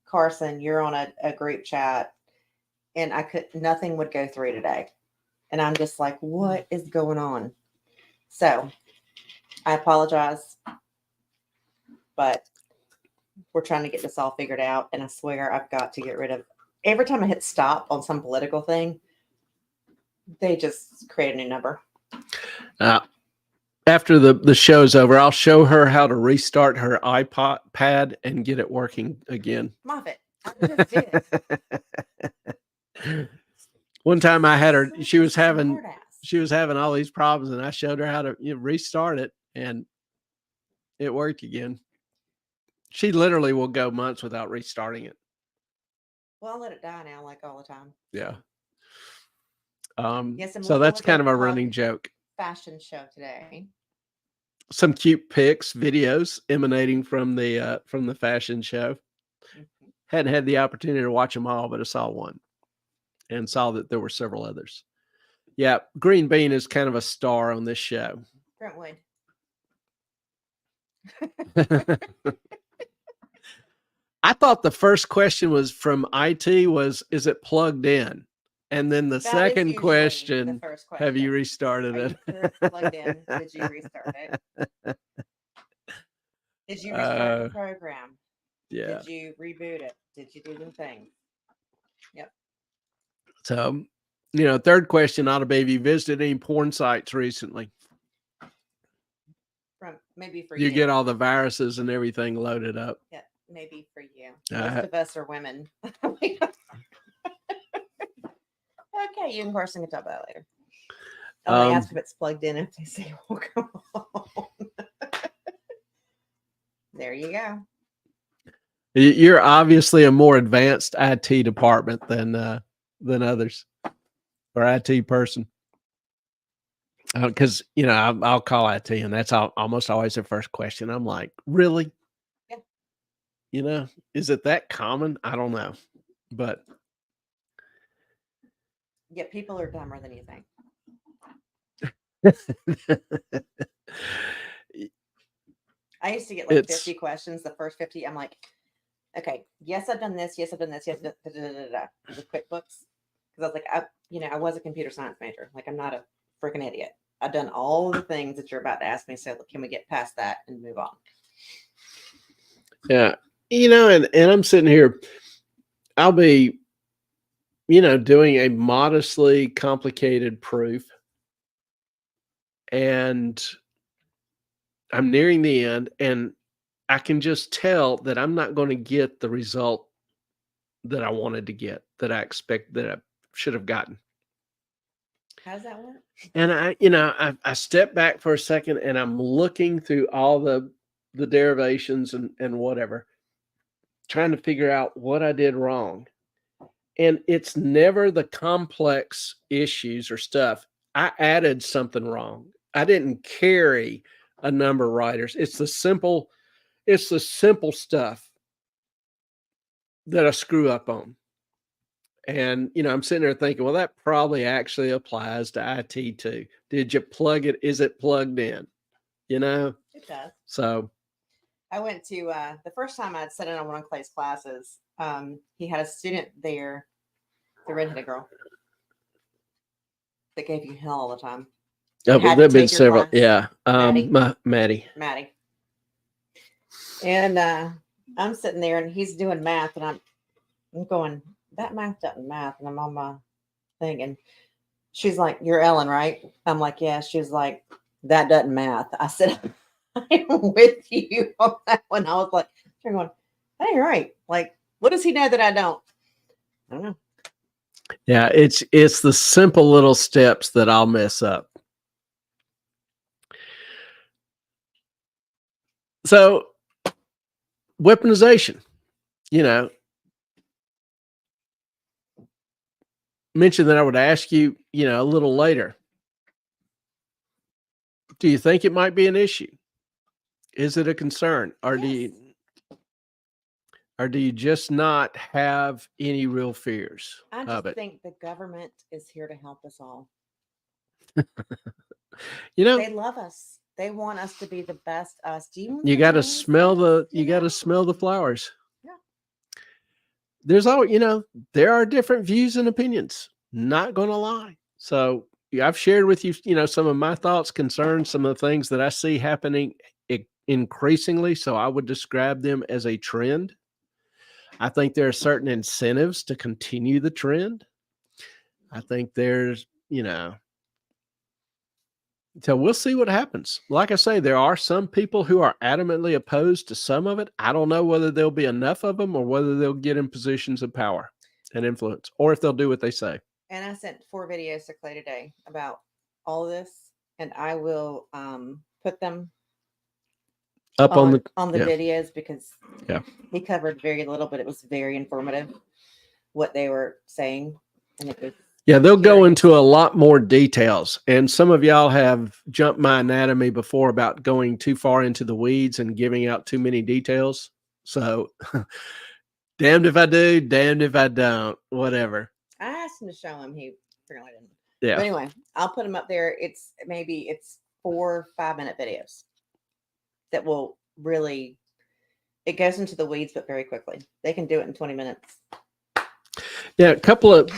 S2: Carson, you're on a group chat. And nothing would go through today. And I'm just like, what is going on? So I apologize. But we're trying to get this all figured out. And I swear I've got to get rid of, every time I hit stop on some political thing, they just create a new number.
S1: After the show's over, I'll show her how to restart her iPad and get it working again.
S2: Moffat, I just did.
S1: One time I had her, she was having all these problems, and I showed her how to restart it, and it worked again. She literally will go months without restarting it.
S2: Well, I'll let it die now, like all the time.
S1: Yeah.
S2: Yes,
S1: so that's kind of a running joke.
S2: Fashion show today.
S1: Some cute pics, videos emanating from the fashion show. Mm-hmm. Hadn't had the opportunity to watch them all, but I saw one and saw that there were several others. Yeah, Green Bean is kind of a star on this show.
S2: Brentwood.
S1: I thought the first question was from IT was, is it plugged in? And then the second question, have you restarted it?
S2: Plugged in? Did you restart it? Did you restart the program?
S1: Yeah.
S2: Did you reboot it? Did you do the thing? Yep.
S1: So, third question ought to be, have you visited any porn sites recently?
S2: Maybe for you.
S1: You get all the viruses and everything loaded up.
S2: Yeah, maybe for you. Most of us are women. Okay, you and Carson can talk about it later. I'll ask if it's plugged in. If they say, well, come on. There you go.
S1: You're obviously a more advanced IT department than others, or IT person. Because I'll call IT, and that's almost always the first question. I'm like, really? Yeah. Is it that common? I don't know, but
S2: yeah, people are dumber than you think. I used to get like 50 questions. The first 50, I'm like, okay, yes, I've done this. Yes, I've done this. Yes, with QuickBooks. Because I was like, I was a computer science major. Like, I'm not a freaking idiot. I've done all the things that you're about to ask me. So can we get past that and move on?
S1: Yeah. And I'm sitting here, I'll be, doing a modestly complicated proof, and I'm nearing the end, and I can just tell that I'm not going to get the result that I wanted to get, that I expect, that I should have gotten.
S2: How does that work?
S1: And I step back for a second, and I'm looking through all the derivations and whatever, trying to figure out what I did wrong. And it's never the complex issues or stuff. I added something wrong. I didn't carry a number of writers. It's the simple stuff that I screw up on. And, I'm sitting there thinking, well, that probably actually applies to IT too. Did you plug it? Is it plugged in?
S2: It does.
S1: So
S2: I went to the first time I'd sat in on one of Clay's classes. He had a student there, the redheaded girl, that gave you hell all the time.
S1: there've been several.
S2: Class.
S1: Yeah.
S2: Maddie. And I'm sitting there and he's doing math and I'm going, that math doesn't math. And I'm on my thing. And she's like, you're Ellen, right? I'm like, yeah. She's like, that doesn't math. I said, I'm with you on that one. I was like, you're going, that ain't right. Like, what does he know that I don't? I don't know.
S1: Yeah, it's the simple little steps that I'll mess up. So, weaponization, mentioned that I would ask you, a little later. Do you think it might be an issue? Is it a concern? Or
S2: Yes.
S1: do you just not have any real fears
S2: I
S1: of
S2: just
S1: it?
S2: think the government is here to help us all.
S1: You know,
S2: They love us. They want us to be the best us. Do you?
S1: you got to smell the flowers.
S2: Yeah.
S1: There's there are different views and opinions. Not going to lie. So I've shared with you, some of my thoughts, concerns, some of the things that I see happening increasingly. So I would describe them as a trend. I think there are certain incentives to continue the trend. I think there's, so we'll see what happens. Like I say, there are some people who are adamantly opposed to some of it. I don't know whether there'll be enough of them or whether they'll get in positions of power and influence, or if they'll do what they say.
S2: And I sent 4 videos to Clay today about all of this, and I will put them
S1: up on the
S2: videos because
S1: he
S2: covered very little, but it was very informative what they were saying, and it was.
S1: Yeah, they'll go into a lot more details. And some of y'all have jumped my anatomy before about going too far into the weeds and giving out too many details. So damned if I do, damned if I don't, whatever.
S2: I asked him to show him. He apparently didn't.
S1: Yeah.
S2: But anyway, I'll put them up there. It's 4 5-minute videos that will really, it goes into the weeds, but very quickly. They can do it in 20 minutes.
S1: Yeah, a couple of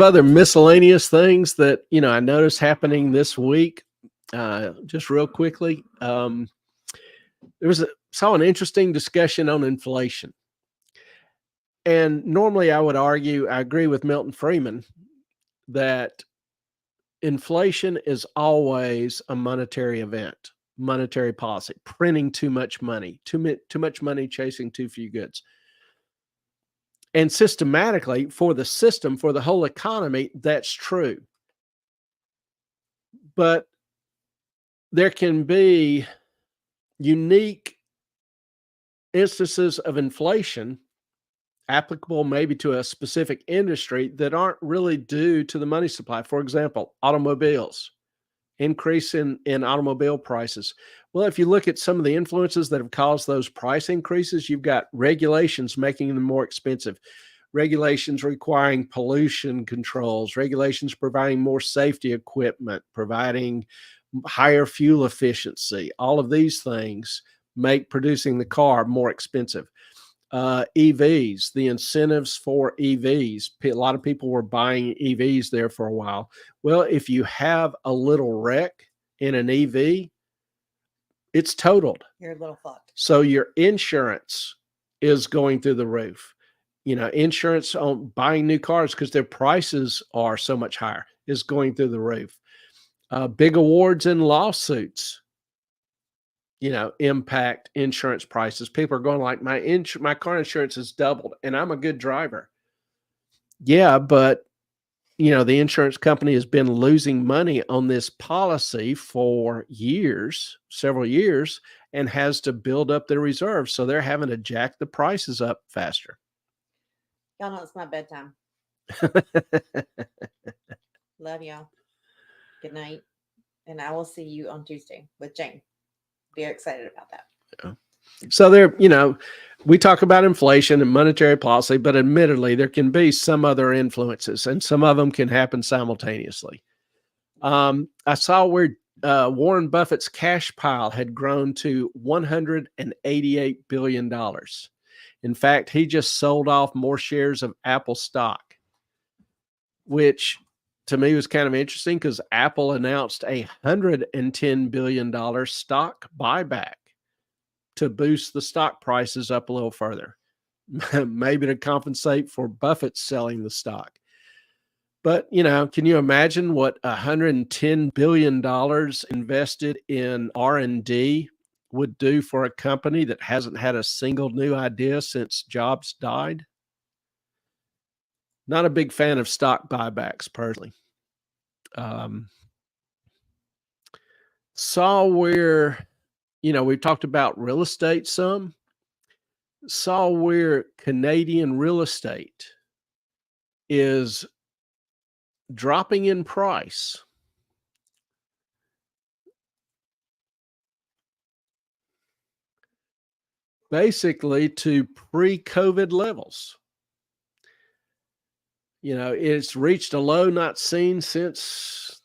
S1: other miscellaneous things that I noticed happening this week. Just real quickly, saw an interesting discussion on inflation, and normally I would argue I agree with Milton Friedman that inflation is always a monetary event, monetary policy, printing too much money, too much money chasing too few goods. And systematically, for the system, for the whole economy, that's true. But there can be unique instances of inflation applicable maybe to a specific industry that aren't really due to the money supply. For example, automobiles, increase in automobile prices. Well, if you look at some of the influences that have caused those price increases, you've got regulations making them more expensive, regulations requiring pollution controls, regulations providing more safety equipment, providing higher fuel efficiency. All of these things make producing the car more expensive. EVs, the incentives for EVs. A lot of people were buying EVs there for a while. Well, if you have a little wreck in an EV, it's totaled.
S2: You're a little fucked. So
S1: your insurance is going through the roof. Insurance on buying new cars because their prices are so much higher is going through the roof. Big awards and lawsuits, impact insurance prices. People are going like, my car insurance has doubled and I'm a good driver. Yeah, but the insurance company has been losing money on this policy for years, several years, and has to build up their reserves. So they're having to jack the prices up faster.
S2: Y'all know it's my bedtime. Love y'all. Good night. And I will see you on Tuesday with Jane. Be excited about that.
S1: Yeah. So there, we talk about inflation and monetary policy, but admittedly, there can be some other influences, and some of them can happen simultaneously. I saw where Warren Buffett's cash pile had grown to $188 billion. In fact, he just sold off more shares of Apple stock, which to me was kind of interesting because Apple announced a $110 billion stock buyback to boost the stock prices up a little further, maybe to compensate for Buffett selling the stock. But, can you imagine what $110 billion invested in R&D would do for a company that hasn't had a single new idea since Jobs died? Not a big fan of stock buybacks, personally. Saw where, we talked about real estate some. Saw where Canadian real estate is dropping in price. Basically to pre-COVID levels. It's reached a low not seen since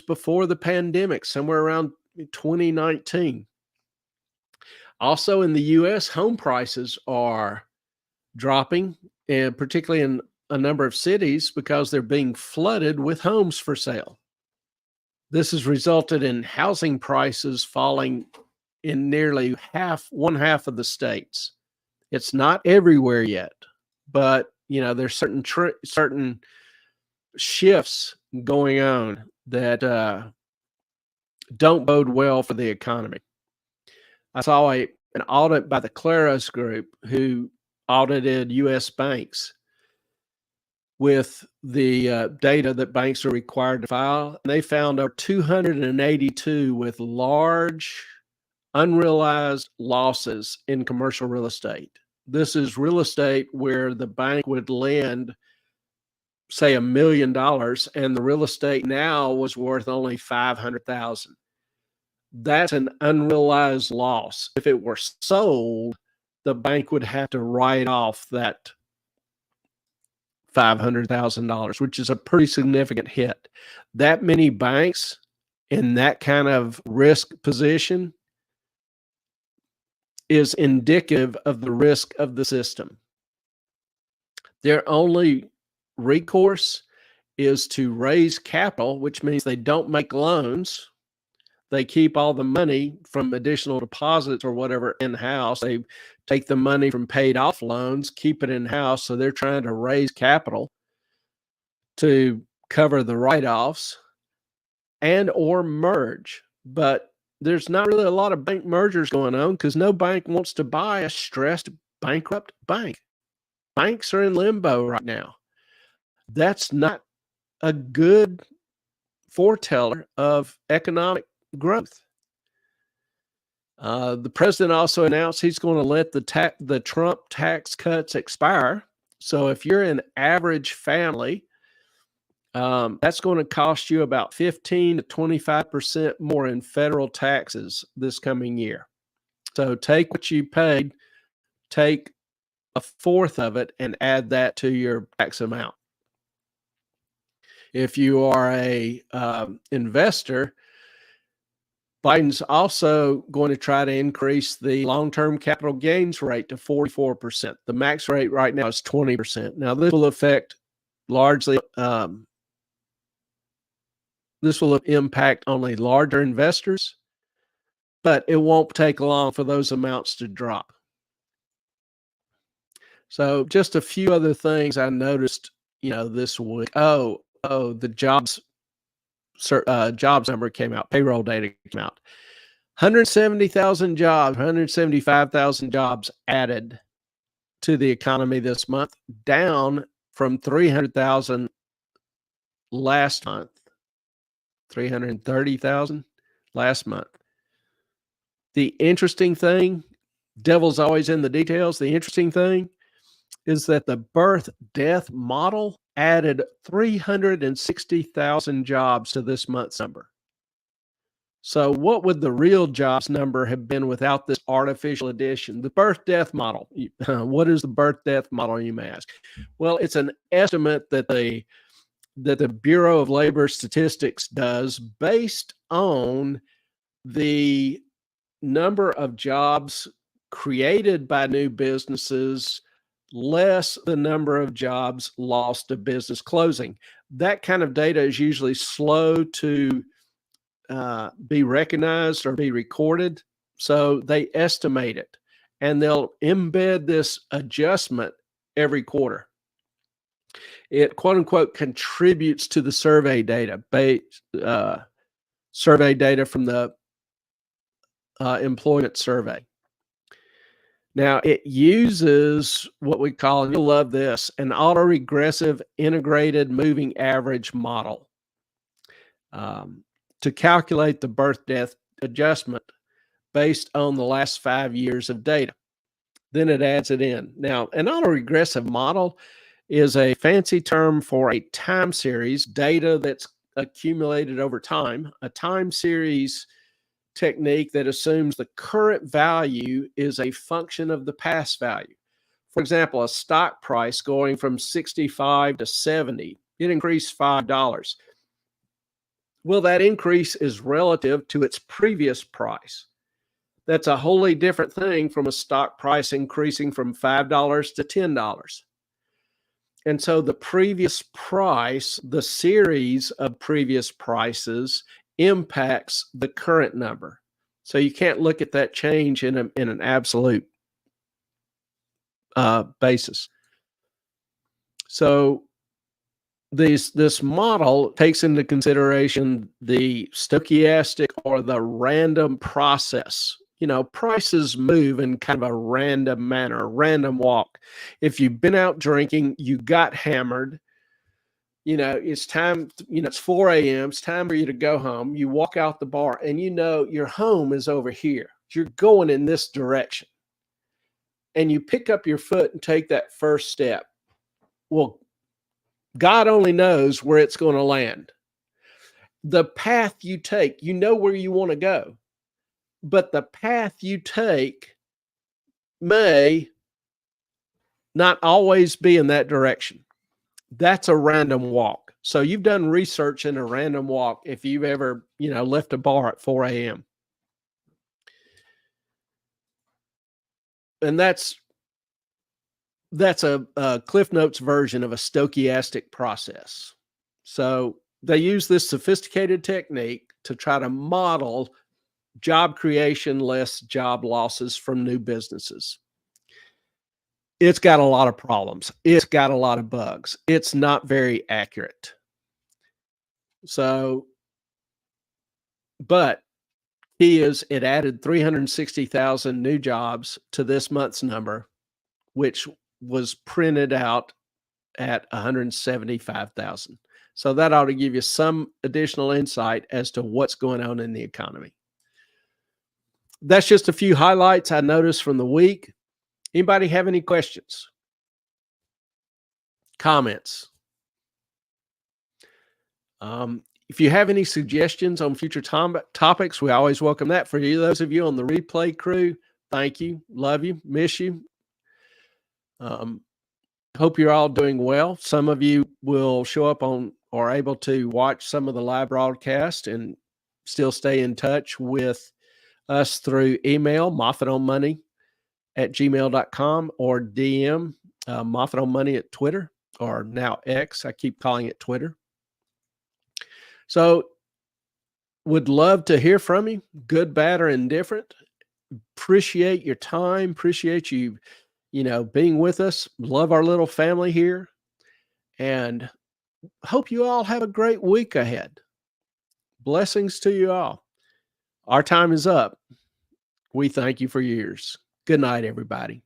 S1: before the pandemic, somewhere around 2019. Also in the US, home prices are dropping, and particularly in a number of cities because they're being flooded with homes for sale. This has resulted in housing prices falling in nearly one half of the states. It's not everywhere yet, but there's certain shifts going on that don't bode well for the economy. I saw an audit by the Claros Group, who audited U.S. banks with the data that banks are required to file. And they found over 282 with large unrealized losses in commercial real estate. This is real estate where the bank would lend, say, $1 million, and the real estate now was worth only $500,000. That's an unrealized loss. If it were sold, the bank would have to write off that $500,000, which is a pretty significant hit. That many banks in that kind of risk position is indicative of the risk of the system. Their only recourse is to raise capital, which means they don't make loans. They keep all the money from additional deposits or whatever in-house. They take the money from paid off loans, keep it in-house. So they're trying to raise capital to cover the write-offs and or merge. But there's not really a lot of bank mergers going on because no bank wants to buy a stressed, bankrupt bank. Banks are in limbo right now. That's not a good foreteller of economic growth. The president also announced he's going to let the Trump tax cuts expire. So if you're an average family, that's going to cost you about 15 to 25% more in federal taxes this coming year. So take what you paid, take a fourth of it, and add that to your tax amount. If you are a investor, Biden's also going to try to increase the long-term capital gains rate to 44%. The max rate right now is 20%. Now, this will affect largely, this will impact only larger investors, but it won't take long for those amounts to drop. So just a few other things I noticed, this week. The jobs number came out, payroll data came out. 170,000 jobs, 175,000 jobs added to the economy this month, down from 300,000 last month, 330,000 last month. The interesting thing, devil's always in the details. The interesting thing is that the birth-death model added 360,000 jobs to this month's number. So what would the real jobs number have been without this artificial addition? The birth-death model. What is the birth-death model, you may ask? Well, it's an estimate that the Bureau of Labor Statistics does based on the number of jobs created by new businesses less the number of jobs lost to business closing. That kind of data is usually slow to be recognized or be recorded. So they estimate it, and they'll embed this adjustment every quarter. It, quote unquote, contributes to the survey data, survey data from the employment survey. Now, it uses what we call, and you'll love this, an autoregressive integrated moving average model to calculate the birth-death adjustment based on the last 5 years of data. Then it adds it in. Now, an autoregressive model is a fancy term for a time series, data that's accumulated over time, a time series technique that assumes the current value is a function of the past value. For example, a stock price going from 65 to 70, it increased $5. Well, that increase is relative to its previous price. That's a wholly different thing from a stock price increasing from $5 to $10. And so the previous price, the series of previous prices, impacts the current number. So you can't look at that change in an absolute basis. So this model takes into consideration the stochastic or the random process. You know, prices move in kind of a random manner, a random walk. If you've been out drinking, you got hammered, you know, it's time, you know, it's 4 a.m. It's time for you to go home. You walk out the bar and you know your home is over here. You're going in this direction. And you pick up your foot and take that first step. Well, God only knows where it's going to land. The path you take, you know where you want to go. But the path you take may not always be in that direction. That's a random walk. So you've done research in a random walk if you've ever, you know, left a bar at 4 a.m. And that's a Cliff Notes version of a stochastic process. So they use this sophisticated technique to try to model job creation less job losses from new businesses. It's got a lot of problems. It's got a lot of bugs. It's not very accurate. So, but key is it added 360,000 new jobs to this month's number, which was printed out at 175,000. So that ought to give you some additional insight as to what's going on in the economy. That's just a few highlights I noticed from the week. Anybody have any questions? Comments? If you have any suggestions on future topics, we always welcome that. For you, those of you on the replay crew, thank you. Love you. Miss you. Hope you're all doing well. Some of you will show up on or able to watch some of the live broadcast and still stay in touch with us through email, moffatonmoney@gmail.com, or DM moffatonmoney at Twitter, or now X. I keep calling it Twitter. So would love to hear from you, good, bad, or indifferent. Appreciate your time. Appreciate you, being with us. Love our little family here, and hope you all have a great week ahead. Blessings to you all. Our time is up. We thank you for yours. Good night, everybody.